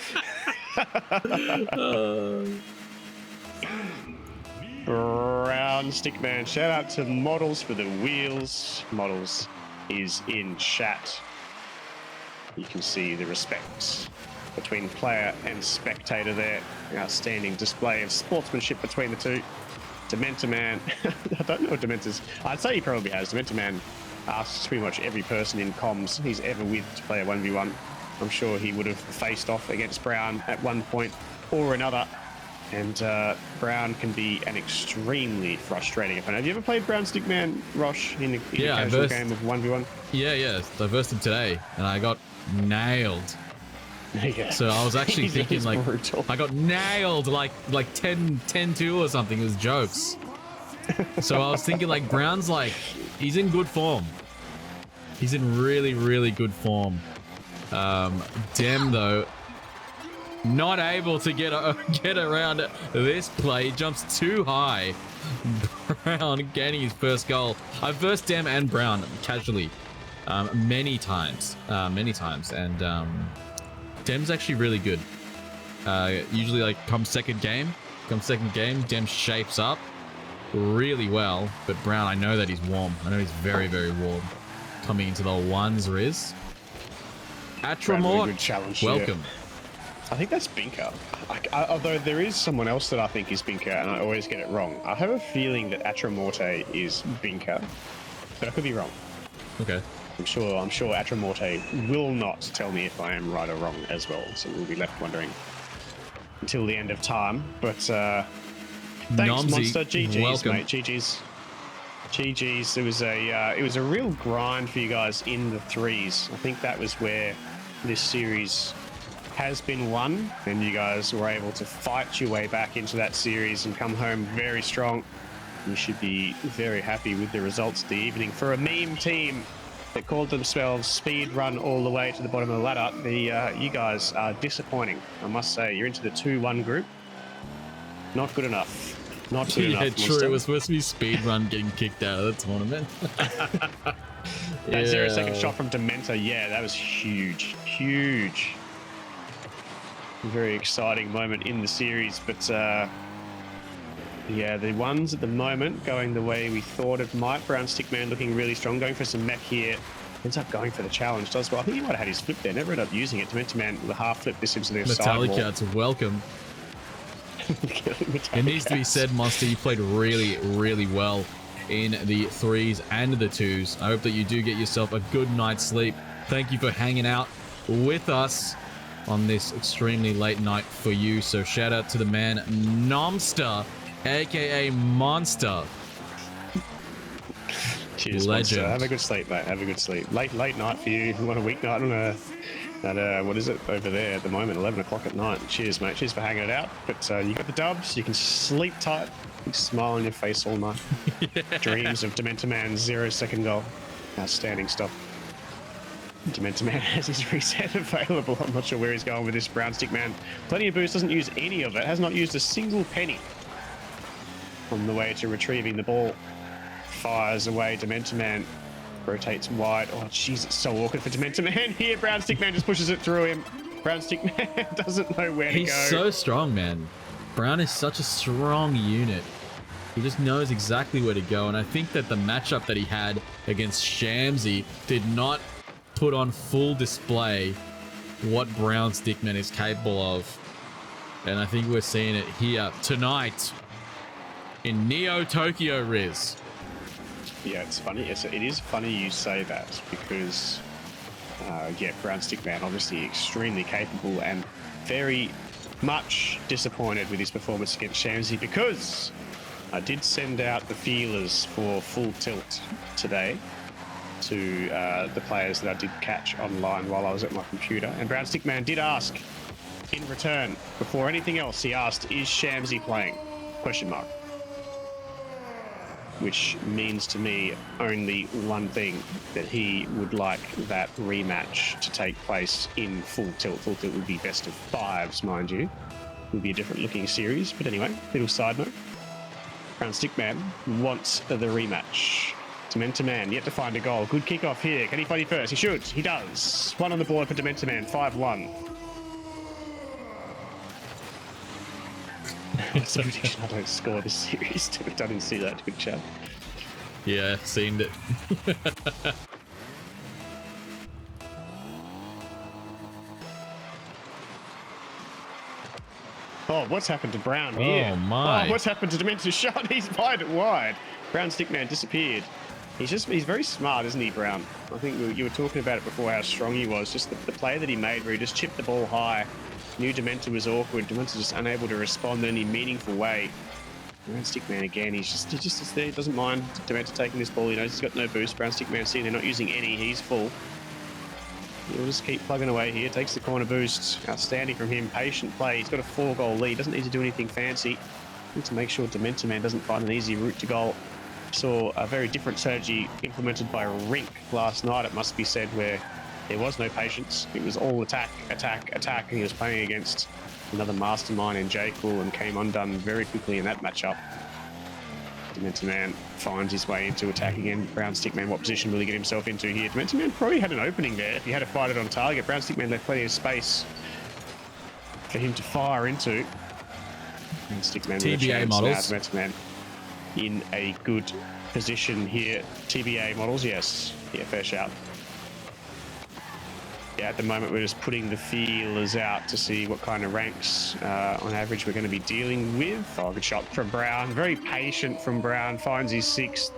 BrownStickMan. Shout out to Models for the wheels. Models is in chat. You can see the respect between player and spectator there. Outstanding display of sportsmanship between the two. Dementor Man. I don't know what Dementor's. I'd say he probably has. Dementor Man asks pretty much every person in comms he's ever with to play a 1v1. I'm sure he would have faced off against Brown at one point or another. And Brown can be an extremely frustrating opponent. Have you ever played BrownStickMan, Rosh, in a casual game of 1v1? Yeah. I versed him today, and I got nailed. Yeah. So I was actually thinking, like, brutal. I got nailed like 10-2 or something. It was jokes. So I was thinking like Brown's like, he's in good form. He's in really, really good form. Dem though, not able to get around this play. He jumps too high. Brown gaining his first goal. I've versed Dem and Brown casually many times, and Dem's actually really good. Usually like come second game, Dem shapes up really well, but Brown, I know that he's warm. I know he's very, very warm. Coming into the ones, Riz. Atramort, good challenge. welcome. I think that's Binker. Although there is someone else that I think is Binker, and I always get it wrong. I have a feeling that Atramorte is Binker, but I could be wrong. Okay. I'm sure Atramorte will not tell me if I am right or wrong as well, so we'll be left wondering until the end of time. But thanks, Nomsy, Monster. GG's, welcome. mate. GG's. It was a real grind for you guys in the threes. I think that was where this series has been won, and you guys were able to fight your way back into that series and come home very strong. You should be very happy with the results of the evening. For a meme team that called themselves Speed Run all the way to the bottom of the ladder, you guys are disappointing, I must say. You're into the 2-1 group. Not good enough. Not good enough. Yeah, true. Monster. It was supposed to be Speedrun getting kicked out of the tournament. That 0-second shot from Dementor, yeah, that was huge. Huge. Very exciting moment in the series, but yeah, the ones at the moment going the way we thought it might. BrownStickMan looking really strong, going for some mech here. Ends up going for the challenge. Does well. I think he might have had his flip there. Never ended up using it. Dementor with a half flip this into the side wall. Metallica, it's welcome. It needs to be said, Monster, you played really, really well in the threes and the twos. I hope that you do get yourself a good night's sleep. Thank you for hanging out with us on this extremely late night for you. So shout out to the man Nomster, aka Monster. Cheers, Legend. Monster. Have a good sleep, mate. Have a good sleep. Late night for you. What a weeknight on what is it over there at the moment? 11 o'clock at night. Cheers, mate. Cheers for hanging it out. But you got the dubs. You can sleep tight. Big smile on your face all night. Yeah. Dreams of Dementor Man's 0-second goal. Outstanding stuff. Dementor Man has his reset available. I'm not sure where he's going with this. BrownStickMan. Plenty of boost. Doesn't use any of it. Has not used a single penny on the way to retrieving the ball. Fires away. Dementor Man rotates wide. Oh, jeez, it's so awkward for Dementor Man here. BrownStickMan just pushes it through him. BrownStickMan doesn't know where to go. He's so strong, man. Brown is such a strong unit. He just knows exactly where to go. And I think that the matchup that he had against Shamsy did not put on full display what BrownStickMan is capable of. And I think we're seeing it here tonight in Neo Tokyo, Riz. Yeah, it's funny. It is funny you say that because, yeah, BrownStickMan obviously extremely capable and very much disappointed with his performance against Shamsy, because I did send out the feelers for Full Tilt today to the players that I did catch online while I was at my computer, and BrownStickMan did ask in return, before anything else, he asked, "Is Shamsy playing?" Question mark. Which means to me only one thing, that he would like that rematch to take place in Full Tilt. Full Tilt would be best of fives, mind you. It would be a different looking series, but anyway, little side note. BrownStickMan wants the rematch. Dementor Man yet to find a goal. Good kickoff here. Can he find it first? He should. He does. One on the board for Dementor Man. 5-1. That's a prediction I don't score this series. I didn't see that. Good chat. Yeah, seen it. Oh, what's happened to Brown here? Oh, my. Oh, what's happened to Dementor's shot? He's fired it wide. BrownStickMan disappeared. He's very smart, isn't he, Brown? I think you were talking about it before, how strong he was. Just the play that he made where he just chipped the ball high. Knew Dementor was awkward. Dementor just unable to respond in any meaningful way. BrownStickMan again, he just is there. He doesn't mind Dementor taking this ball. He knows he's got no boost. BrownStickMan seeing they're not using any. He's full. He'll just keep plugging away here. Takes the corner boost. Outstanding from him. Patient play. He's got a 4-goal lead. Doesn't need to do anything fancy. Need to make sure Dementor Man doesn't find an easy route to goal. Saw a very different strategy implemented by Rink last night, it must be said, where there was no patience. It was all attack, attack, attack, and he was playing against another mastermind in J. Cool and came undone very quickly in that matchup. Dementor Man finds his way into attack again. BrownStickMan, what position will he get himself into here? Dementor Man probably had an opening there if he had to fight it on target. BrownStickMan left plenty of space for him to fire into. And Stickman TBA models. Dementor Man in a good position here. TBA models, yes. Yeah, fair shout. Yeah, at the moment we're just putting the feelers out to see what kind of ranks on average we're going to be dealing with. Oh, good shot from Brown. Very patient from Brown. Finds his 6th.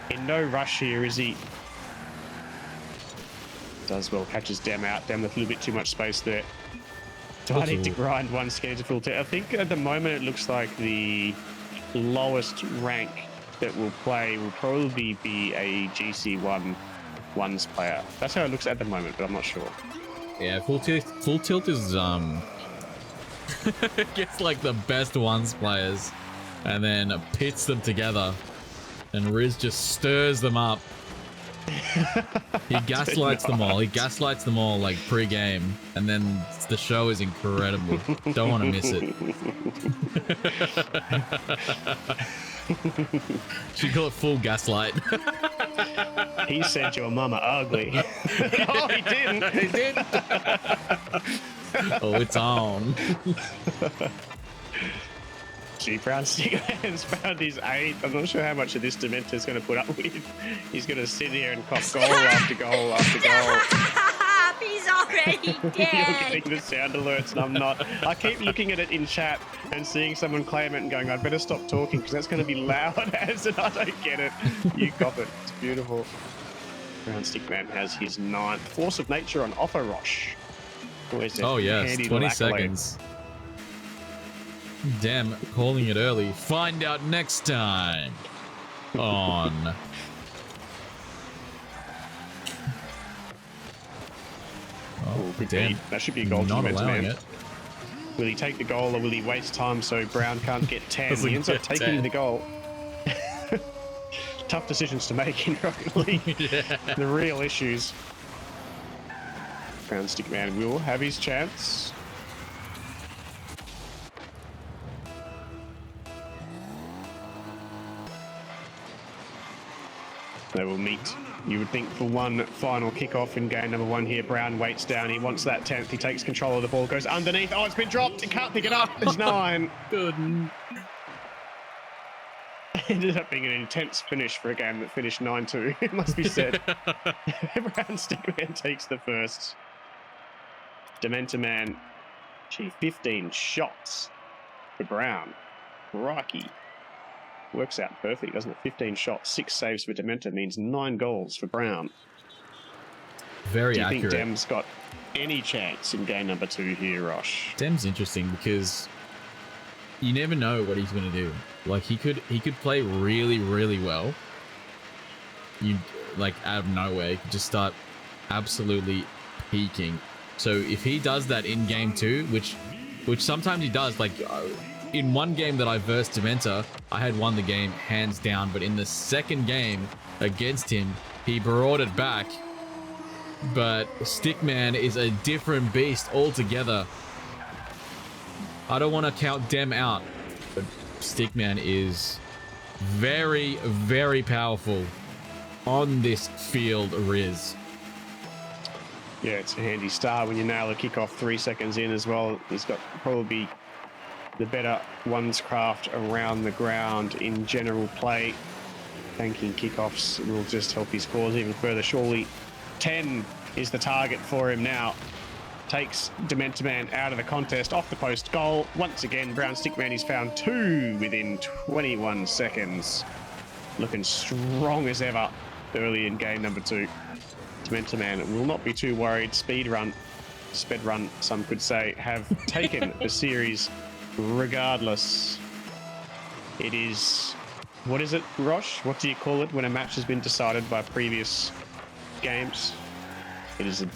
In no rush here, is he? Does well. Catches Dem out. Dem with a little bit too much space there. Do I need to grind one scan to full tilt? I think at the moment it looks like the lowest rank that we'll play will probably be a GC1 ones player. That's how it looks at the moment, but I'm not sure. Yeah, full tilt is it gets like the best ones players and then pits them together and Riz just stirs them up. He gaslights them all. He gaslights them all like pre-game, and then the show is incredible. Don't want to miss it. She call it full gaslight. He said your mama ugly. No, he didn't. He didn't. Oh, it's on. Gee, BrownStickMan's found his 8th. I'm not sure how much of this Dementor is going to put up with. He's going to sit here and cough goal after goal after goal. He's already dead. You're getting the sound alerts and I'm not. I keep looking at it in chat and seeing someone claim it and going, I'd better stop talking because that's going to be loud as and I don't get it. You cop it. It's beautiful. BrownStickMan has his 9th. Force of Nature on offer, Rosh. Oh, yes. 20 seconds. Damn, calling it early. Find out next time on... Oh, damn. That should be a goal. Not allowing it. Will he take the goal or will he waste time so Brown can't get 10? He ends up taking 10. the goal. Tough decisions to make in Rocket League. Yeah. The real issues. BrownStickMan will have his chance. They will meet, you would think, for one final kickoff in game number 1 here. Brown waits down. He wants that 10th. He takes control of the ball, goes underneath. Oh, it's been dropped. He can't pick it up. It's 9. Good. Ended up being an intense finish for a game that finished 9-2, it must be said. BrownStickMan takes the first. Dementor Man, gee, 15 shots for Brown. Crikey. Works out perfectly, doesn't it? 15 shots, 6 saves for Dementor means 9 goals for Brown. Very accurate. Do you accurate. think Dem's got any chance in game number 2 here, Rosh? Dem's interesting because you never know what he's going to do. Like he could play really, really well. You like out of nowhere, he could just start absolutely peaking. So if he does that in game 2, which sometimes he does, like in one game that I versed Dementor, I had won the game hands down, but in the second game against him, he brought it back. But Stickman is a different beast altogether. I don't want to count Dem out, but Stickman is very, very powerful on this field, Riz. Yeah, it's a handy start when you nail a kickoff 3 seconds in as well. He's got probably the better ones craft around the ground in general play. Tanking kickoffs will just help his cause even further. Surely 10 is the target for him now. Takes Dementor Man out of the contest, off the post goal. Once again, BrownStickMan is found 2 within 21 seconds. Looking strong as ever early in game number 2. Dementor Man will not be too worried. Sped run, some could say, have taken the series regardless. It is, what is it, Rosh? What do you call it when a match has been decided by previous games? It is a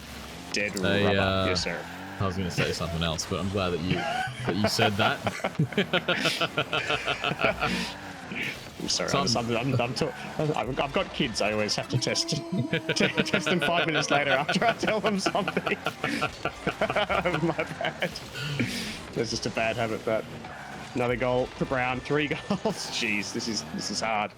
dead rubber. Yes, sir. I was going to say something else, but I'm glad that you said that. I'm sorry. I've got kids. I always have to test them 5 minutes later after I tell them something. My bad. That's just a bad habit. But another goal for Brown. 3 goals. Jeez, this is hard.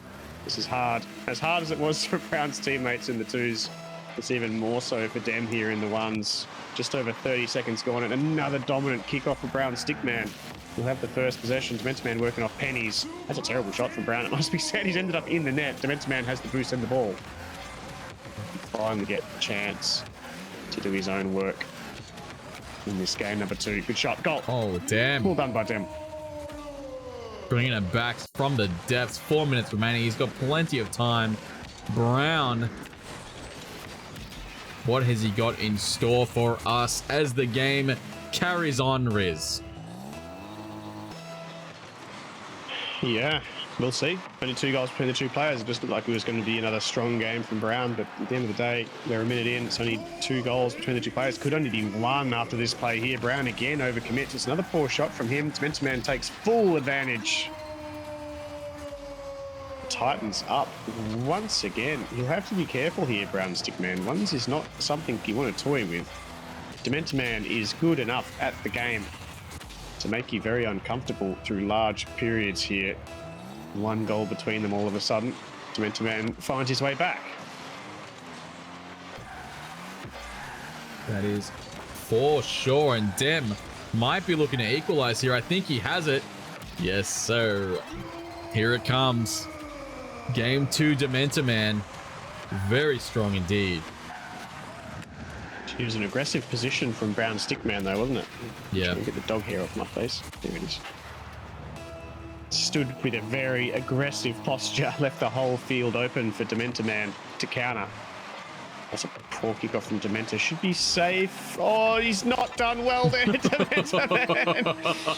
This is hard. As hard as it was for Brown's teammates in the 2s, it's even more so for Dem here in the 1s. Just over 30 seconds gone, and another dominant kickoff for BrownStickMan. He'll have the first possession. Dementor working off pennies. That's a terrible shot from Brown. It must be said. He's ended up in the net. Dementor has the boost and the ball. Finally get a chance to do his own work in this game. Number 2. Good shot. Goal. Oh, damn. Well done by Dem. Bringing it back from the depths. 4 minutes remaining. He's got plenty of time. Brown. What has he got in store for us as the game carries on, Riz? Yeah, we'll see. Only 2 goals between the 2 players. It just looked like it was going to be another strong game from Brown, but at the end of the day, they're a minute in. It's only 2 goals between the 2 players. Could only be 1 after this play here. Brown again overcommits. It's another poor shot from him. Dementor takes full advantage. Tightens up once again. You'll have to be careful here, BrownStickMan. 1s is not something you want to toy with. Dementor is good enough at the game to make you very uncomfortable through large periods here. 1 goal between them all of a sudden. Dementor finds his way back. That is for sure, and Dem might be looking to equalize here. I think he has it. Yes, sir. Here it comes. Game 2, Dementor. Very strong indeed. It was an aggressive position from BrownStickMan though, wasn't it? Yeah. Trying to get the dog hair off my face. There it is. Stood with a very aggressive posture, left the whole field open for Dementor to counter. That's a poor kickoff from Dementor. Should be safe. Oh, he's not done well there, Dementor.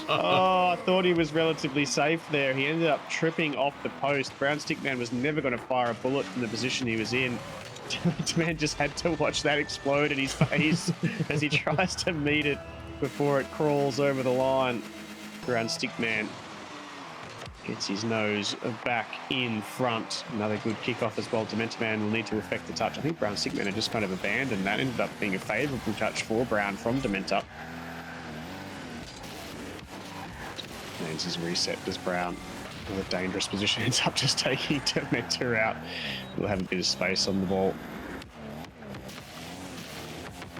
Oh, I thought he was relatively safe there. He ended up tripping off the post. BrownStickMan was never going to fire a bullet from the position he was in. Dementor just had to watch that explode in his face as he tries to meet it before it crawls over the line. BrownStickMan gets his nose back in front. Another good kickoff as well. Dementor will need to effect the touch. I think BrownStickMan had just kind of abandoned that. Ended up being a favourable touch for Brown from Dementor. Lands his reset as Brown with a dangerous position. Ends up just taking Dementor out. We'll have a bit of space on the ball.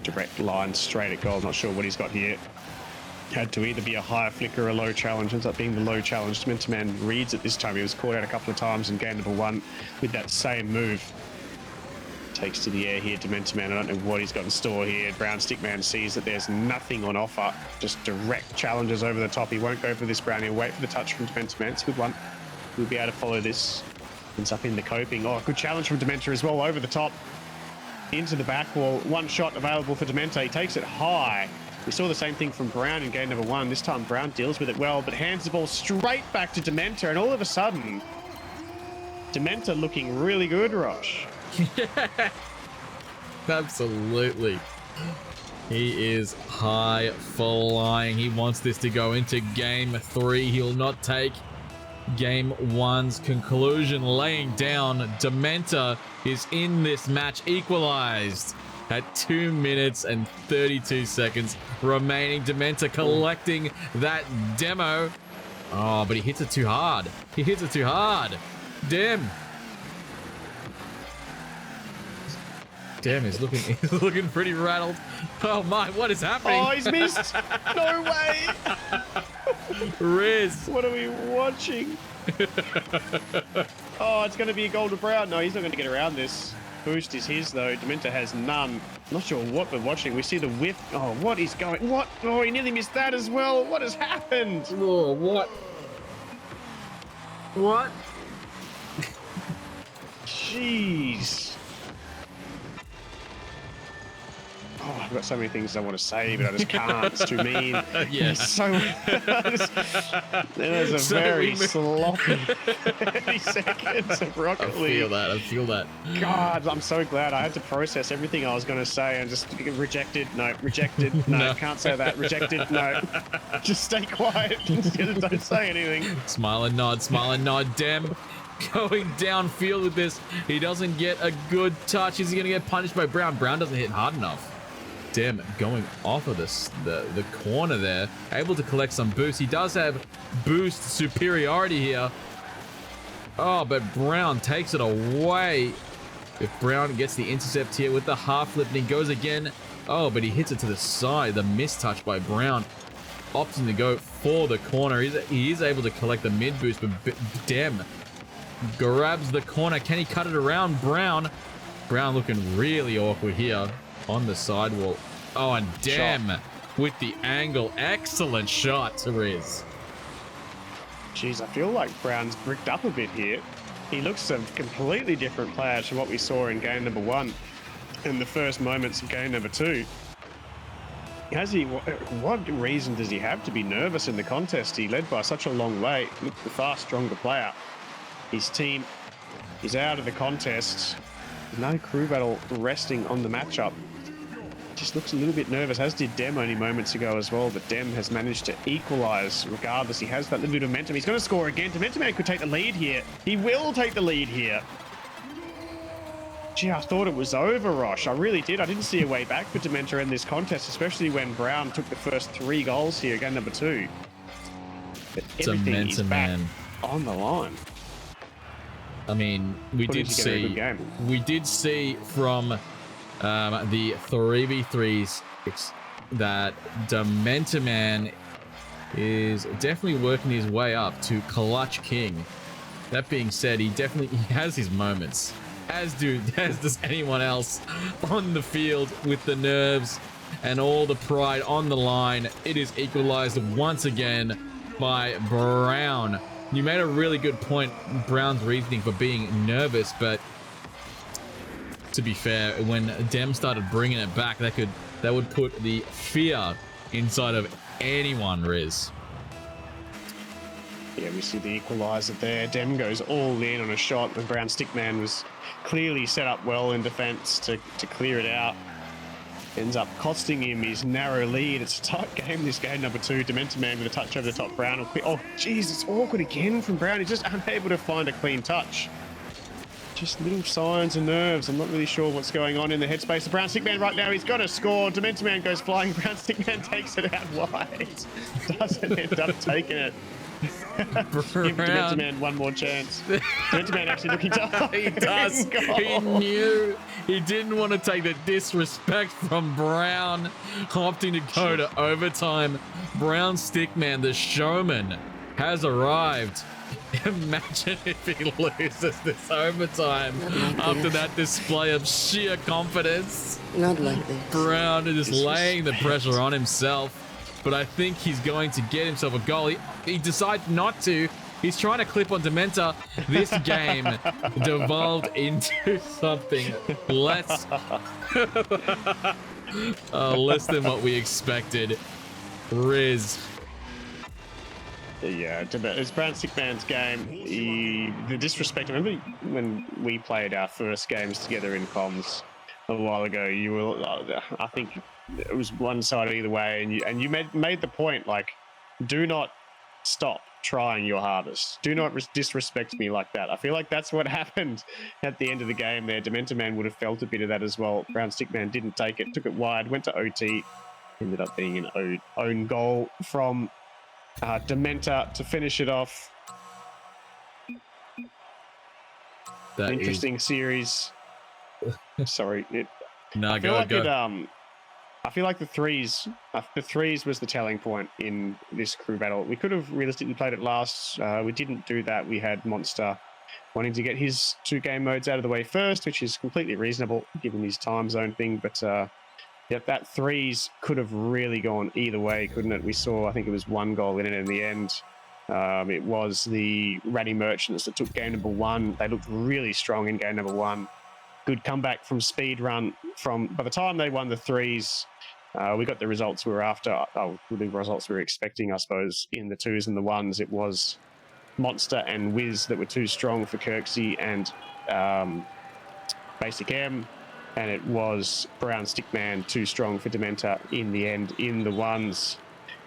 Direct line straight at goal. Not sure what he's got here. Had to either be a higher flicker or a low challenge. Ends up being the low challenge. Dementor reads it this time. He was caught out a couple of times in game number 1 with that same move. Takes to the air here, Dementor. I don't know what he's got in store here. BrownStickMan sees that there's nothing on offer. Just direct challenges over the top. He won't go for this, Brown. He'll wait for the touch from Dementor. It's a good one. We'll be able to follow this. Ends up in the coping. Oh, good challenge from Dementor as well. Over the top. Into the back wall. 1 shot available for Dementor. He takes it high. We saw the same thing from Brown in game number 1. This time Brown deals with it well, but hands the ball straight back to Dementor, and all of a sudden, Dementor looking really good, Rosh. Yeah, absolutely. He is high flying. He wants this to go into game 3. He'll not take game 1's conclusion. Laying down, Dementor is in this match, equalized at 2 minutes and 32 seconds remaining. Dementor collecting that demo. Oh, but he hits it too hard. He hits it too hard. Dem is looking pretty rattled. Oh my, what is happening? Oh, he's missed. No way. Riz. What are we watching? Oh, it's going to be a goal to Brown. No, he's not going to get around this. Boost is his though. Dementor has none. Not sure what we're watching. We see the whiff. Oh, what is going? What? Oh, he nearly missed that as well. What has happened? Oh, what? What? Jeez. Oh, I've got so many things I want to say, but I just can't. It's too mean. Yeah. So there's a So very sloppy 30 seconds of Rocket I League. feel that. I feel that. God, I'm so glad I had to process everything I was going to say and just rejected. No, rejected. No, No. can't say that. Rejected. No, just stay quiet. Don't say anything. Smile and nod. Smile and nod. Dem going downfield with this. He doesn't get a good touch. Is he going to get punished by Brown? Brown doesn't hit hard enough. Dem going off of the corner there, able to collect some boost. He does have boost superiority here. Oh, but Brown takes it away. If Brown gets the intercept here with the half flip and he goes again. Oh, but he hits it to the side. The mistouch by Brown. Opting to go for the corner. He is able to collect the mid boost, but Dem grabs the corner. Can he cut it around? Brown looking really awkward here on the sidewall. Oh, and Dem with the angle. Excellent shot, Riz. Jeez, I feel like Brown's bricked up a bit here. He looks a completely different player to what we saw in game number 1 and the first moments of game number 2. What reason does he have to be nervous in the contest? He led by such a long way. Looked the far stronger player. His team is out of the contest. No crew battle resting on the matchup. Just looks a little bit nervous, as did Dem only moments ago as well, but Dem has managed to equalize regardless. He has that little bit of momentum. He's going to score again. Dementor could take the lead here. He will take the lead here. Gee, I thought it was over, Rosh. I really did. I didn't see a way back for Dementor in this contest, especially when Brown took the first 3 goals here, game number 2. But everything is back on the line. I mean, we did see from the 3v3s that Dementor is definitely working his way up to Clutch King. That being said, he has his moments, as does anyone else on the field with the nerves and all the pride on the line. It is equalized once again by Brown. You made a really good point, Brown's reasoning for being nervous, but to be fair, when Dem started bringing it back, that would put the fear inside of anyone, Riz. Yeah, we see the equaliser there. Dem goes all in on a shot, and BrownStickMan was clearly set up well in defence to clear it out. Ends up costing him his narrow lead. It's a tight game, this game number 2. Dementor with a touch over the top. Brown. Oh, jeez, it's awkward again from Brown. He's just unable to find a clean touch. Just little signs and nerves. I'm not really sure what's going on in the headspace of BrownStickMan right now. He's got to score. Dementor goes flying. BrownStickMan takes it out wide. Doesn't end up taking it. Give Dementor one more chance. Dementor actually looking to... He does. He knew he didn't want to take the disrespect from Brown, opting to go to overtime. BrownStickMan, the showman, has arrived. Imagine if he loses this overtime after that display of sheer confidence. Not like this. Brown is just laying the pressure on himself. But I think he's going to get himself a goal. He decides not to. He's trying to clip on Dementor. This game devolved into something less than what we expected. Riz. Yeah, it's BrownStickMan's game. The disrespect. I remember when we played our first games together in comms a while ago. You were, I think it was one side either way, and you made the point, like, do not stop trying your hardest. Do not disrespect me like that. I feel like that's what happened at the end of the game there. Dementor would have felt a bit of that as well. BrownStickMan didn't take it, took it wide, went to OT, ended up being an own goal from Dementor to finish it off. That interesting series. Sorry. No, I feel like the threes was the telling point in this crew battle. We could have realistically played it last. We didn't do that. We had Monster wanting to get his 2 game modes out of the way first, which is completely reasonable given his time zone thing. But that threes could have really gone either way, couldn't it? We saw, I think it was 1 goal in it in the end. It was the Ratty Merchants that took game number 1. They looked really strong in game number 1. good comeback from Speed Run. By the time they won the threes, we got the results we were after. Oh, the results we were expecting, I suppose, in the twos and the ones. It was Monster and Wiz that were too strong for Kirksy and BasicEmm, and it was BrownStickMan too strong for Dementor in the end in the ones.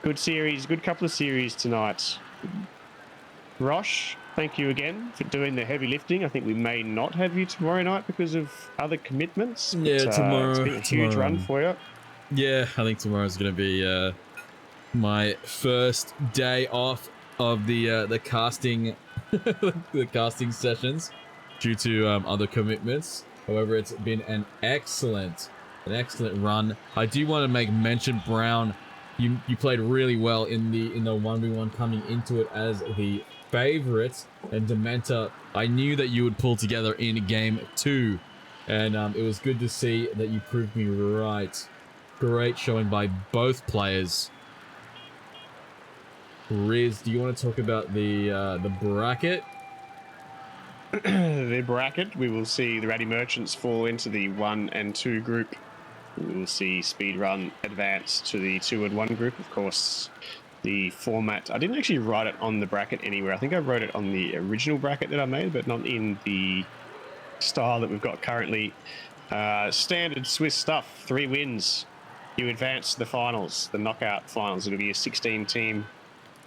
Good series, good couple of series tonight. Rosh, thank you again for doing the heavy lifting. I think we may not have you tomorrow night because of other commitments. Yeah, tomorrow. It's been a huge run for you. Yeah, I think tomorrow's going to be my first day off of the casting the casting sessions due to other commitments. However, it's been an excellent run. I do want to make mention, Brown, you played really well in the 1v1 coming into it as the favorite, and Dementor, I knew that you would pull together in game 2, and it was good to see that you proved me right. Great showing by both players. Riz, do you want to talk about the bracket? The bracket, we will see the Ratty Merchants fall into the 1 and 2 group. We will see Speedrun advance to the 2 and 1 group. Of course, the format, I didn't actually write it on the bracket anywhere. I think I wrote it on the original bracket that I made, but not in the style that we've got currently. Standard Swiss stuff, 3 wins. You advance to the finals, the knockout finals. It'll be a 16-team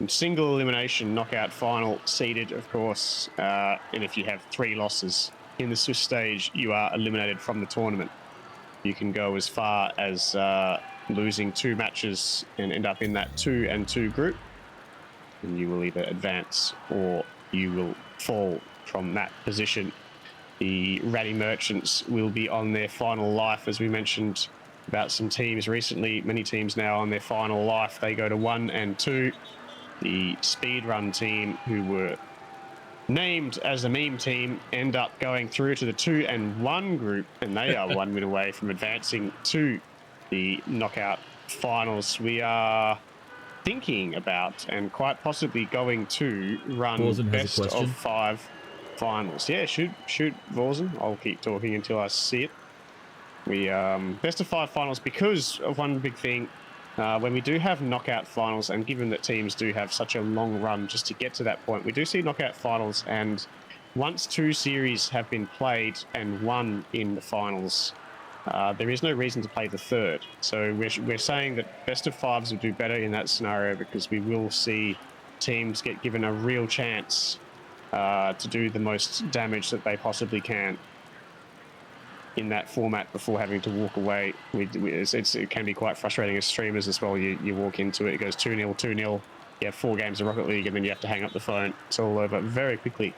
single elimination knockout final, seeded, of course. And if you have 3 losses in the Swiss stage, you are eliminated from the tournament. You can go as far as losing 2 matches and end up in that 2 and 2 group. And you will either advance or you will fall from that position. The Ratty Merchants will be on their final life, as we mentioned about some teams recently. Many teams now on their final life. They go to 1 and 2. The Speedrun team, who were named as a meme team, end up going through to the 2 and 1 group, and they are 1 win away from advancing to the knockout finals. We are thinking about and quite possibly going to run best of 5 finals. Yeah, shoot, Vorzen. I'll keep talking until I see it. We best of 5 finals because of one big thing. When we do have knockout finals, and given that teams do have such a long run just to get to that point, we do see knockout finals, and once 2 series have been played and won in the finals, there is no reason to play the 3rd. So we're saying that best of 5s will do better in that scenario because we will see teams get given a real chance to do the most damage that they possibly can in that format before having to walk away. It can be quite frustrating as streamers as well. You walk into it, it goes 2-0, 2-0. You have 4 games of Rocket League and then you have to hang up the phone. It's all over very quickly.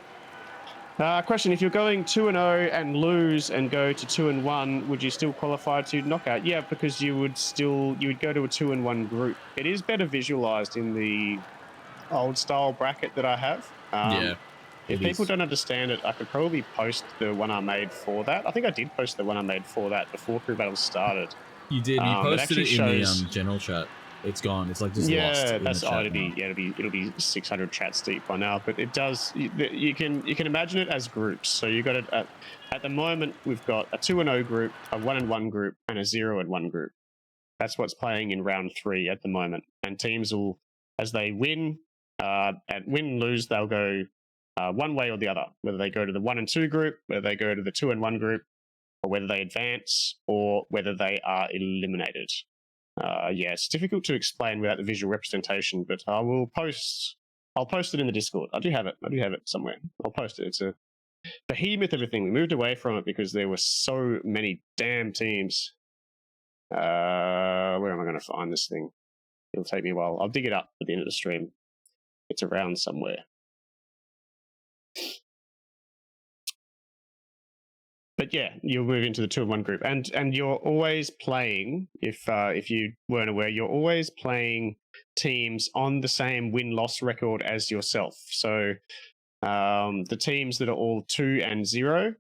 Question, if you're going 2-0 and lose and go to 2 and 1, would you still qualify to knockout? Yeah, because you would go to a 2 and 1 group. It is better visualized in the old style bracket that I have. Yeah. If people don't understand it, I could probably post the one I made for that. I think I did post the one I made for that before Crew Battles started. You did. You posted it in the general chat. It's gone. It's like just lost. Yeah, that's it'll be 600 chats deep by now. But it does. You can imagine it as groups. So you got it at the moment. We've got a 2 and 0 group, a 1 and 1 group, and a 0 and 1 group. That's what's playing in round 3 at the moment. And teams will, as they win, and win and lose, they'll go one way or the other, whether they go to the 1 and 2 group, whether they go to the 2 and 1 group, or whether they advance, or whether they are eliminated. Yeah, it's difficult to explain without the visual representation, but I'll post it in the Discord. I do have it somewhere. I'll post it. It's a behemoth of a thing. We moved away from it because there were so many damn teams. Where am I going to find this thing? It'll take me a while. I'll dig it up at the end of the stream. It's around somewhere. But yeah, you'll move into the 2 and 1 group, and you're always playing. If you weren't aware, you're always playing teams on the same win-loss record as yourself. So the teams that are all 2 and 0,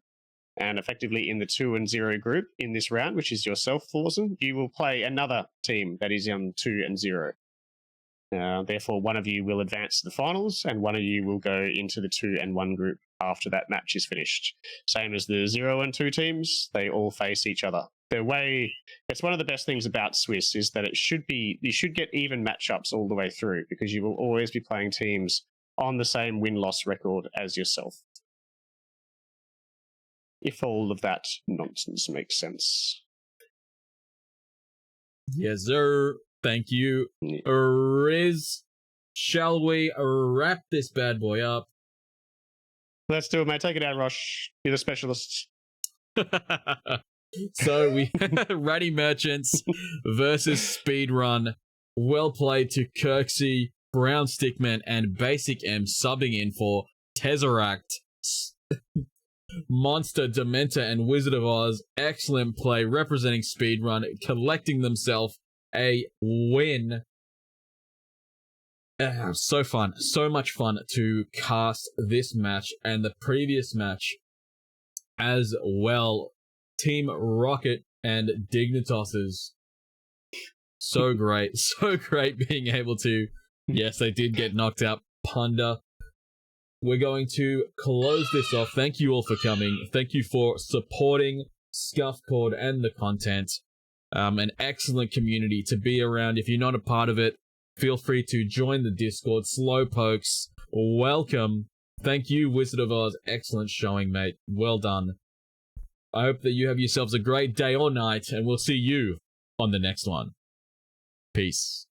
and effectively in the 2 and 0 group in this round, which is yourself, Forsen, you will play another team that is on 2 and 0. Therefore, one of you will advance to the finals, and one of you will go into the 2 and 1 group after that match is finished. Same as the 0 and 2 teams, they all face each other. It's one of the best things about Swiss is that you should get even matchups all the way through, because you will always be playing teams on the same win-loss record as yourself. If all of that nonsense makes sense. Yes, sir. Thank you, Riz. Shall we wrap this bad boy up? Let's do it, mate. Take it out, Rosh. You're the specialist. So we Ratty Merchants versus Speedrun. Well played to Kirksy, BrownStickMan, and BasicEmm subbing in for Tesseract, Monster, Dementor, and Wizard of Oz. Excellent play representing Speedrun, collecting themselves a win. So fun. So much fun to cast this match and the previous match as well. Team Rocket and Dignitossers. So great. So great being able to... Yes, they did get knocked out. Punda. We're going to close this off. Thank you all for coming. Thank you for supporting Scuffcord and the content. An excellent community to be around. If you're not a part of it, feel free to join the Discord. Slowpokes, welcome. Thank you, Wizard of Oz. Excellent showing, mate. Well done. I hope that you have yourselves a great day or night, and we'll see you on the next one. Peace.